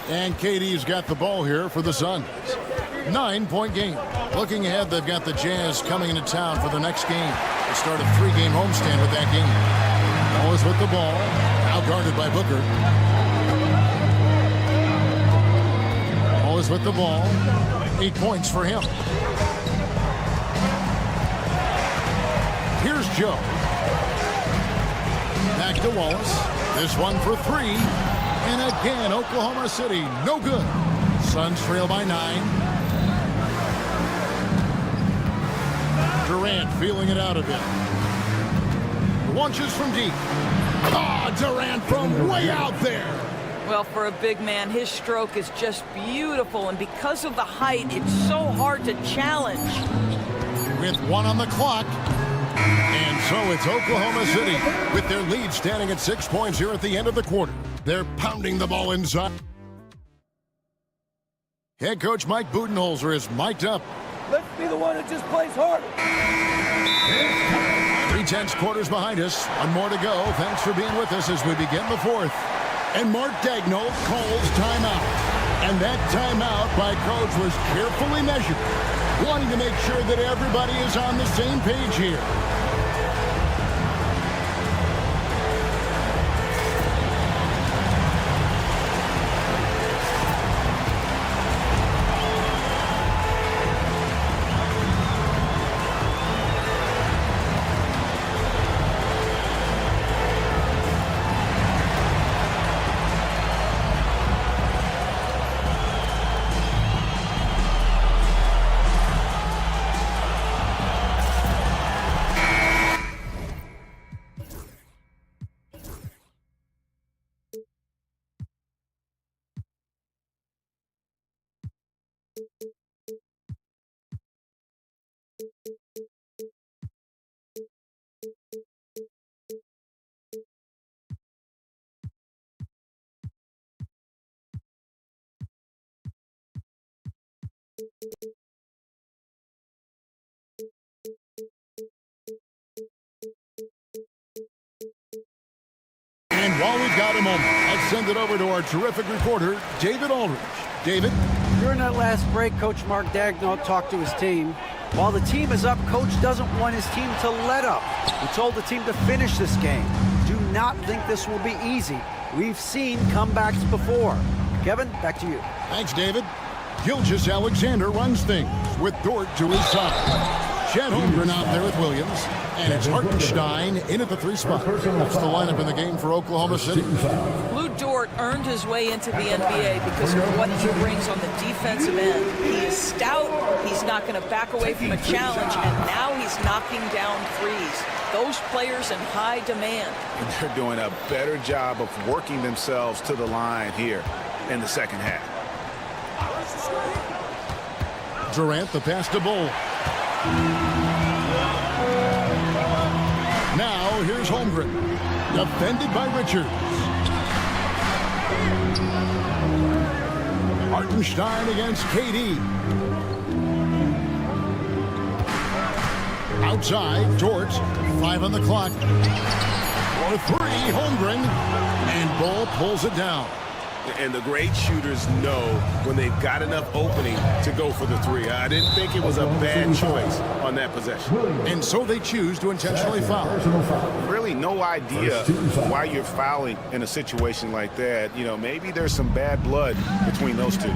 And KD's got the ball here for the Suns. 9-point game. Looking ahead, they've got the Jazz coming into town for the next game. They start a 3-game homestand with that game. Wallace with the ball. Now guarded by Booker. Wallace with the ball. 8 points for him. Here's Joe. Back to Wallace. This one for 3. And again, Oklahoma City, no good. Suns trail by 9. Durant feeling it out a bit. Launches from deep. Ah, Durant from way out there. Well, for a big man, his stroke is just beautiful, and because of the height, it's so hard to challenge. With 1 on the clock. And so it's Oklahoma City with their lead standing at 6 points here at the end of the quarter. They're pounding the ball inside. Head coach Mike Budenholzer is mic'd up. Let's be the one that just plays harder. 3/10 quarters behind us. One more to go. Thanks for being with us as we begin the fourth. And Mark Daigneault calls timeout. And that timeout by coach was carefully measured, wanting to make sure that everybody is on the same page here. And while we've got a moment, let's send it over to our terrific reporter, David Aldridge. David? During that last break, Coach Mark Daigneault talked to his team. While the team is up, Coach doesn't want his team to let up. He told the team to finish this game. Do not think this will be easy. We've seen comebacks before. Kevin, back to you. Thanks, David. Gilgeous-Alexander runs things with Dort to his side. Chet Holmgren out there with Williams. And it's Hartenstein in at the 3 spot. That's the lineup in the game for Oklahoma City. Lou Dort earned his way into the NBA because of what he brings on the defensive end. He is stout. He's not going to back away from a challenge. And now he's knocking down threes. Those players in high demand. And they're doing a better job of working themselves to the line here in the second half. Durant, the pass to Bull. Now, here's Holmgren. Defended by Richards. Hartenstein against KD. Outside, Dort. 5 on the clock. For 3, Holmgren. And Bull pulls it down. And the great shooters know when they've got enough opening to go for the 3. I didn't think it was a bad choice on that possession. And so they choose to intentionally foul. Really no idea why you're fouling in a situation like that. You know, maybe there's some bad blood between those two.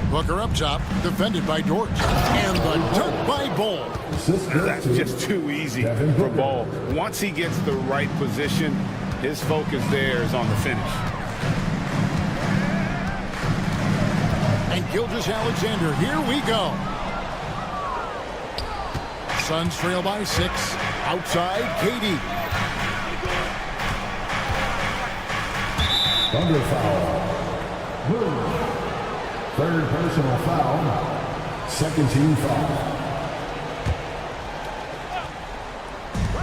Booker up top, defended by Dort. And the dunk by Bull. That's just too easy for Bull. Once he gets the right position, his focus there is on the finish. And Gilgeous-Alexander, here we go. Suns trail by 6. Outside, KD. Thunder foul. Boom. 3rd personal foul. 2nd team foul.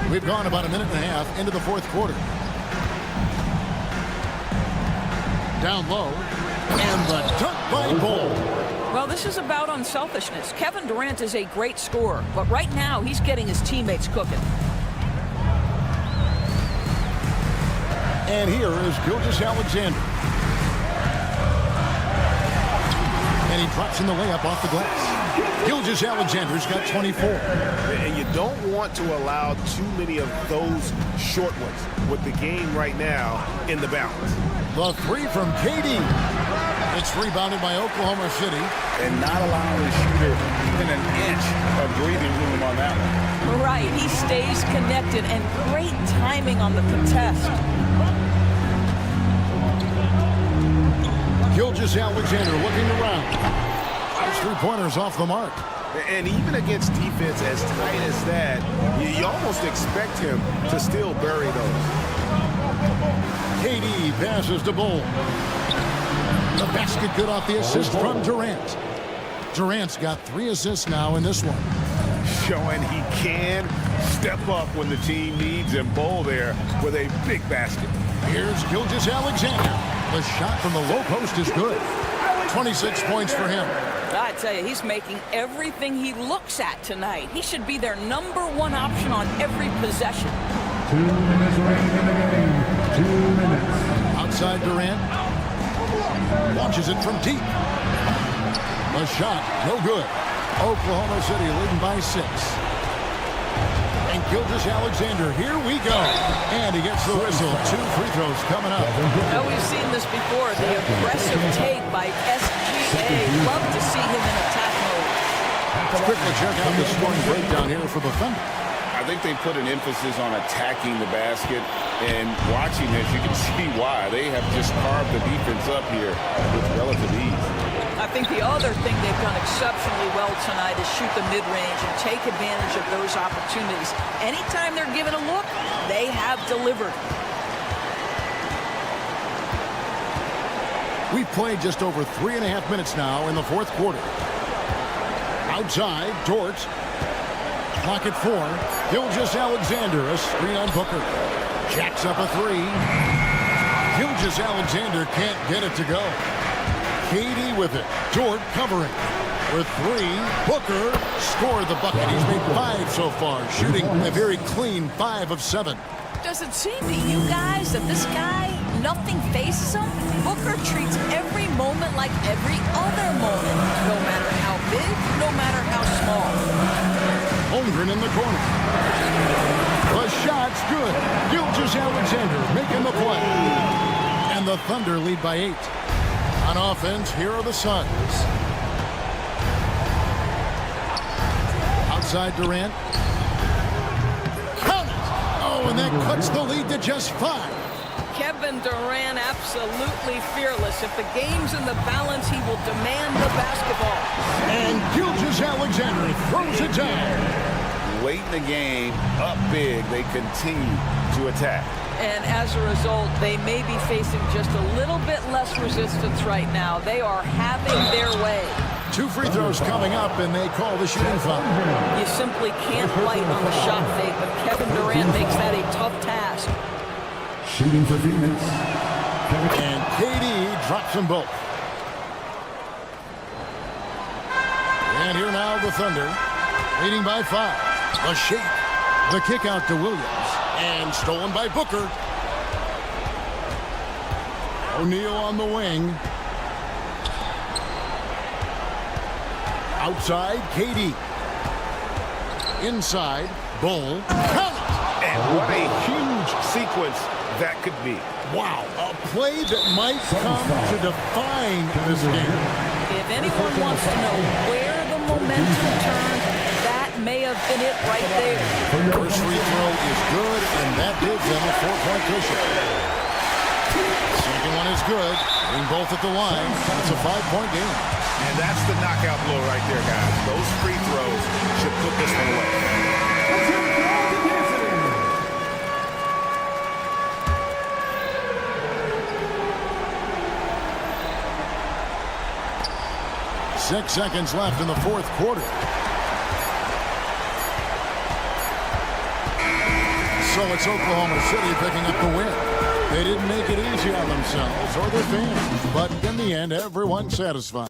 We've gone about a minute and a half into the 4th quarter. Down low, and the dunk by Bull. Well, this is about unselfishness. Kevin Durant is a great scorer, but right now he's getting his teammates cooking. And here is Gilgeous-Alexander. And he drops in the layup off the glass. Gilgeous-Alexander's got 24. And you don't want to allow too many of those short ones with the game right now in the balance. The 3 from KD. It's rebounded by Oklahoma City. And not allowing the shooter even an inch of breathing room on that one. Right, he stays connected, and great timing on the contest. Gilgeous-Alexander looking around. Those three-pointers off the mark. And even against defense as tight as that, you almost expect him to still bury those. KD passes to Bull. The basket good off the assist from Durant. Durant's got 3 assists now in this one. Showing he can step up when the team needs him. Bull there with a big basket. Here's Gilgeous-Alexander. The shot from the low post is good. 26 points for him. I tell you, he's making everything he looks at tonight. He should be their #1 option on every possession. 2 minutes remaining in the game. 2 minutes. Outside Durant. Launches it from deep. A shot, no good. Oklahoma City leading by 6. And Gilgeous-Alexander, here we go. And he gets the whistle. 2 free throws coming up. Now, we've seen this before, the aggressive take by SGA. Love to see him in attack mode. Let's quickly check out the scoring breakdown here for the Thunder. I think they put an emphasis on attacking the basket, and watching this, you can see why. They have just carved the defense up here with relative ease. I think the other thing they've done exceptionally well tonight is shoot the mid-range and take advantage of those opportunities. Anytime they're given a look, they have delivered. We've played just over 3.5 minutes now in the fourth quarter. Outside, Dort. Clock at 4. Gilgeous-Alexander, a screen on Booker. Jacks up a 3. Gilgeous-Alexander can't get it to go. KD with it. Dort covering. With 3. Booker scored the bucket. He's made 5 so far, shooting a very clean 5 of 7. Does it seem to you guys that this guy, nothing faces him? Booker treats every moment like every other moment, no matter how big, no matter how small. Holmgren in the corner. The shot's good. Gilgeous-Alexander making the play. And the Thunder lead by 8. On offense, here are the Suns. Outside Durant. Count it! Oh, and that cuts the lead to just 5. Kevin Durant absolutely fearless. If the game's in the balance, he will demand the basketball. And Gilgeous-Alexander throws it down. Late in the game, up big, they continue to attack. And as a result, they may be facing just a little bit less resistance right now. They are having their way. 2 free throws coming up, and they call the shooting foul. You simply can't light on the shot fake, but Kevin Durant makes that a tough task. Shooting for Phoenix. And KD drops them both. And here now the Thunder, leading by 5. A shake. The kick out to Williams. And stolen by Booker. O'Neal on the wing. Outside, KD. Inside, Bull. Count it! And what a huge sequence that could be. Wow, a play that might come to define this game. If anyone wants to know where the momentum turned, that may have been it right there. First free throw is good, and that gives them a 4-point cushion. Second one is good. Being both at the line, it's a 5-point game. And that's the knockout blow right there, guys. Those free throws should put this one away. 6 seconds left in the fourth quarter. So it's Oklahoma City picking up the win. They didn't make it easy on themselves or their fans, but in the end, everyone's satisfied.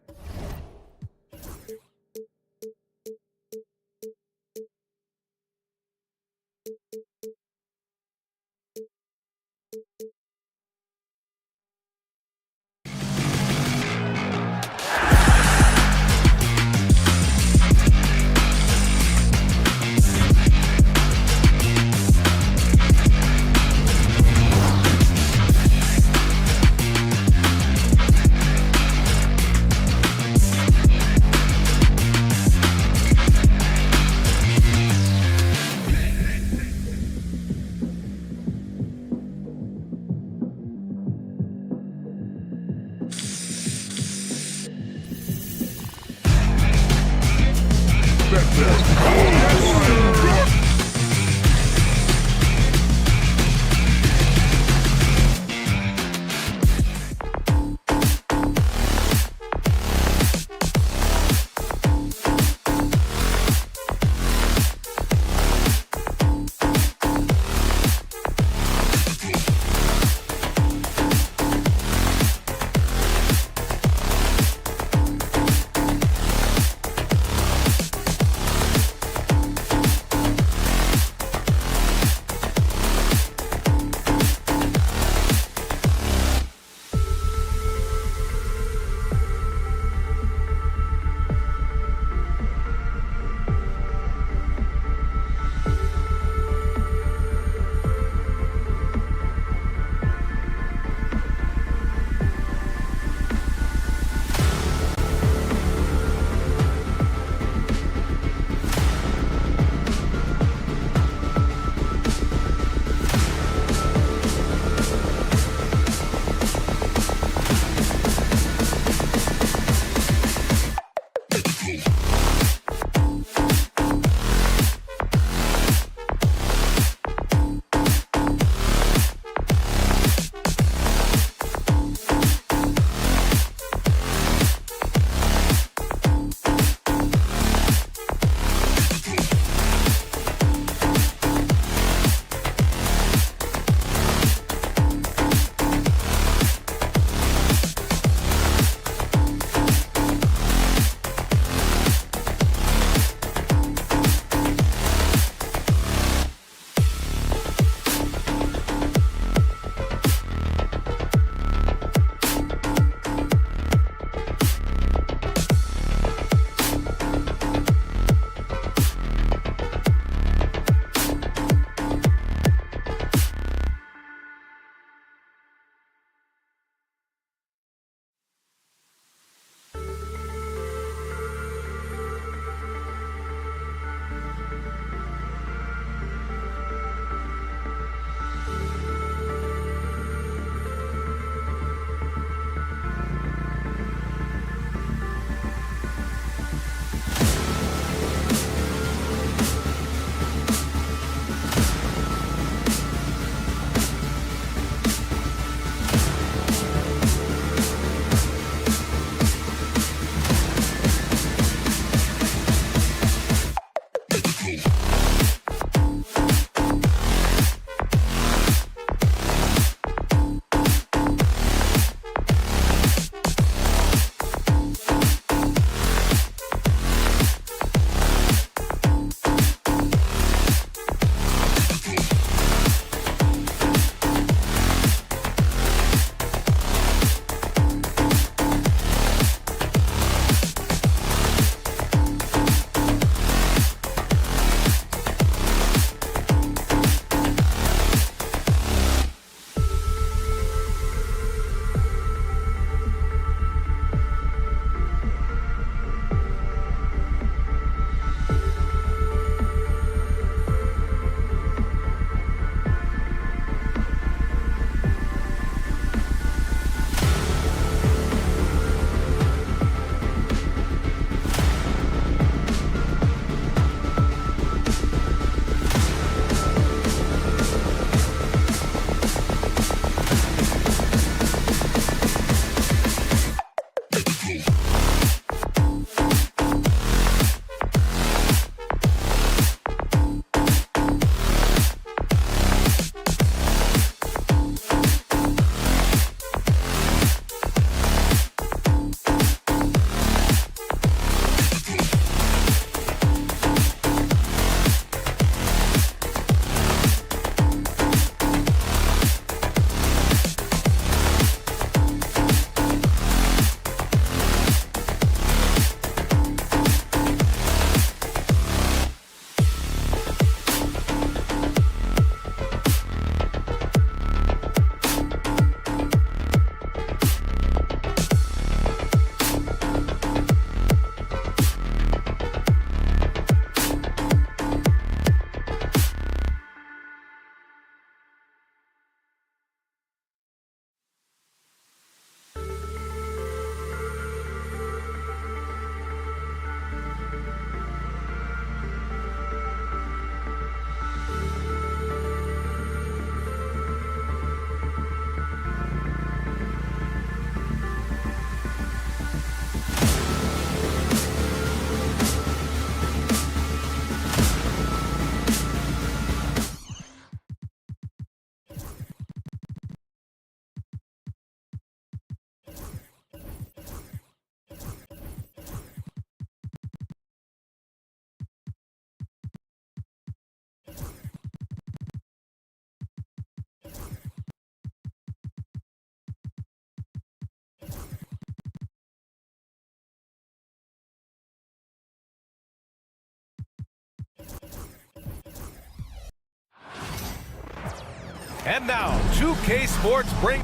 And now, 2K Sports bring...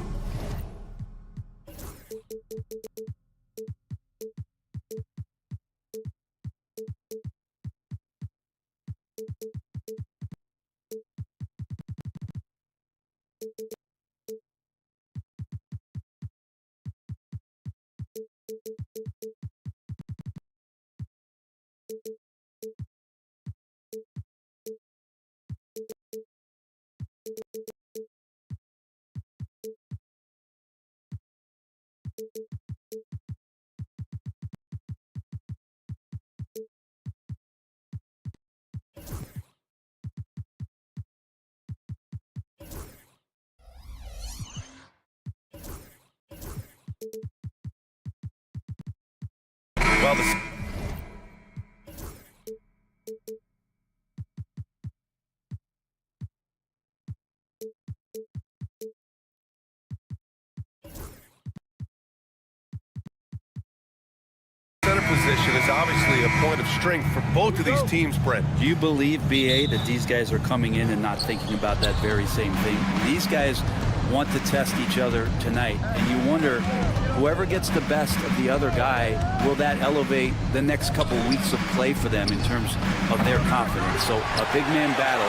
Well, the... center position is obviously a point of strength for both of these teams, Brent. Do you believe, BA, that these guys are coming in and not thinking about that very same thing? These guys want to test each other tonight, and you wonder, whoever gets the best of the other guy, will that elevate the next couple weeks of play for them in terms of their confidence? So a big man battle.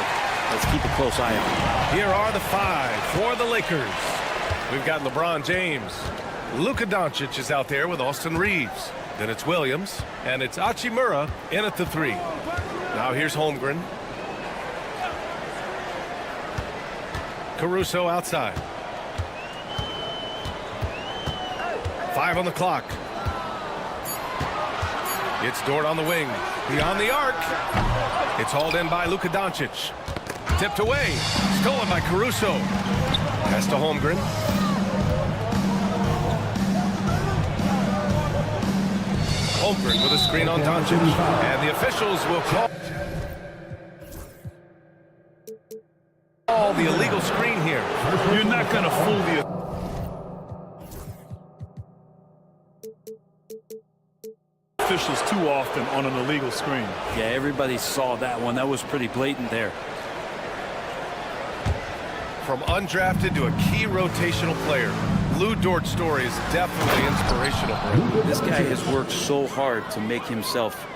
Let's keep a close eye on it. Here are the 5 for the Lakers. We've got LeBron James. Luka Doncic is out there with Austin Reeves. Then it's Williams, and it's Hachimura in at the 3. Now here's Holmgren. Caruso outside. 5 on the clock. It's Dort on the wing. Beyond the arc. It's hauled in by Luka Doncic. Tipped away. Stolen by Caruso. Pass to Holmgren. Holmgren with a screen on Doncic. And the officials will call the illegal screen here. You're not going to fool the officials too often on an illegal screen. Yeah, everybody saw that one. That was pretty blatant there. From undrafted to a key rotational player, Lou Dort's story is definitely inspirational. This guy has worked so hard to make himself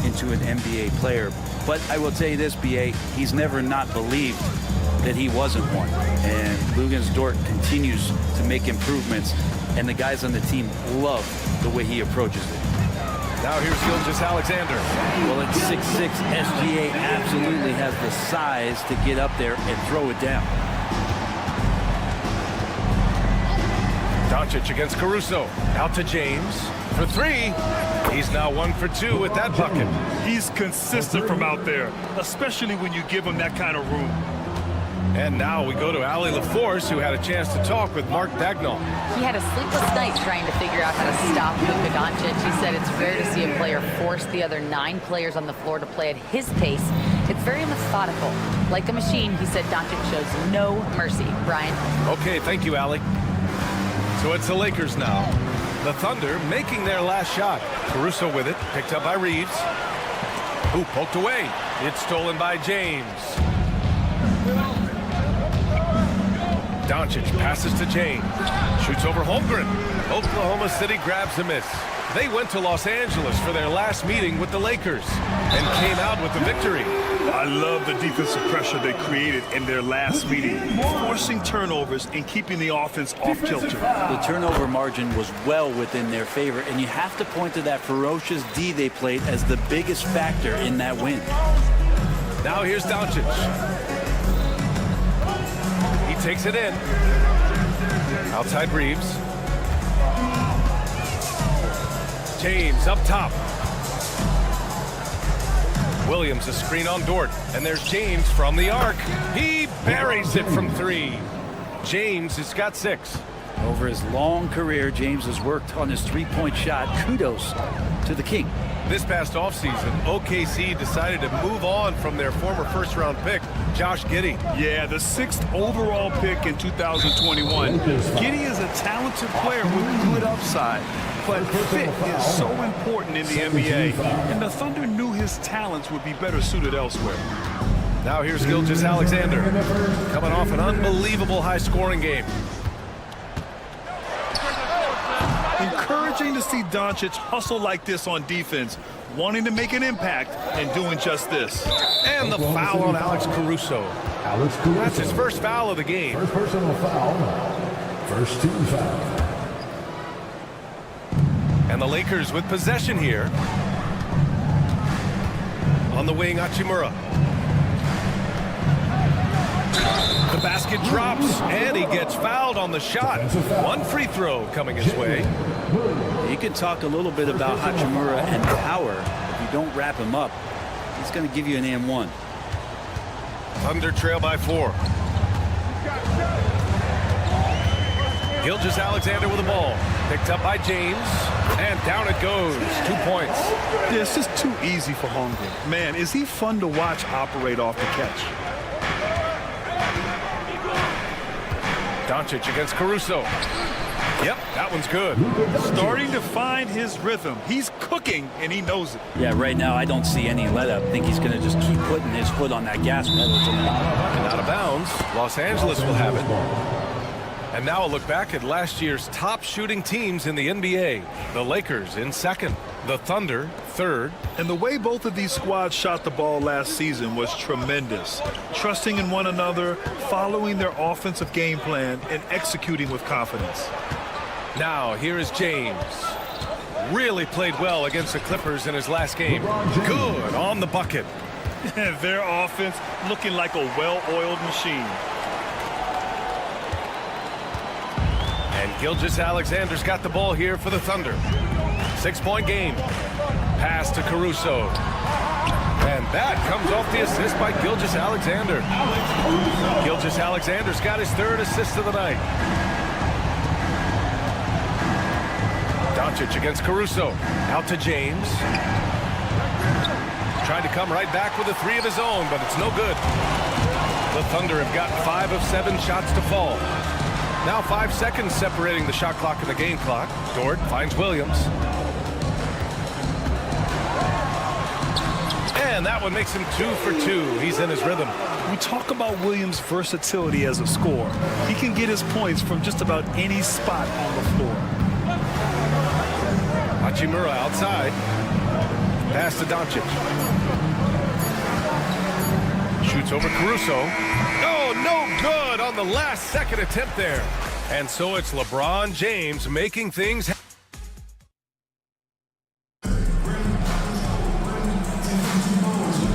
into an NBA player. But I will tell you this, BA, he's never not believed that he wasn't one. And Luguentz Dort continues to make improvements, and the guys on the team love the way he approaches it. Now here's Gilgeous-Alexander. Well, at 6'6", SGA absolutely has the size to get up there and throw it down. Doncic against Caruso. Out to James for 3. He's now 1 for 2 with that bucket. He's consistent from out there, especially when you give him that kind of room. And now we go to Allie LaForce, who had a chance to talk with Mark Dagnall. He had a sleepless night trying to figure out how to stop Luka Doncic. He said it's rare to see a player force the other 9 players on the floor to play at his pace. It's very methodical. Like a machine, he said Doncic shows no mercy. Brian? Okay, thank you, Allie. So it's the Lakers now. The Thunder making their last shot. Caruso with it, picked up by Reeves. Who poked away. It's stolen by James. Doncic passes to James. Shoots over Holmgren. Oklahoma City grabs a miss. They went to Los Angeles for their last meeting with the Lakers and came out with the victory. I love the defensive pressure they created in their last meeting, forcing turnovers and keeping the offense off kilter. The turnover margin was well within their favor, and you have to point to that ferocious D they played as the biggest factor in that win. Now here's Doncic. He takes it in. Outside Reeves. James up top. Williams a screen on Dort, and there's James from the arc. He buries it from 3. James has got 6. Over his long career, James has worked on his three-point shot. Kudos to the King. This past offseason, OKC decided to move on from their former first-round pick, Josh Giddey. Yeah, the 6th overall pick in 2021. Giddey is a talented player with good upside, but fit is so important in the NBA, and the Thunder knew his talents would be better suited elsewhere. Now here's Gilgeous-Alexander, coming off an unbelievable high-scoring game. Encouraging to see Doncic hustle like this on defense, wanting to make an impact and doing just this. And the foul on Alex Caruso. That's his first foul of the game. First personal foul. First team foul. And the Lakers with possession here. On the wing, Hachimura. The basket drops, and he gets fouled on the shot. One free throw coming his way. You can talk a little bit about Hachimura and power. If you don't wrap him up, he's going to give you an and-one. Thunder trail by 4. Gilgeous-Alexander with the ball. Picked up by James, and down it goes. 2 points. Yeah, it's just too easy for Holmgren. Man, is he fun to watch operate off the catch. Doncic against Caruso. Yep, that one's good. Starting to find his rhythm. He's cooking, and he knows it. Yeah, right now I don't see any let-up. I think he's going to just keep putting his foot on that gas pedal tonight. And out of bounds, Los Angeles will have it. And now a look back at last year's top shooting teams in the NBA. The Lakers in second, the Thunder third. And the way both of these squads shot the ball last season was tremendous. Trusting in one another, following their offensive game plan, and executing with confidence. Now here is James. Really played well against the Clippers in his last game. Good on the bucket. Their offense looking like a well-oiled machine. And Gilgeous-Alexander's got the ball here for the Thunder. 6-point game. Pass to Caruso. And that comes off the assist by Gilgeous-Alexander. Gilgeous-Alexander's got his third assist of the night. Doncic against Caruso. Out to James. Trying to come right back with a 3 of his own, but it's no good. The Thunder have got 5 of 7 shots to fall. Now 5 seconds separating the shot clock and the game clock. Dort finds Williams. And that one makes him 2 for 2. He's in his rhythm. We talk about Williams' versatility as a scorer. He can get his points from just about any spot on the floor. Hachimura outside. Pass to Doncic. Shoots over Caruso. Oh, no good on the last second attempt there. And so it's LeBron James making things happen.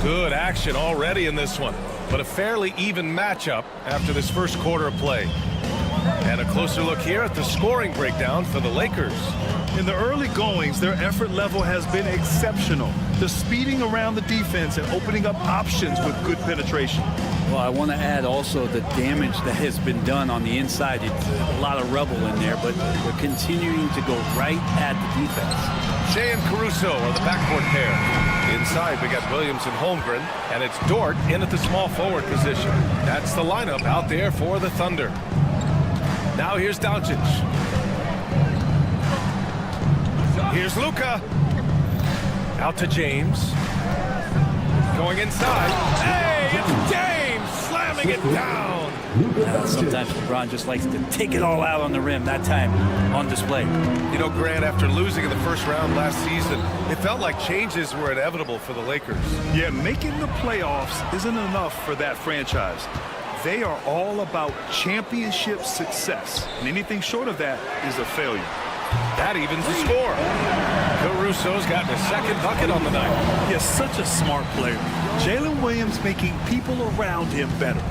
Good action already in this one, but a fairly even matchup after this first quarter of play. And a closer look here at the scoring breakdown for the Lakers. In the early goings, their effort level has been exceptional. The speeding around the defense and opening up options with good penetration. Well, I want to add also the damage that has been done on the inside. It's a lot of rubble in there, but they're continuing to go right at the defense. Shea and Caruso are the backcourt pair. Inside, we got Williams and Holmgren, and it's Dort in at the small forward position. That's the lineup out there for the Thunder. Now here's Doncic. Here's Luka. Out to James. Going inside. Hey, it's James slamming it down. Sometimes LeBron just likes to take it all out on the rim, that time on display. You know, Grant, after losing in the first round last season, it felt like changes were inevitable for the Lakers. Yeah, making the playoffs isn't enough for that franchise. They are all about championship success, and anything short of that is a failure. That evens the score. Caruso's gotten a second bucket on the night. Yes, such a smart player. Jalen Williams making people around him better.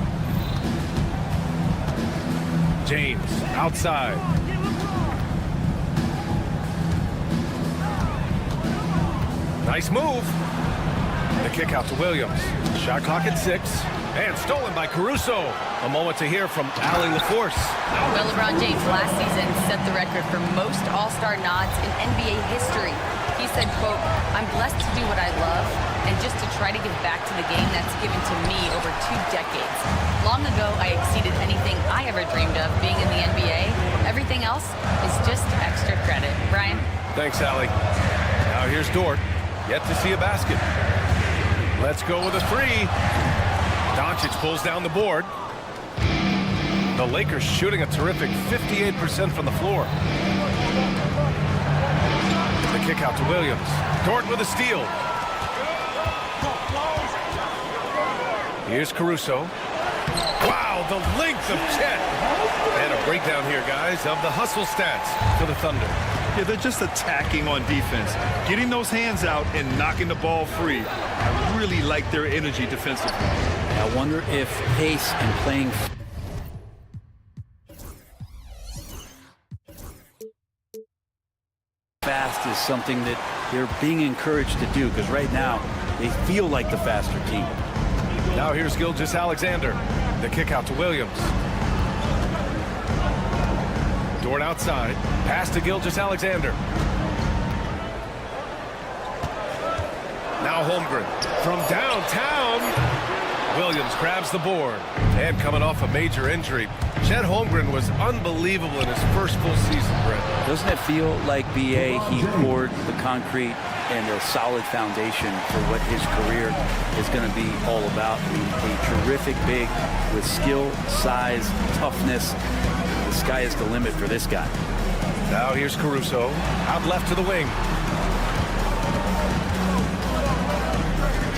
James outside. Nice move. The kick out to Williams. Shot clock at 6. And stolen by Caruso. A moment to hear from Allie LaForce. Well, LeBron James last season set the record for most All-Star nods in NBA history. He said, quote, "I'm blessed to do what I love and just to try to give back to the game that's given to me over 2 decades. Long ago, I exceeded anything I ever dreamed of being in the NBA. Everything else is just extra credit." Brian? Thanks, Allie. Now here's Dort. Yet to see a basket. Let's go with a 3. Doncic pulls down the board. The Lakers shooting a terrific 58% from the floor. The kick out to Williams. Dort with a steal. Here's Caruso. Wow, the length of Chet. And a breakdown here, guys, of the hustle stats for the Thunder. Yeah, they're just attacking on defense, getting those hands out and knocking the ball free. I really like their energy defensively. I wonder if pace and playing fast is something that they're being encouraged to do, because right now they feel like the faster team. Now here's Gilgeous-Alexander. The kick out to Williams. Dort outside. Pass to Gilgeous-Alexander. Now Holmgren from downtown. Williams grabs the board. And coming off a major injury, Chet Holmgren was unbelievable in his first full season, Brett. Doesn't it feel like BA, he poured the concrete and a solid foundation for what his career is going to be all about? I mean, a terrific big with skill, size, toughness. The sky is the limit for this guy. Now here's Caruso, out left to the wing.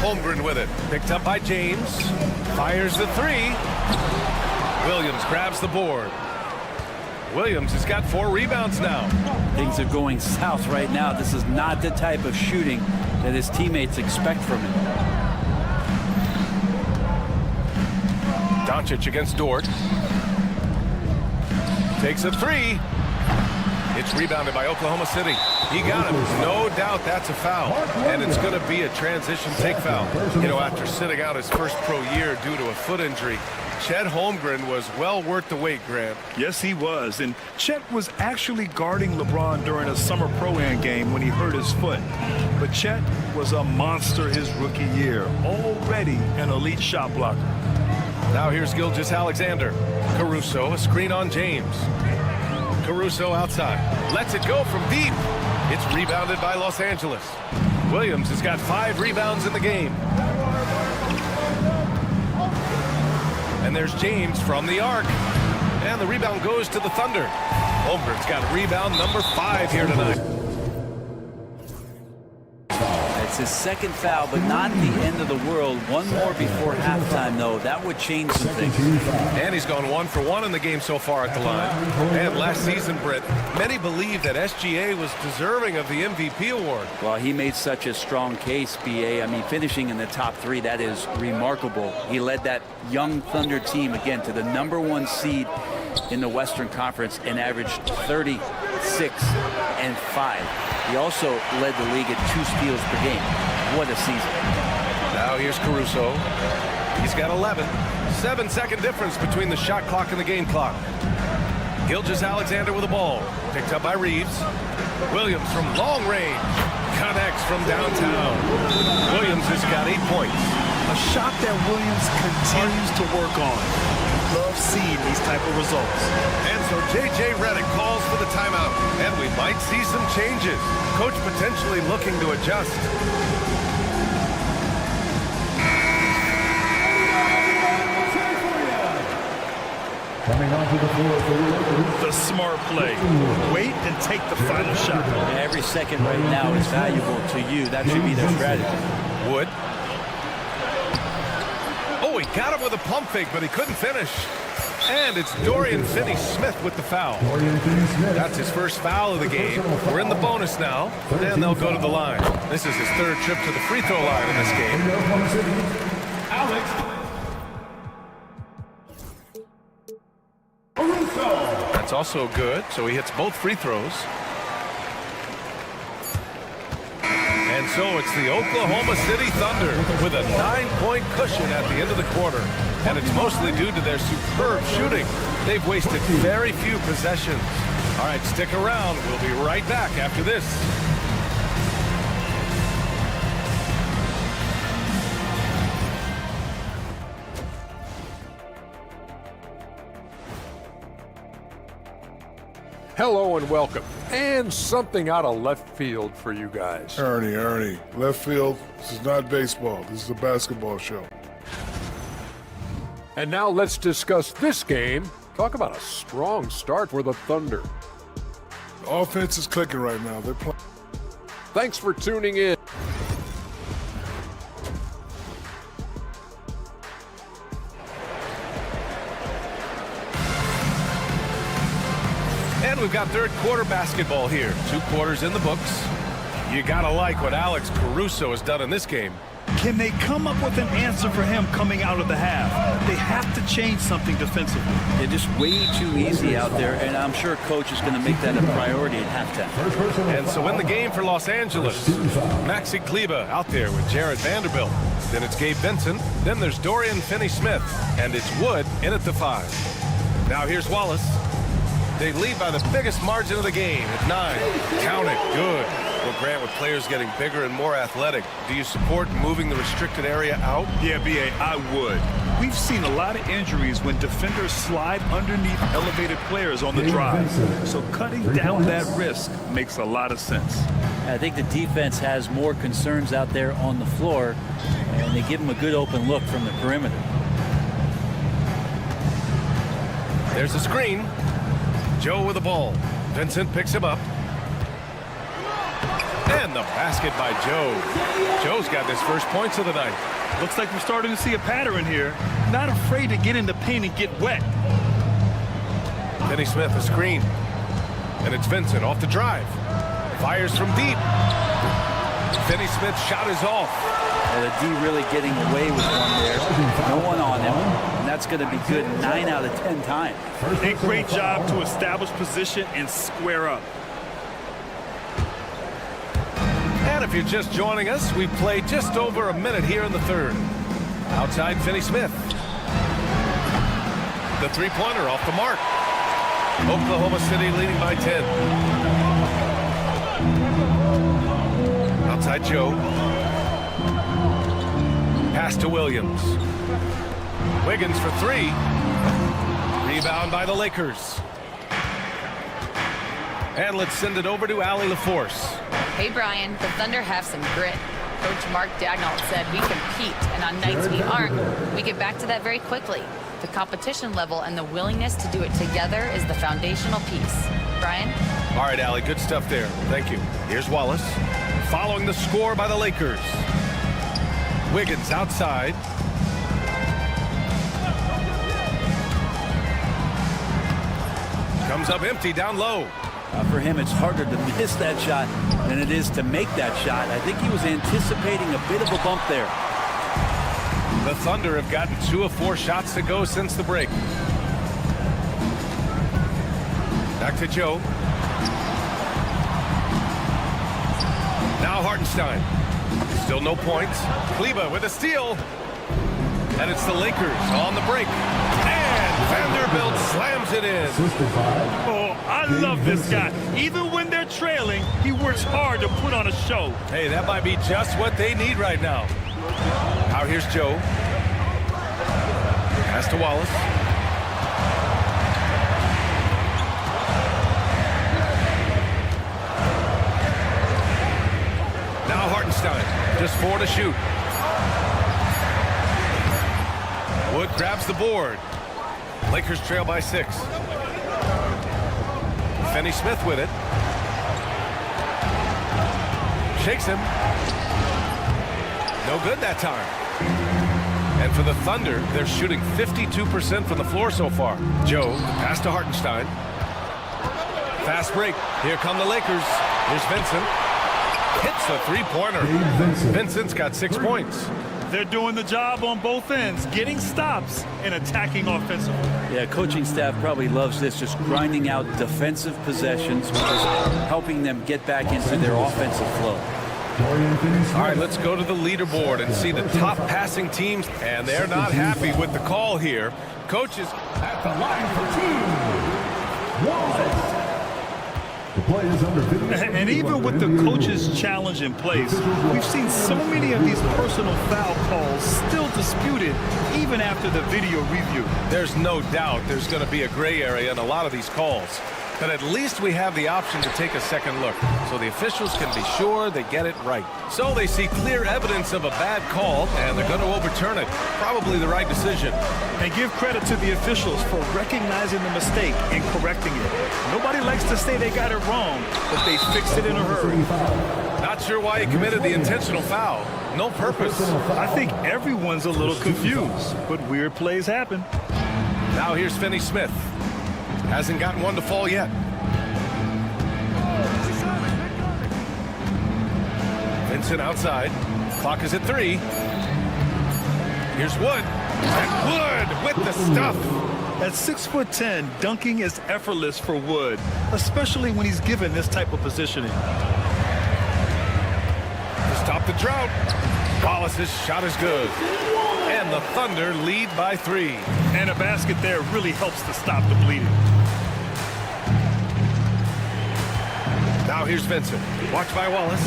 Holmgren with it, picked up by James, fires the three. Williams grabs the board. Williams has got 4 rebounds now. Things are going south right now. This is not the type of shooting that his teammates expect from him. Doncic against Dort. Takes a 3. It's rebounded by Oklahoma City. He got him. No doubt that's a foul. And it's going to be a transition take foul. You know, after sitting out his first pro year due to a foot injury, Chet Holmgren was well worth the wait, Grant. Yes, he was. And Chet was actually guarding LeBron during a summer Pro-Am game when he hurt his foot. But Chet was a monster his rookie year. Already an elite shot blocker. Now here's Gilgeous-Alexander. Caruso, a screen on James. Caruso outside. Lets it go from deep. It's rebounded by Los Angeles. Williams has got 5 rebounds in the game. And there's James from the arc. And the rebound goes to the Thunder. Holmgren's got rebound number 5 here tonight. It's his second foul, but not the end of the world. One more before halftime, though. That would change some things. And he's gone 1 for 1 in the game so far at the line. And last season, Britt, many believe that SGA was deserving of the MVP award. Well, he made such a strong case, BA. I mean, finishing in the top 3, that is remarkable. He led that young Thunder team, again, to the #1 seed in the Western Conference and averaged 36 and 5. He also led the league at 2 steals per game. What a season. Now here's Caruso. He's got 11. 7-second difference between the shot clock and the game clock. Gilgeous-Alexander with the ball. Picked up by Reeves. Williams from long range. Connects from downtown. Williams has got 8 points. A shot that Williams continues to work on. Love seeing these type of results. And so J.J. Redick calls for the timeout, and we might see some changes. Coach potentially looking to adjust. Coming onto the floor for the Lakers. The smart play. Wait and take the final shot. Every second right now is valuable to you. That should be their strategy. Wood. Oh, he got him with a pump fake, but he couldn't finish. And it's Dorian Finney-Smith with the foul. That's his first foul of the game. We're in the bonus now, and they'll go to the line. This is his 3rd trip to the free throw line in this game. That's also good, so he hits both free throws. And so it's the Oklahoma City Thunder with a 9-point cushion at the end of the quarter. And it's mostly due to their superb shooting. They've wasted very few possessions. All right, stick around. We'll be right back after this. Hello and welcome. And something out of left field for you guys. Ernie, left field, this is not baseball. This is a basketball show. And now let's discuss this game. Talk about a strong start for the Thunder. The offense is clicking right now. They're playing. Thanks for tuning in. And we've got third quarter basketball here. 2 quarters in the books. You gotta like what Alex Caruso has done in this game. Can they come up with an answer for him coming out of the half? They have to change something defensively. They're just way too easy out there, and I'm sure coach is going to make that a priority at halftime. And so in the game for Los Angeles, Maxi Kleber out there with Jared Vanderbilt. Then it's Gabe Vincent. Then there's Dorian Finney-Smith. And it's Wood in at the 5. Now here's Wallace. They lead by the biggest margin of the game at 9. Count it. Good. Well, Grant, with players getting bigger and more athletic, do you support moving the restricted area out? Yeah, B.A., I would. We've seen a lot of injuries when defenders slide underneath elevated players on the drive. So cutting down that risk makes a lot of sense. I think the defense has more concerns out there on the floor, and they give them a good open look from the perimeter. There's a screen. Joe with the ball. Vincent picks him up. And the basket by Joe. Joe's got his first points of the night. Looks like we're starting to see a pattern here. Not afraid to get in the paint and get wet. Finney-Smith a screen. And it's Vincent off the drive. Fires from deep. Finney-Smith's shot is off. Well, the D really getting away with one there. No one on him. And that's going to be good 9 out of 10 times. A great job to establish position and square up. And if you're just joining us, we've played just over a minute here in the third. Outside Finney-Smith. The three-pointer off the mark. Oklahoma City leading by 10. Outside Joe. Pass to Williams. Wiggins for 3. Rebound by the Lakers. And let's send it over to Allie LaForce. Hey, Brian, the Thunder have some grit. Coach Mark Daigneault said we compete, and on nights we aren't, we get back to that very quickly. The competition level and the willingness to do it together is the foundational piece. Brian? All right, Allie, good stuff there. Thank you. Here's Wallace. Following the score by the Lakers. Wiggins outside. Comes up empty down low. For him, it's harder to miss that shot than it is to make that shot. I think he was anticipating a bit of a bump there. The Thunder have gotten 2 of 4 shots to go since the break. Back to Joe. Now Hartenstein. Still no points. Kleber with a steal. And it's the Lakers on the break. And Vanderbilt slams it in. Oh, I love this guy. Even when they're trailing, he works hard to put on a show. Hey, that might be just what they need right now. Now here's Joe. Pass to Wallace. Now Hartenstein. Just 4 to shoot. Wood grabs the board. Lakers trail by 6. Finney-Smith with it. Shakes him. No good that time. And for the Thunder, they're shooting 52% from the floor so far. Joe, pass to Hartenstein. Fast break. Here come the Lakers. Here's Vincent. Hits the three-pointer. Vincent's got 6 points. They're doing the job on both ends, getting stops and attacking offensively. Yeah, coaching staff probably loves this, just grinding out defensive possessions, which is helping them get back into their offensive flow. All right, let's go to the leaderboard and see the top passing teams, and they're not happy with the call here. Coaches at the line for 2. Wallace. The play is under 50. And even with the coach's challenge in place, we've seen so many of these personal foul calls still disputed even after the video review. There's no doubt there's going to be a gray area in a lot of these calls. But at least we have the option to take a second look, so the officials can be sure they get it right. So they see clear evidence of a bad call, and they're going to overturn it. Probably the right decision. And give credit to the officials for recognizing the mistake and correcting it. Nobody likes to say they got it wrong, but they fixed it in a hurry. Not sure why he committed the intentional foul. No purpose. I think everyone's a little confused, but weird plays happen. Now here's Finney Smith. Hasn't gotten one to fall yet. Vincent outside. Clock is at 3. Here's Wood. And Wood with the stuff. At 6'10", dunking is effortless for Wood, especially when he's given this type of positioning. To stop the drought. Wallace's shot is good. And the Thunder lead by 3. And a basket there really helps to stop the bleeding. Now here's Vincent. Watched by Wallace.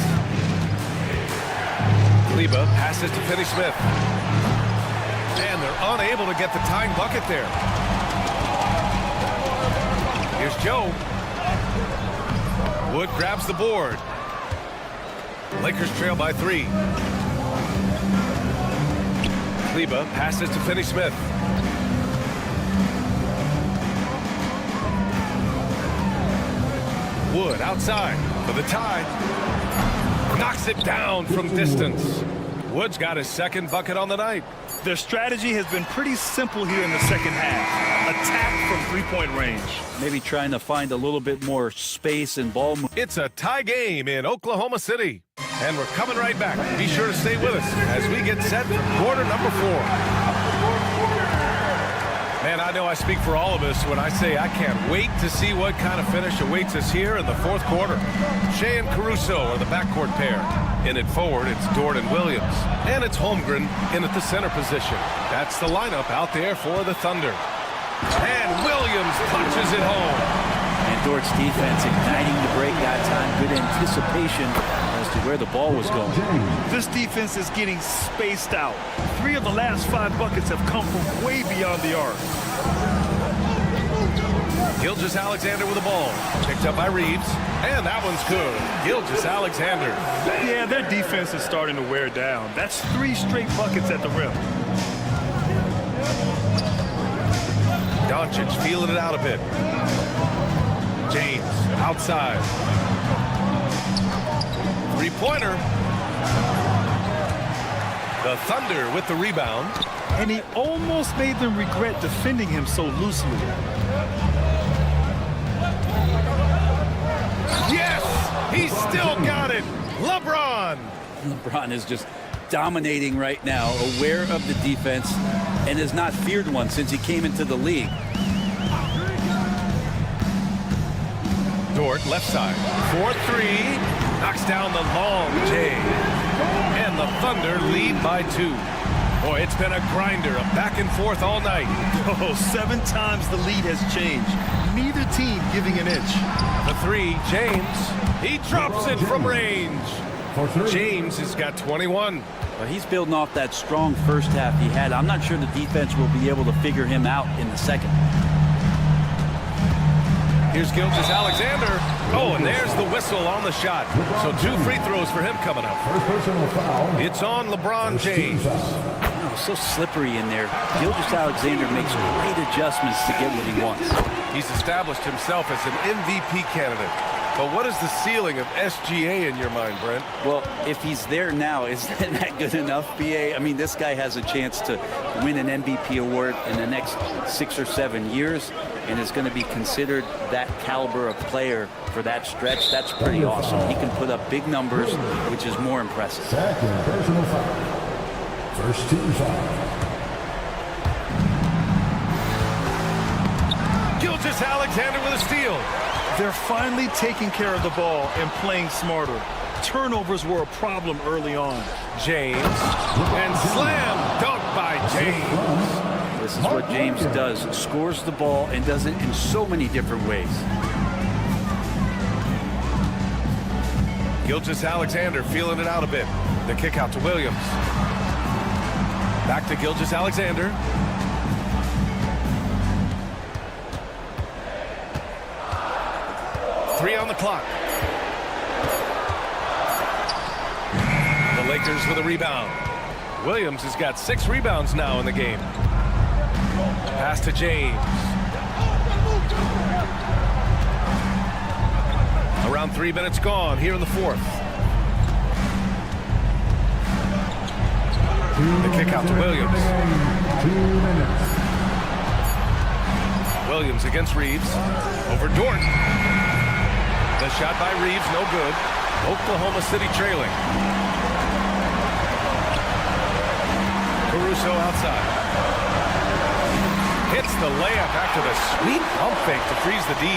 Kleba passes to Finney Smith. And they're unable to get the tying bucket there. Here's Joe. Wood grabs the board. Lakers trail by 3. Kleba passes to Finney Smith. Wood outside for the tie. Knocks it down from distance. Wood's got his second bucket on the night. Their strategy has been pretty simple here in the second half. Attack from three-point range. Maybe trying to find a little bit more space and ball movement. It's a tie game in Oklahoma City. And we're coming right back. Be sure to stay with us as we get set for quarter number 4. Man, I know I speak for all of us when I say I can't wait to see what kind of finish awaits us here in the fourth quarter. Shea and Caruso are the backcourt pair. In at forward, it's Dort and Williams. And it's Holmgren in at the center position. That's the lineup out there for the Thunder. And Williams punches it home. And Dort's defense igniting the break that time. Good anticipation as to where the ball was going. This defense is getting spaced out. 3 of the last 5 buckets have come from way beyond the arc. Gilgeous-Alexander with the ball. Picked up by Reeves. And that one's good. Gilgeous-Alexander. Yeah, their defense is starting to wear down. That's 3 straight buckets at the rim. Doncic feeling it out a bit. James outside. Three-pointer. The Thunder with the rebound. And he almost made them regret defending him so loosely. Yes! He's still got it! LeBron! LeBron is just dominating right now, aware of the defense, and has not feared one since he came into the league. Dort, left side. 4-3. Knocks down the long J. And the Thunder lead by 2. Boy, it's been a grinder, a back and forth all night. Oh, 7 times the lead has changed. Neither team giving an inch. The 3, James. He drops it from range. James has got 21. Well, he's building off that strong first half he had. I'm not sure the defense will be able to figure him out in the second. Here's Gilgeous-Alexander. Oh, and there's the whistle on the shot. So 2 free throws for him coming up. It's on LeBron James. Oh, so slippery in there. Gilgeous-Alexander makes great adjustments to get what he wants. He's established himself as an MVP candidate. But what is the ceiling of SGA in your mind, Brent? Well, if he's there now, isn't that good enough, BA? I mean, this guy has a chance to win an MVP award in the next 6 or 7 years and is going to be considered that caliber of player for that stretch. That's pretty awesome. He can put up big numbers, which is more impressive. Second personal foul. First team foul. Gilgeous-Alexander with a steal. They're finally taking care of the ball and playing smarter. Turnovers were a problem early on. James. And slam dunk by James. This is what James does. Scores the ball and does it in so many different ways. Gilgeous-Alexander feeling it out a bit. The kick out to Williams. Back to Gilgeous-Alexander. 3 on the clock. The Lakers with a rebound. Williams has got 6 rebounds now in the game. Pass to James. Around 3 minutes gone here in the fourth. The kick out to Williams. 2 minutes. Williams against Reeves. Over Dort. The shot by Reeves, no good. Oklahoma City trailing. Caruso outside. Hits the layup after the sweet pump fake to freeze the D.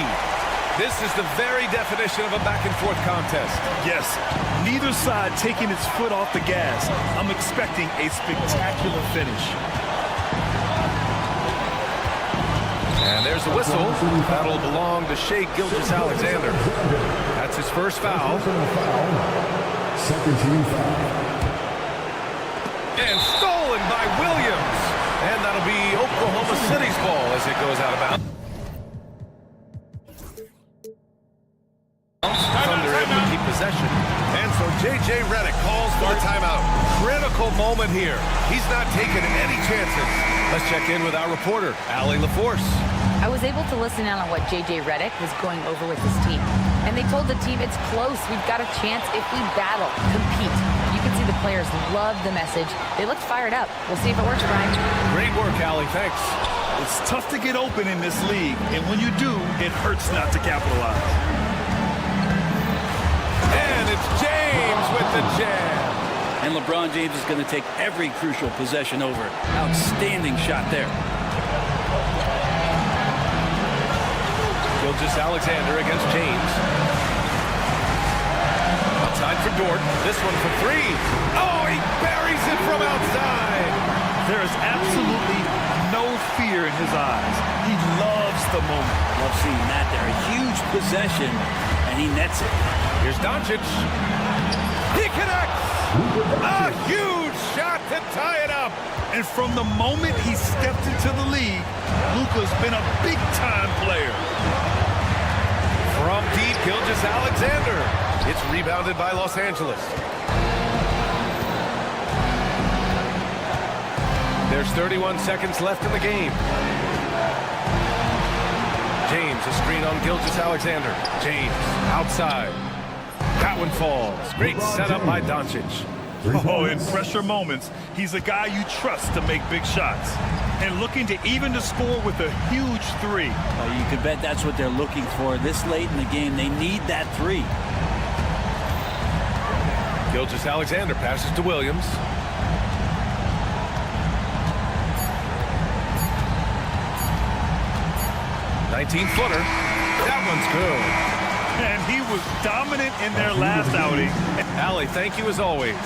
This is the very definition of a back-and-forth contest. Yes, neither side taking its foot off the gas. I'm expecting a spectacular finish. And there's the whistle. That'll belong to Shai Gilgeous-Alexander. That's his first foul. Second team foul. And stolen by Williams. And that'll be Oklahoma City's ball as it goes out of bounds. Thunder able to keep possession. And so J.J. Redick calls for the timeout. Critical moment here. He's not taking any chances. Let's check in with our reporter, Allie LaForce. I was able to listen in on what J.J. Redick was going over with his team. And they told the team, it's close. We've got a chance if we battle, compete. You can see the players love the message. They looked fired up. We'll see if it works, Brian. Great work, Allie. Thanks. It's tough to get open in this league, and when you do, it hurts not to capitalize. And it's James with the jam. And LeBron James is going to take every crucial possession over. Outstanding shot there. Gilgeous-Alexander against James. Outside for Dort. This one for 3. Oh, he buries it from outside. There is absolutely no fear in his eyes. He loves the moment. Love seeing that there. A huge possession, and he nets it. Here's Doncic. He connects. A huge shot to tie it up. And from the moment he stepped into the league, Luka's been a big-time player. From deep, Gilgeous-Alexander. It's rebounded by Los Angeles. There's 31 seconds left in the game. James, a screen on Gilgeous-Alexander. James, outside. That one falls. Great setup by Doncic. Oh, in pressure moments, he's a guy you trust to make big shots. And looking to even the score with a huge 3. You can bet that's what they're looking for. This late in the game, they need that 3. Gilgeous-Alexander passes to Williams. "19-footer. That one's good. And he was dominant in their last outing. Allie, thank you as always.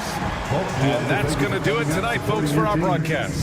And that's going to do it tonight, folks, for our broadcast.